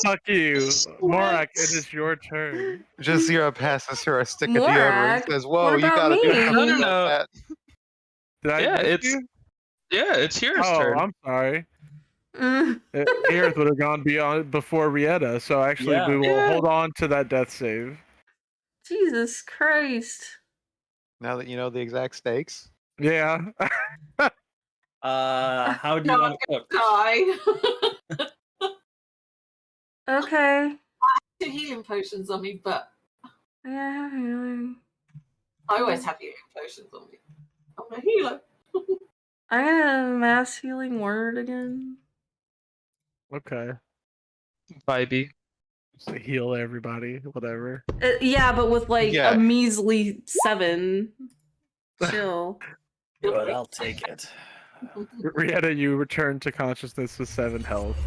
Fuck you. Morak, it is your turn. Just Zero passes her a stick of Morak? deodorant and says, Whoa, What you about gotta do me? something No. about that. Did I Yeah, miss it's you? yeah, it's Here's Oh, turn. I'm sorry. Mm. Aerith would have gone beyond before Rieta, so actually Yeah. we will Yeah. hold on to that death save. Jesus Christ. Now that you know the exact stakes. Yeah. How do you No, want to cook? Die. Okay. 2 healing potions on me, but Yeah, I have healing. I always have healing potions on me. I'm a healer. I got a mass healing word again. Okay. Vibey. So heal everybody, whatever. Yeah, but with like Yeah. a measly 7. Chill. Good, I'll take it. Rieta, you return to consciousness with 7 health.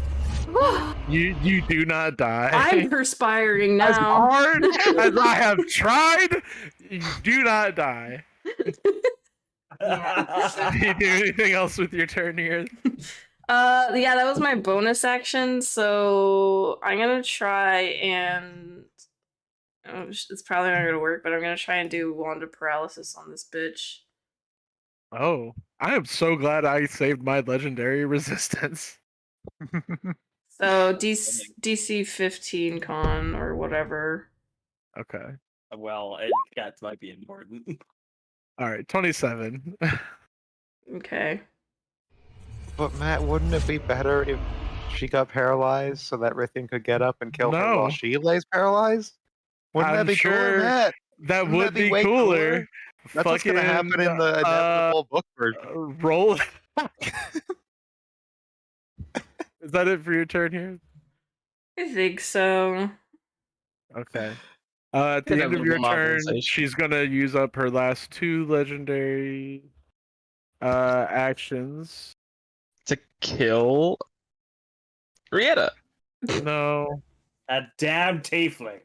You do not die. I'm perspiring As now. hard as I have tried, you do not die. Do you do anything else with your turn here? Yeah, that was my bonus action, so I'm gonna try and it's probably not gonna work, but I'm gonna try and do Wand of Paralysis on this bitch. Oh, I am so glad I saved my legendary resistance. So DC 15 con or whatever. Okay. Well, that might be important. All right, 27. Okay. But Matt, wouldn't it be better if she got paralyzed so that Rithian could get up and kill her No. while she lays paralyzed? Wouldn't I'm that be cooler, sure Matt? That Wouldn't would that be be way cooler. cooler? That's what's gonna happen in the inevitable book version. Roll. Is that it for your turn here? I think so. Okay. At the end of your turn, she's gonna use up her last 2 legendary actions. To kill Rieta. No. A damn tiefling.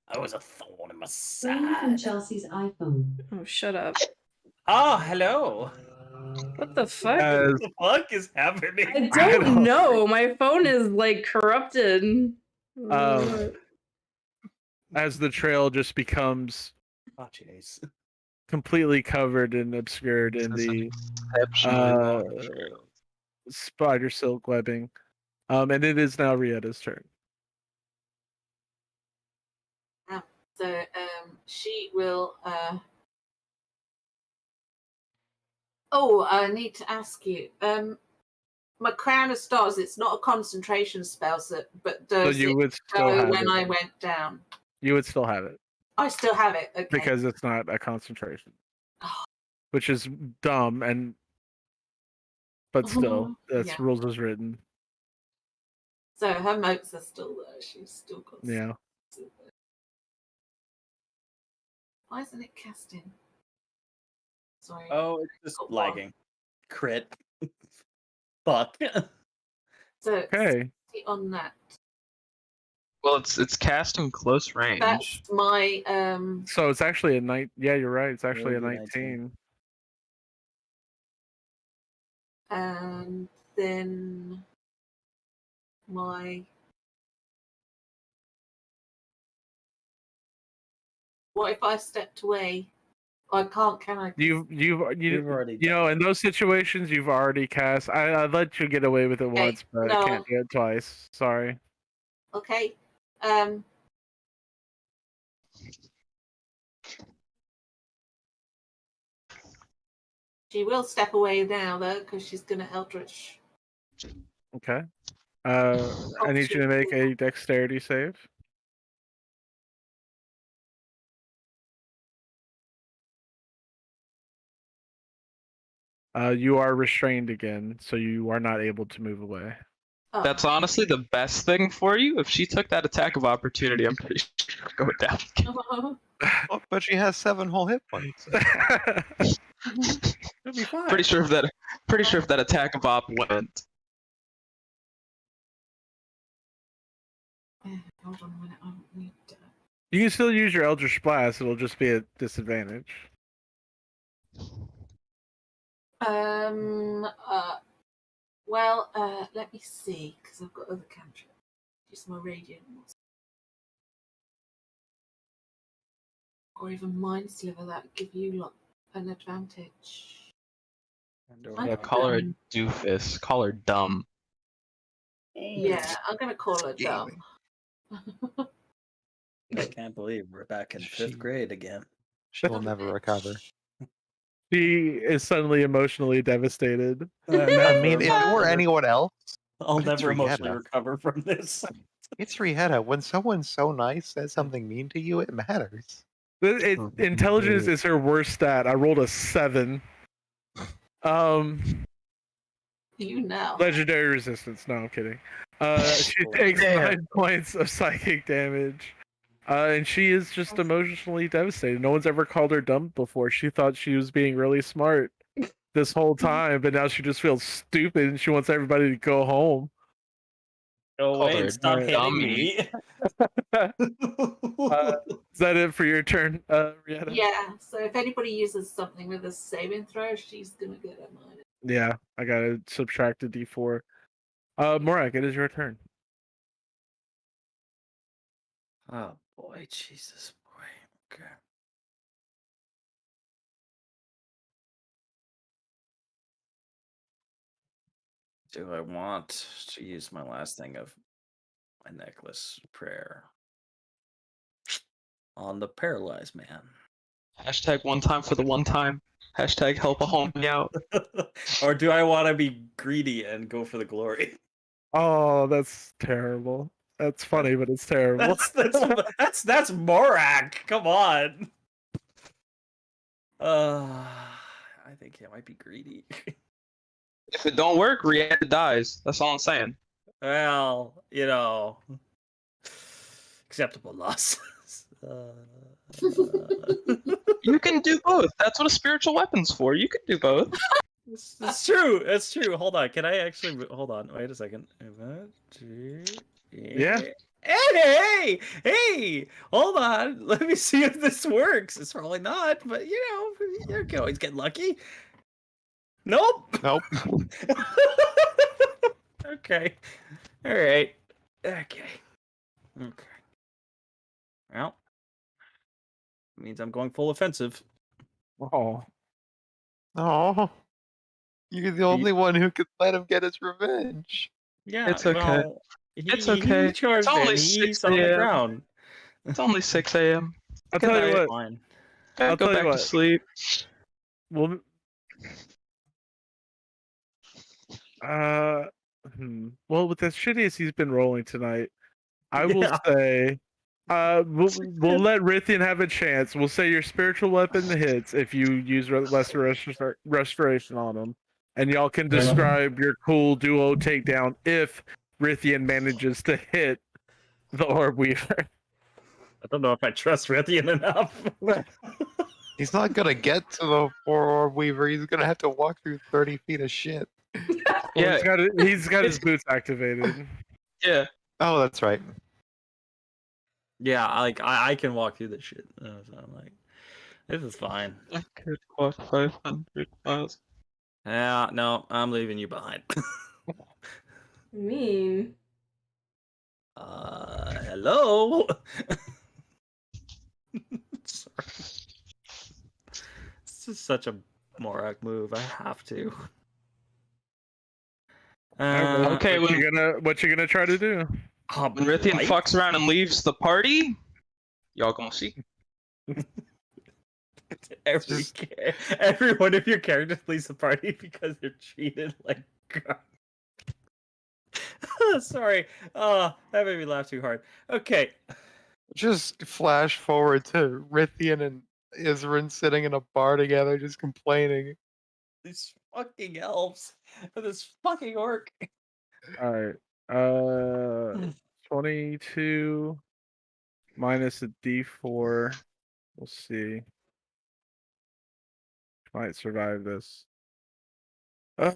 I was a thorn in my side. Chelsea's iPhone. Oh, shut up. Oh, hello. What the fuck? What the fuck is happening? I don't know. My phone is like corrupted. As the trail just becomes Oh, jeez. completely covered and obscured in the spider silk webbing. And it is now Rieta's turn. So she will. Oh, I need to ask you. My Crown of Stars. It's not a concentration spell, but So does you it would still go have when it. I went down? You would still have it I still have it. Okay. because it's not a concentration, Oh. which is dumb. But still, that's Yeah. rules as written. So her motes are still there. She's still got. Yeah. Why isn't it casting? Sorry. Oh, it's just Got one. lagging. Crit. Fuck. So Okay. on that. Well, it's casting close range. That's my So it's actually a night. Yeah, you're right. It's actually a would be 19. and then my what if I stepped away? I can't, can I? You've already you know, in those situations you've already cast. I'd let you get away with it once, but I can't do it twice. Sorry. Okay. She will step away now though, because she's gonna Eldritch. Okay. I need you to make a dexterity save. You are restrained again, so you are not able to move away. Oh. That's honestly the best thing for you. If she took that attack of opportunity, I'm pretty sure she'd go down. Oh, but she has 7 whole hit points. It'll be fine. Pretty sure if that attack of op went. Hold on a minute. I need to... You can still use your Eldritch Blast. It'll just be a disadvantage. Well, let me see, because I've got other cantrips. Use my radiant ones. Or even Mind Sliver, that would give you like an advantage. Yeah, call her a doofus. Call her dumb. Yeah, I'm gonna call her dumb. I can't believe we're back in 5th grade again. She will never recover. She is suddenly emotionally devastated. I mean, if it were anyone else, I'll but it's never emotionally Rihanna. recover from this. It's Rihanna. When someone's so nice says something mean to you, it matters. Intelligence is her worst stat. I rolled a 7. You know. Legendary resistance. No, I'm kidding. She takes 9 points of psychic damage. And she is just emotionally devastated. No one's ever called her dumb before. She thought she was being really smart this whole time, but now she just feels stupid and she wants everybody to go home. Oh, Called her wait, stop hitting dummy. me. Is that it for your turn, Rihanna? Yeah, so if anybody uses something with a saving throw, she's gonna get a minus. Yeah, I gotta subtract a d4. Morak, it is your turn. Oh boy, Jesus boy. Okay. Do I want to use my last thing of my necklace prayer on the paralyzed man? Hashtag one time for the one time. Hashtag help a homie out. Or do I want to be greedy and go for the glory? Oh, that's terrible. That's funny, but it's terrible. That's Morak. Come on. I think I might be greedy. If it don't work, Rihanna dies. That's all I'm saying. Well, you know, acceptable losses. You can do both. That's what a spiritual weapon's for. You can do both. It's true. It's true. Hold on. Can I actually hold on? Wait a second. Yeah. Hey, hey, hold on. Let me see if this works. It's probably not, but you know, you can always get lucky. Nope. Nope. Okay. All right. Okay. Okay. Well, means I'm going full offensive. Oh. Oh, you're the only one who could let him get his revenge. Yeah, It's okay. Well, It's okay. He charged It's only in. 6 He's on the a.m. ground. It's only 6 a.m. I'll Good tell you night. what. Fine. Okay, I'll go tell you back to what. sleep. Well, well, with as shitty as he's been rolling tonight, I will Yeah. say, we'll let Rithian have a chance. We'll say your spiritual weapon hits if you use lesser restoration on him, and y'all can describe your cool duo takedown if Rithian manages to hit the Orb Weaver. I don't know if I trust Rithian enough. He's not gonna get to the Orb Weaver. He's gonna have to walk through 30 feet of shit. Well, Yeah, he's got his boots activated. yeah. Oh, that's right. Yeah, like I can walk through this shit. So I'm like, this is fine. I could walk 500 miles. Yeah, no, I'm leaving you behind. Mean. Hello. Sorry. This is such a Morak move. I have to. Okay, what you gonna try to do? When Rithian fucks around and leaves the party, y'all gonna see. Every one of your characters leaves the party because they're treated like God. Sorry. Oh, that made me laugh too hard. Okay. Just flash forward to Rithian and Adyrn sitting in a bar together, just complaining. These fucking elves. This fucking orc. All right. 22 minus a D4. We'll see. Might survive this. I'd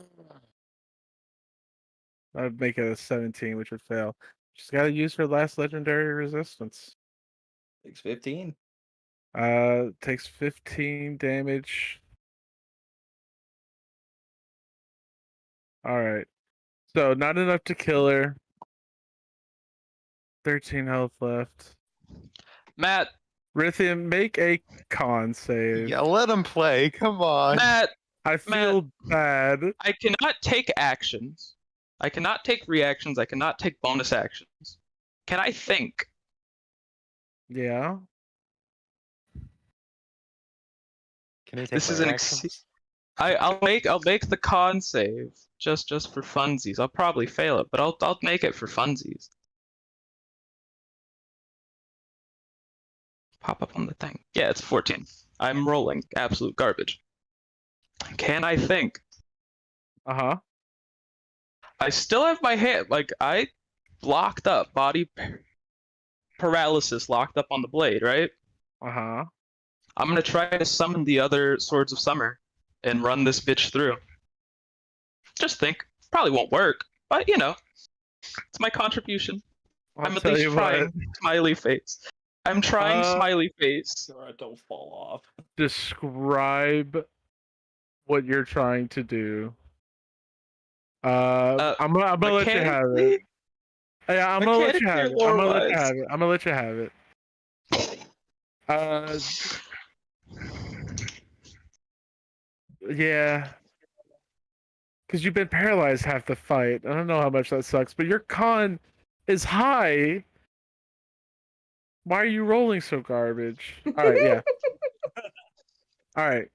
make it a 17, which would fail. She's got to use her last legendary resistance. Takes 15. Takes 15 damage. All right. So not enough to kill her. 13 health left. Matt, Rithian, make a con save. Yeah, let him play. Come on. Matt, I feel bad. I cannot take actions. I cannot take reactions. I cannot take bonus actions. Can I think? Yeah. Can you take This is an actions? I'll make the con save just for funsies. I'll probably fail it, but I'll make it for funsies. Pop up on the thing. Yeah, it's 14. I'm rolling absolute garbage. Can I think? Uh-huh. I still have my hand, like, I locked up, body paralysis locked up on the blade, right? Uh-huh. I'm gonna try to summon the other Swords of Summer and run this bitch through. Just think. Probably won't work, but you know, it's my contribution. I'm at least trying. Smiley face. I'm trying smiley face. So I don't fall off. Describe what you're trying to do. I'm gonna let you have it. Yeah, I'm gonna let you have it. I'm gonna let you have it. I'm gonna let you have it. Yeah. Because you've been paralyzed half the fight. I don't know how much that sucks, but your con is high. Why are you rolling so garbage? All right, yeah. All right.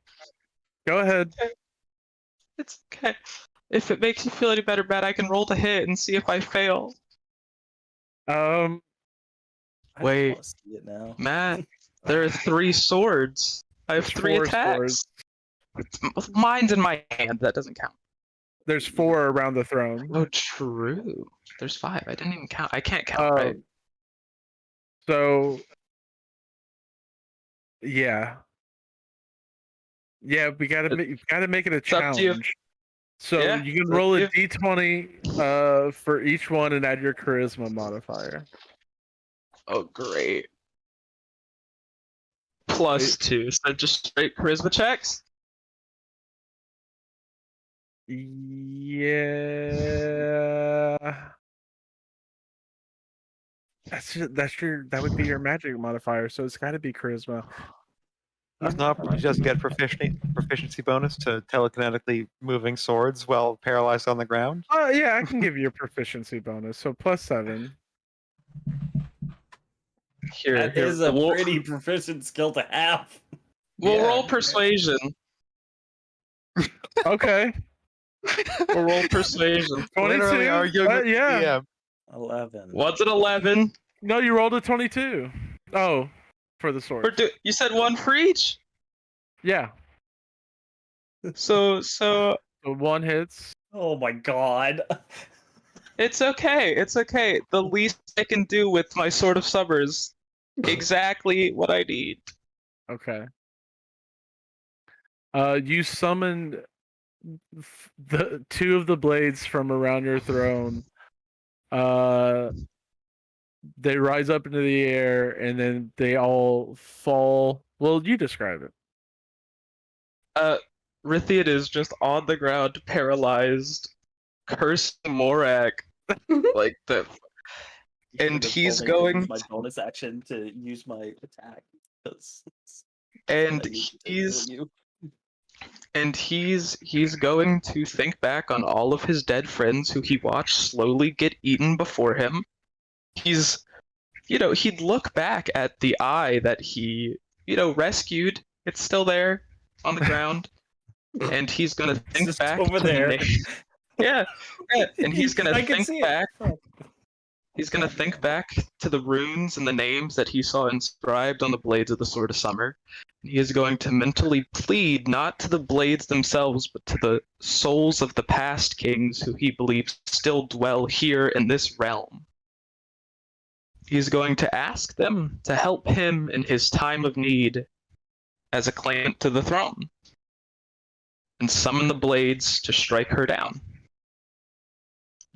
Go ahead. It's okay. If it makes you feel any better, Matt, I can roll to hit and see if I fail. Wait, see it now. Matt, there are 3 swords. I have 3 attacks. Mine's in my hand. That doesn't count. There's 4 around the throne. Oh, true. There's 5. I didn't even count. I can't count, right? So, yeah. Yeah, we gotta make it a challenge. So Yeah, you can roll a d20 for each one and add your charisma modifier. Oh, great. +2. So just straight charisma checks? Yeah. That would be your magic modifier, so it's gotta be charisma. He's not. You just get proficiency bonus to telekinetically moving swords while paralyzed on the ground. Yeah, I can give you a proficiency bonus, so +7. Here, That here, is a we'll, pretty proficient skill to have. we'll Yeah. roll persuasion. Okay. We'll roll persuasion. 22. Literally arguing with the yeah. DM. 11. What's an 11? No, you rolled a 22. Oh, for the sword. You said one for each. Yeah. So So one hits. Oh my god. it's okay. It's okay. The least I can do with my Sword of Summers, exactly what I need. Okay. You summoned the two of the blades from around your throne. They rise up into the air and then they all fall. Well, you describe it. Rithian is just on the ground, paralyzed, cursing Morak, like the. And Should've he's told me to use going. my bonus action to use my attack. And I used it to he's kill you. and he's going to think back on all of his dead friends who he watched slowly get eaten before him. He's, he'd look back at the eye that he, rescued. It's still there on the ground, and he's gonna think just back over to the there. name. Yeah, and he's gonna I can think see back. it. He's gonna think back to the runes and the names that he saw inscribed on the blades of the Sword of Summer. He is going to mentally plead not to the blades themselves, but to the souls of the past kings who he believes still dwell here in this realm. He's going to ask them to help him in his time of need as a claimant to the throne, and summon the blades to strike her down.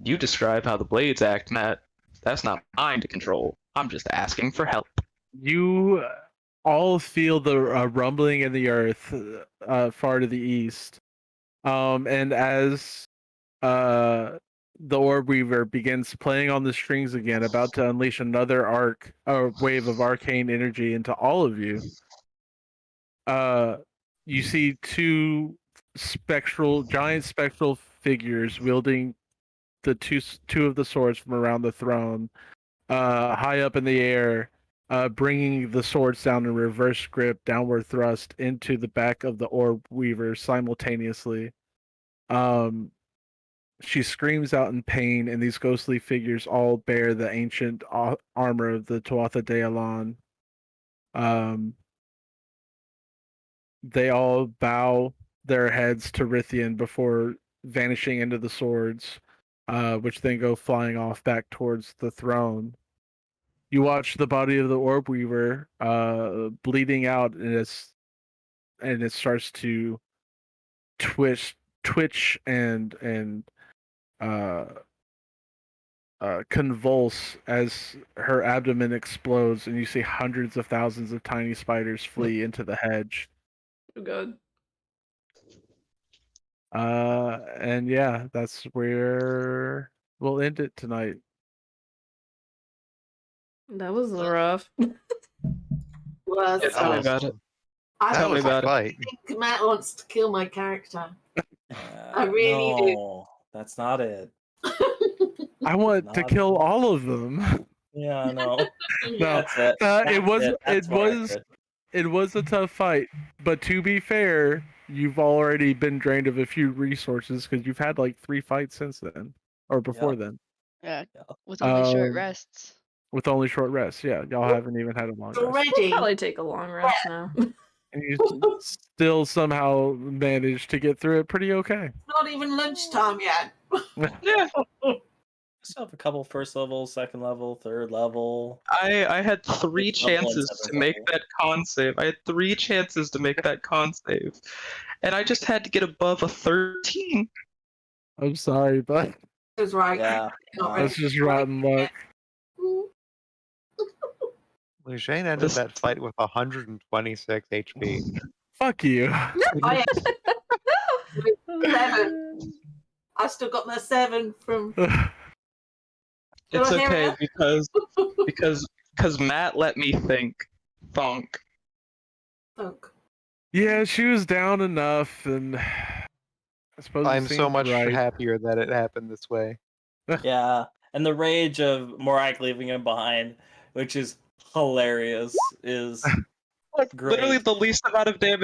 You describe how the blades act, Matt. That's not mine to control. I'm just asking for help. You all feel the rumbling in the earth far to the east. And as the Orb Weaver begins playing on the strings again, about to unleash another wave of arcane energy into all of you, you see two giant spectral figures wielding the two of the swords from around the throne, high up in the air, bringing the swords down in reverse grip, downward thrust into the back of the Orb Weaver simultaneously. She screams out in pain, and these ghostly figures all bear the ancient armor of the Tuatha De Danann. They all bow their heads to Rithian before vanishing into the swords, which then go flying off back towards the throne. You watch the body of the Orb Weaver bleeding out, and it starts to twitch and convulse as her abdomen explodes, and you see hundreds of thousands of tiny spiders flee into the hedge. Oh god. And yeah, that's where we'll end it tonight. That was rough. Well, Yeah, tell me about it. I Tell me think, about it. I think Matt wants to kill my character. I No, really do. that's not it. I want to Not- kill all of them. Yeah, I know. No, That's it. it was That's it more was accurate. it was a tough fight, but to be fair, you've already been drained of a few resources because you've had like 3 fights since then, or before then, Yeah, Yeah. with only short Um, rests. with only short rests. Yeah, y'all haven't even had a long rest, already. Probably take a long rest now. and you still somehow managed to get through it pretty okay. Not even lunchtime yet. Yeah, I still have a couple first level, second level, third level. I had 3 Level and chances to seventh make level. that con save. I had 3 chances to make that con save, and I just had to get above a 13. I'm sorry, but It was right. Yeah. Not that's ready. just rotten luck. Luciane ended This- that fight with 126 HP. Fuck you. I had 7. I still got my 7 from. It's Do I hear okay it? because Matt let me think. Thunk. Fuck. Yeah, she was down enough, and I suppose it I'm so seemed much right. happier that it happened this way. Yeah. And the rage of Morak leaving him behind, which is hilarious is Literally great. the least amount of damage